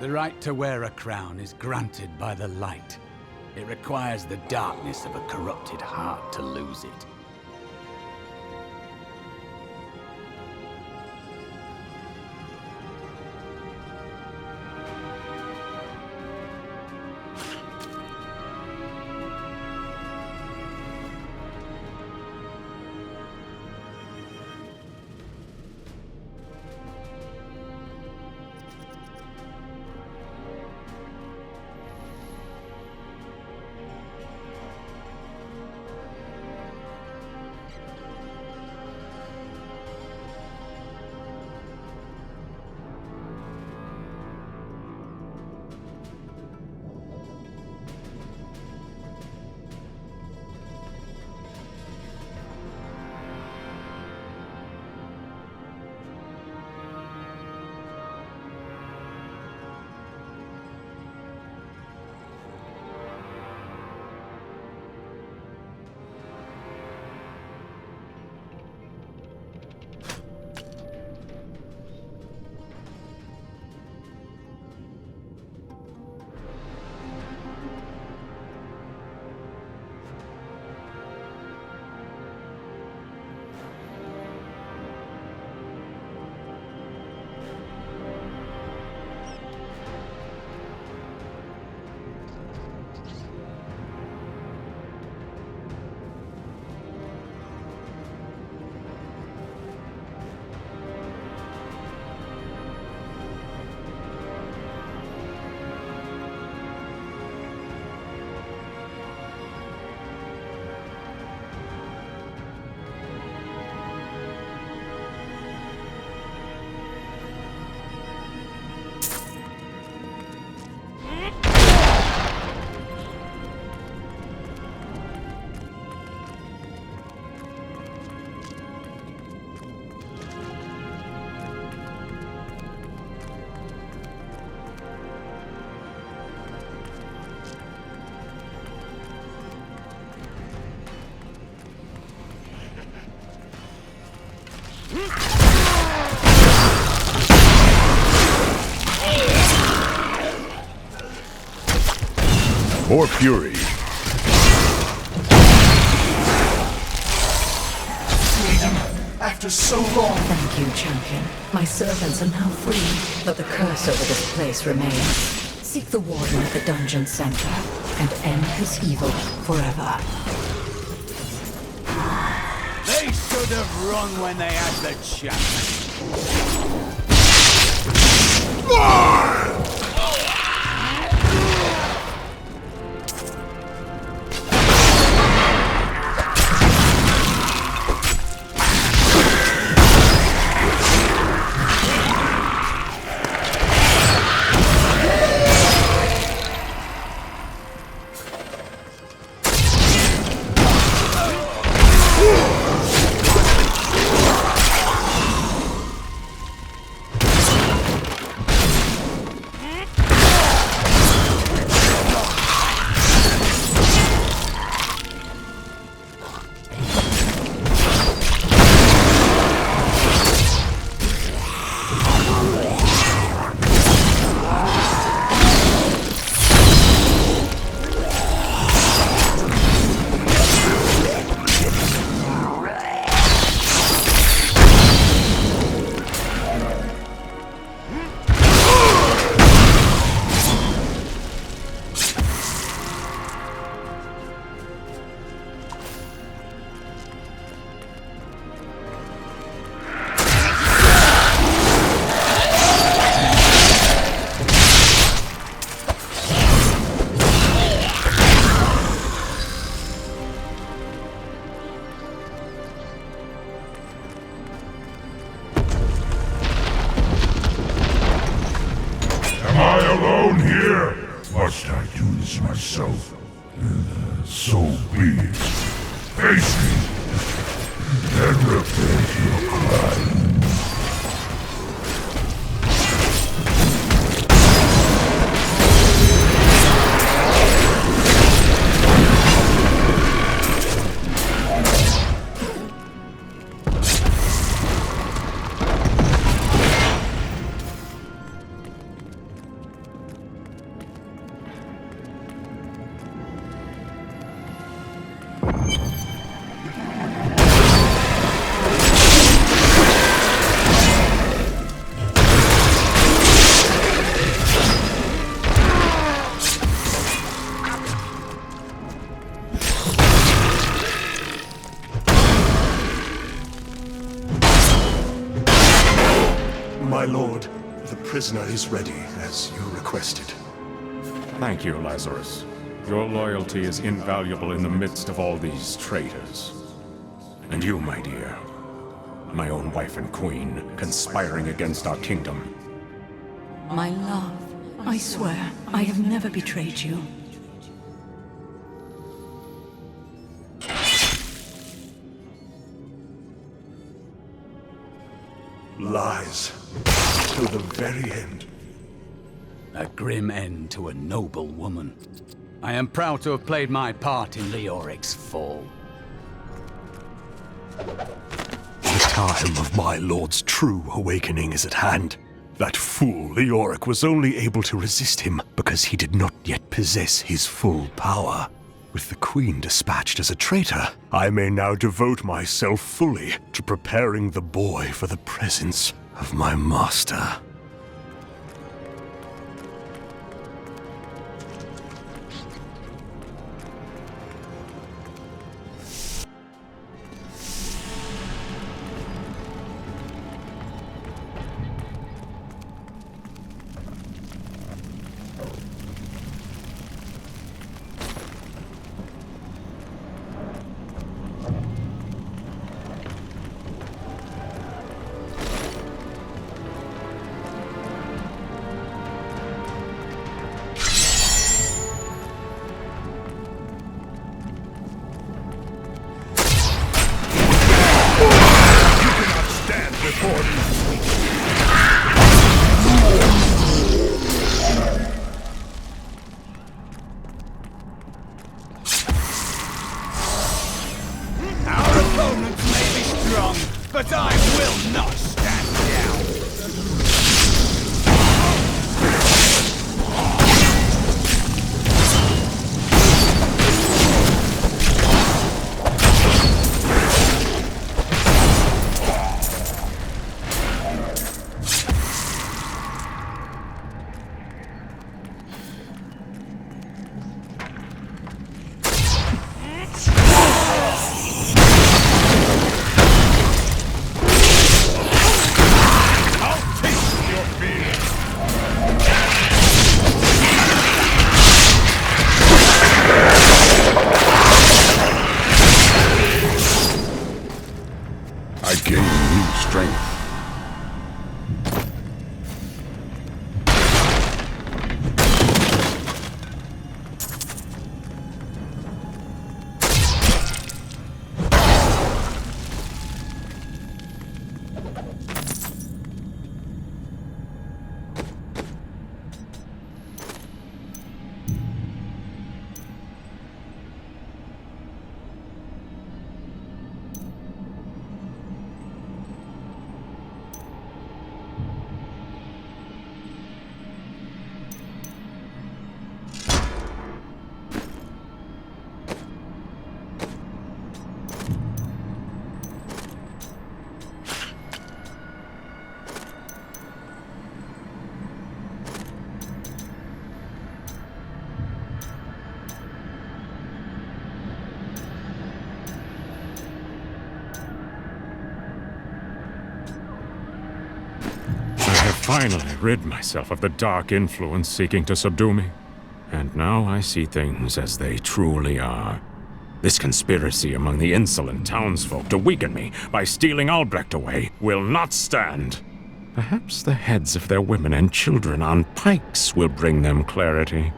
The right to wear a crown is granted by the light. It requires the darkness of a corrupted heart to lose it. More fury. Freedom, after so long. Thank you, champion. My servants are now free, but the curse over this place remains. Seek the warden at the dungeon center and end his evil forever. They should have run when they had the chance. sacrifice myself. So be it. Face me, and repent your crime. My lord, the prisoner is ready, as you requested. Thank you, Lazarus. Your loyalty is invaluable in the midst of all these traitors. And you, my dear, my own wife and queen, conspiring against our kingdom. My love, I swear, I have never betrayed you. Lies. To the very end. A grim end to a noble woman. I am proud to have played my part in Leoric's fall. The time of my lord's true awakening is at hand. That fool Leoric was only able to resist him because he did not yet possess his full power. With the Queen dispatched as a traitor, I may now devote myself fully to preparing the boy for the presence of my master. Our opponents may be strong, but I will not stand down. I gain new strength. Finally rid myself of the dark influence seeking to subdue me. And now I see things as they truly are. This conspiracy among the insolent townsfolk to weaken me by stealing Albrecht away will not stand. Perhaps the heads of their women and children on pikes will bring them clarity.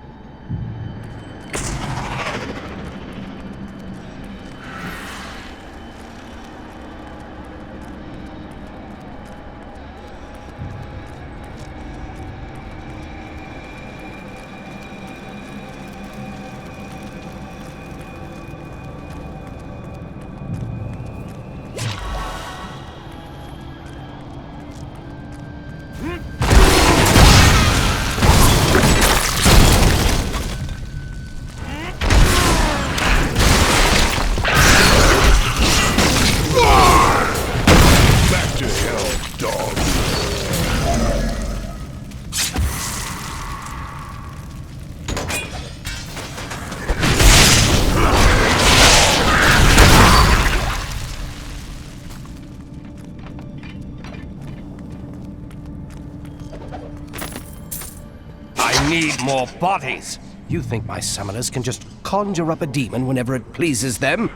I need more bodies. You think my summoners can just conjure up a demon whenever it pleases them?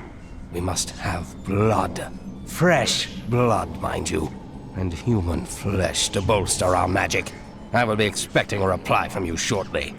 We must have blood. Fresh blood, mind you. And human flesh to bolster our magic. I will be expecting a reply from you shortly.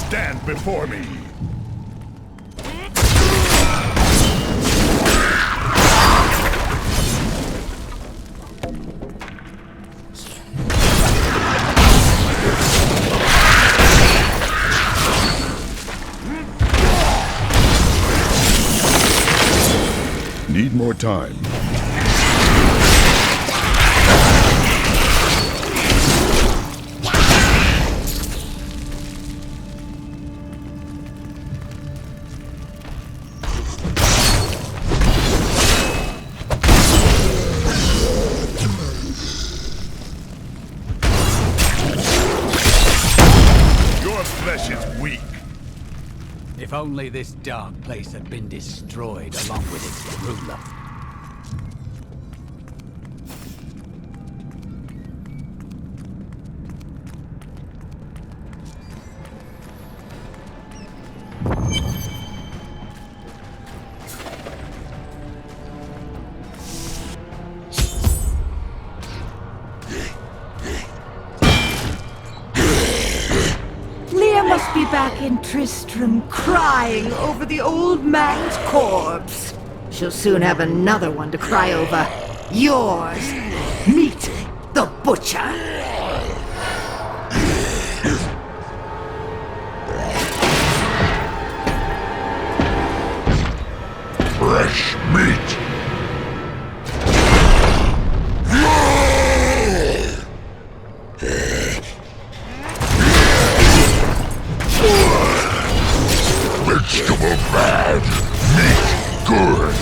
Stand before me! Need more time. If only this dark place had been destroyed along with its ruler. Must be back in Tristram crying over the old man's corpse. She'll soon have another one to cry over. Yours. Meet the butcher. Fresh meat. Vegetable bad, meat good.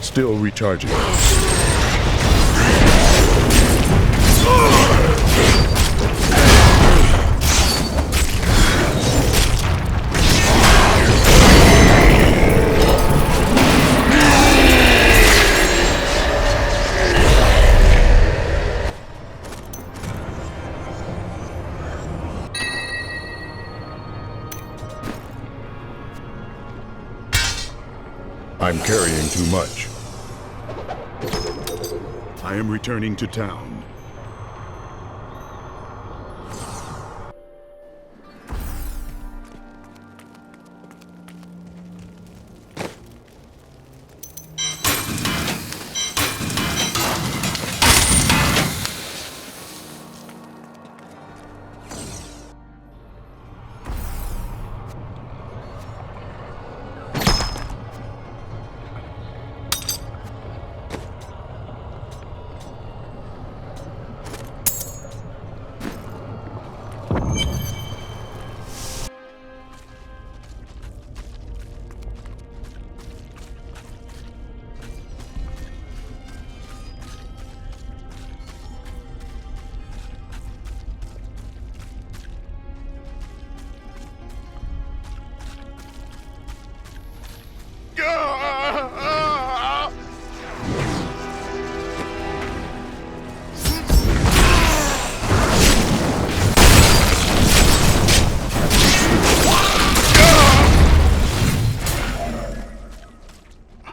Still recharging. I'm carrying too much. I am returning to town.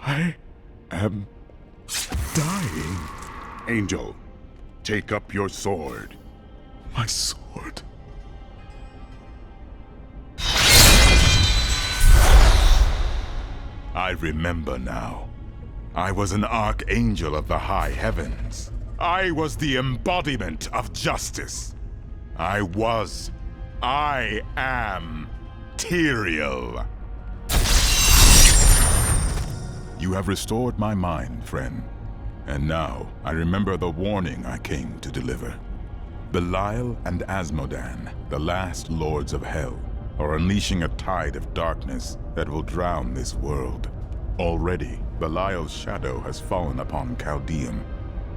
I am dying. Angel, take up your sword. My sword. I remember now. I was an archangel of the high heavens. I was the embodiment of justice. I am Tyrael. You have restored my mind, friend. And now I remember the warning I came to deliver. Belial and Asmodan, the last lords of hell, are unleashing a tide of darkness that will drown this world. Already, Belial's shadow has fallen upon Chaldeum.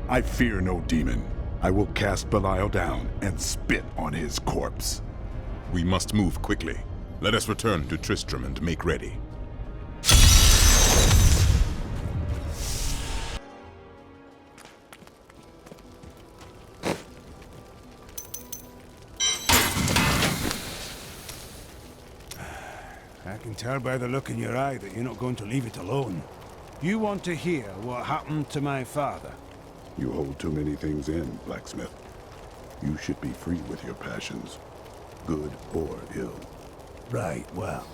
I fear no demon. I will cast Belial down and spit on his corpse. We must move quickly. Let us return to Tristram and make ready. I can tell by the look in your eye that you're not going to leave it alone. You want to hear what happened to my father? You hold too many things in, blacksmith. You should be free with your passions, good or ill. Right, well,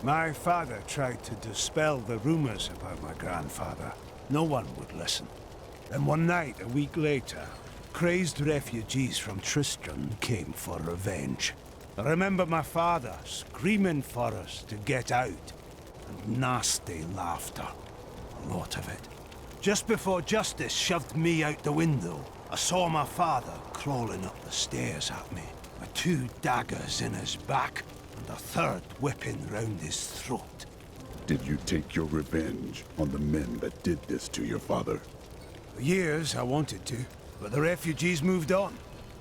my father tried to dispel the rumors about my grandfather. No one would listen. Then one night, a week later, crazed refugees from Tristram came for revenge. I remember my father screaming for us to get out, and nasty laughter. A lot of it. Just before justice shoved me out the window, I saw my father crawling up the stairs at me, with 2 daggers in his back, and a third whipping round his throat. Did you take your revenge on the men that did this to your father? For years I wanted to, but the refugees moved on,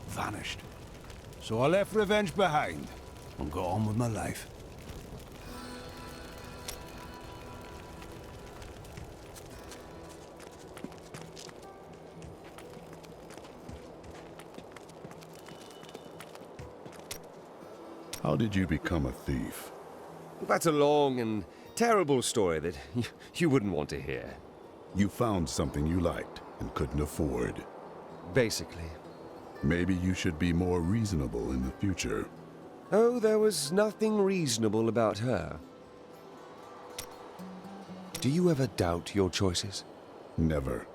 vanished. So I left revenge behind, and got on with my life. How did you become a thief? That's a long and terrible story that you wouldn't want to hear. You found something you liked and couldn't afford. Basically. Maybe you should be more reasonable in the future. Oh, there was nothing reasonable about her. Do you ever doubt your choices? Never.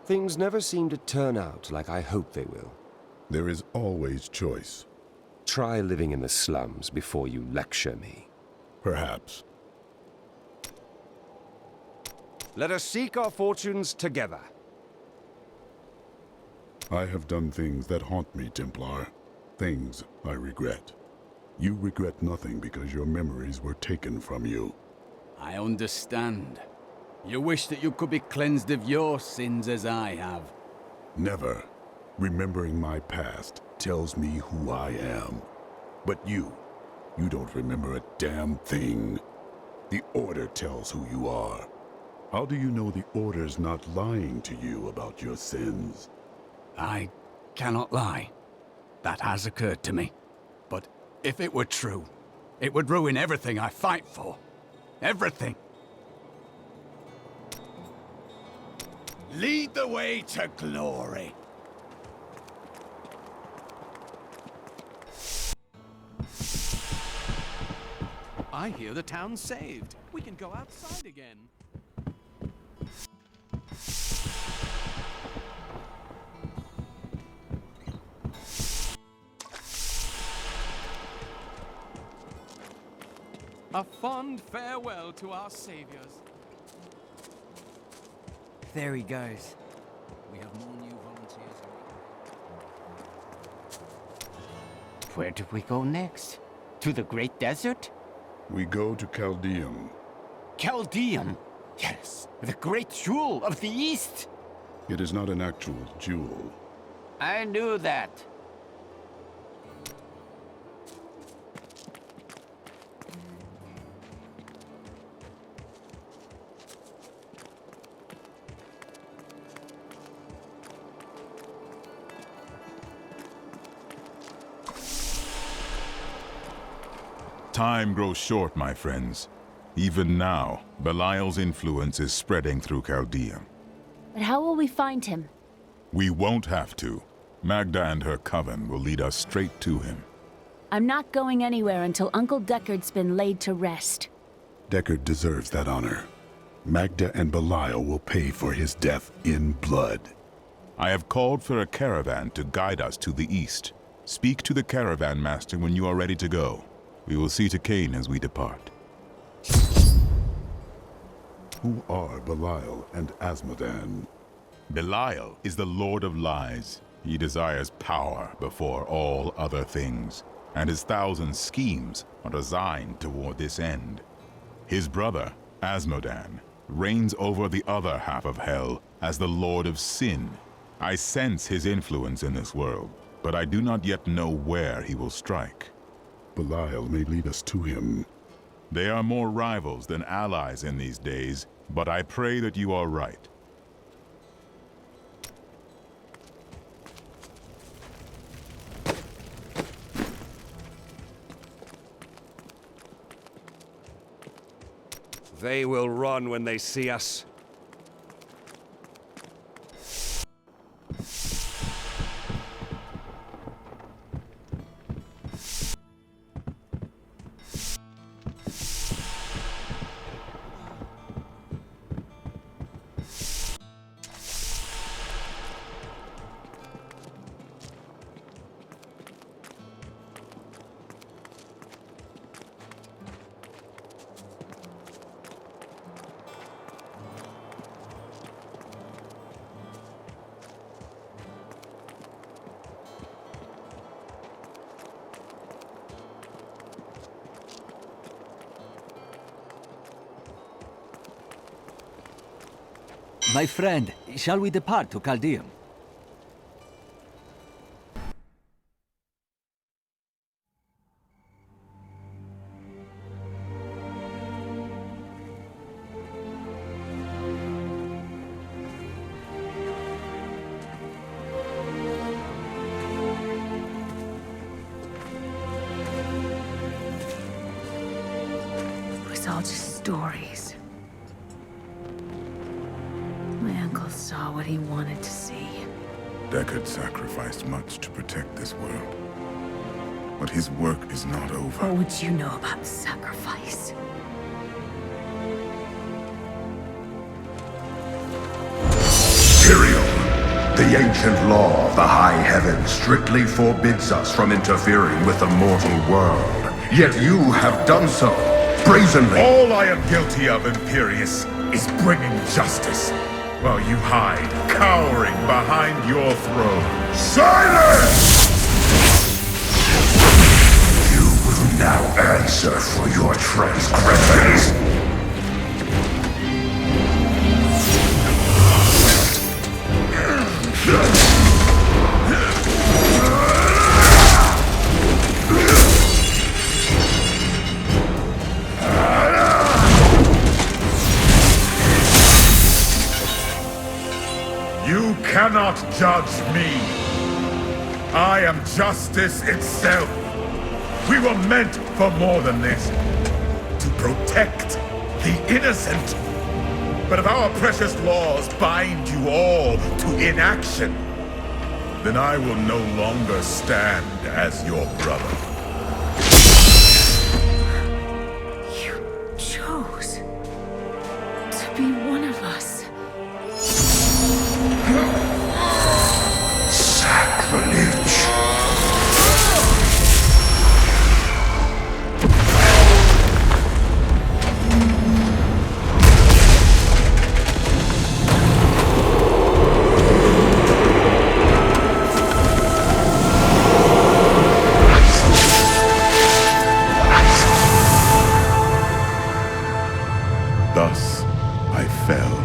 Things never seem to turn out like I hope they will. There is always choice. Try living in the slums before you lecture me. Perhaps. Let us seek our fortunes together. I have done things that haunt me, Templar. Things I regret. You regret nothing because your memories were taken from you. I understand. You wish that you could be cleansed of your sins as I have. Never. Remembering my past tells me who I am. But you don't remember a damn thing. The Order tells who you are. How do you know the Order's not lying to you about your sins? I cannot lie. That has occurred to me. But if it were true, it would ruin everything I fight for. Everything. Lead the way to glory. I hear the town's saved. We can go outside again. A fond farewell to our saviors. There he goes. We have more new volunteers. Where do we go next? To the Great Desert? We go to Caldeum. Caldeum? Yes, the great jewel of the East. It is not an actual jewel. I knew that. Time grows short, my friends. Even now, Belial's influence is spreading through Caldeum. But how will we find him? We won't have to. Magda and her coven will lead us straight to him. I'm not going anywhere until Uncle Deckard's been laid to rest. Deckard deserves that honor. Magda and Belial will pay for his death in blood. I have called for a caravan to guide us to the east. Speak to the caravan master when you are ready to go. We will see to Cain as we depart. Who are Belial and Asmodan? Belial is the Lord of Lies. He desires power before all other things, and his thousand schemes are designed toward this end. His brother, Asmodan, reigns over the other half of Hell as the Lord of Sin. I sense his influence in this world, but I do not yet know where he will strike. Belial may lead us to him. They are more rivals than allies in these days, but I pray that you are right. They will run when they see us. My friend, shall we depart to Caldeum? It was all just stories. My uncle saw what he wanted to see. Deckard sacrificed much to protect this world. But his work is not over. What would you know about sacrifice? Tyrael, the ancient law of the high heavens strictly forbids us from interfering with the mortal world. Yet you have done so, brazenly. All I am guilty of, Imperius, is bringing justice, while you hide, cowering behind your throne. Silence! You will now answer for your transgressions. You cannot judge me. I am justice itself. We were meant for more than this. To protect the innocent. But if our precious laws bind you all to inaction, then I will no longer stand as your brother. You chose to be one of us. Sacrilege! Thus, I fell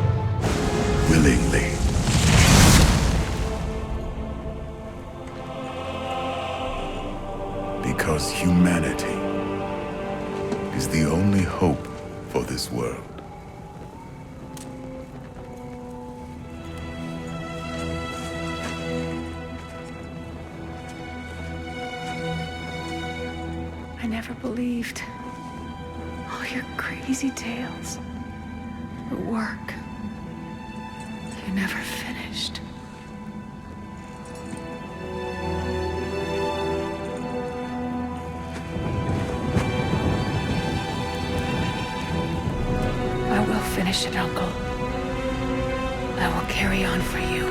willingly. Because humanity is the only hope for this world. I never believed all your crazy tales. The work you never finished. I will finish it, Uncle. I will carry on for you.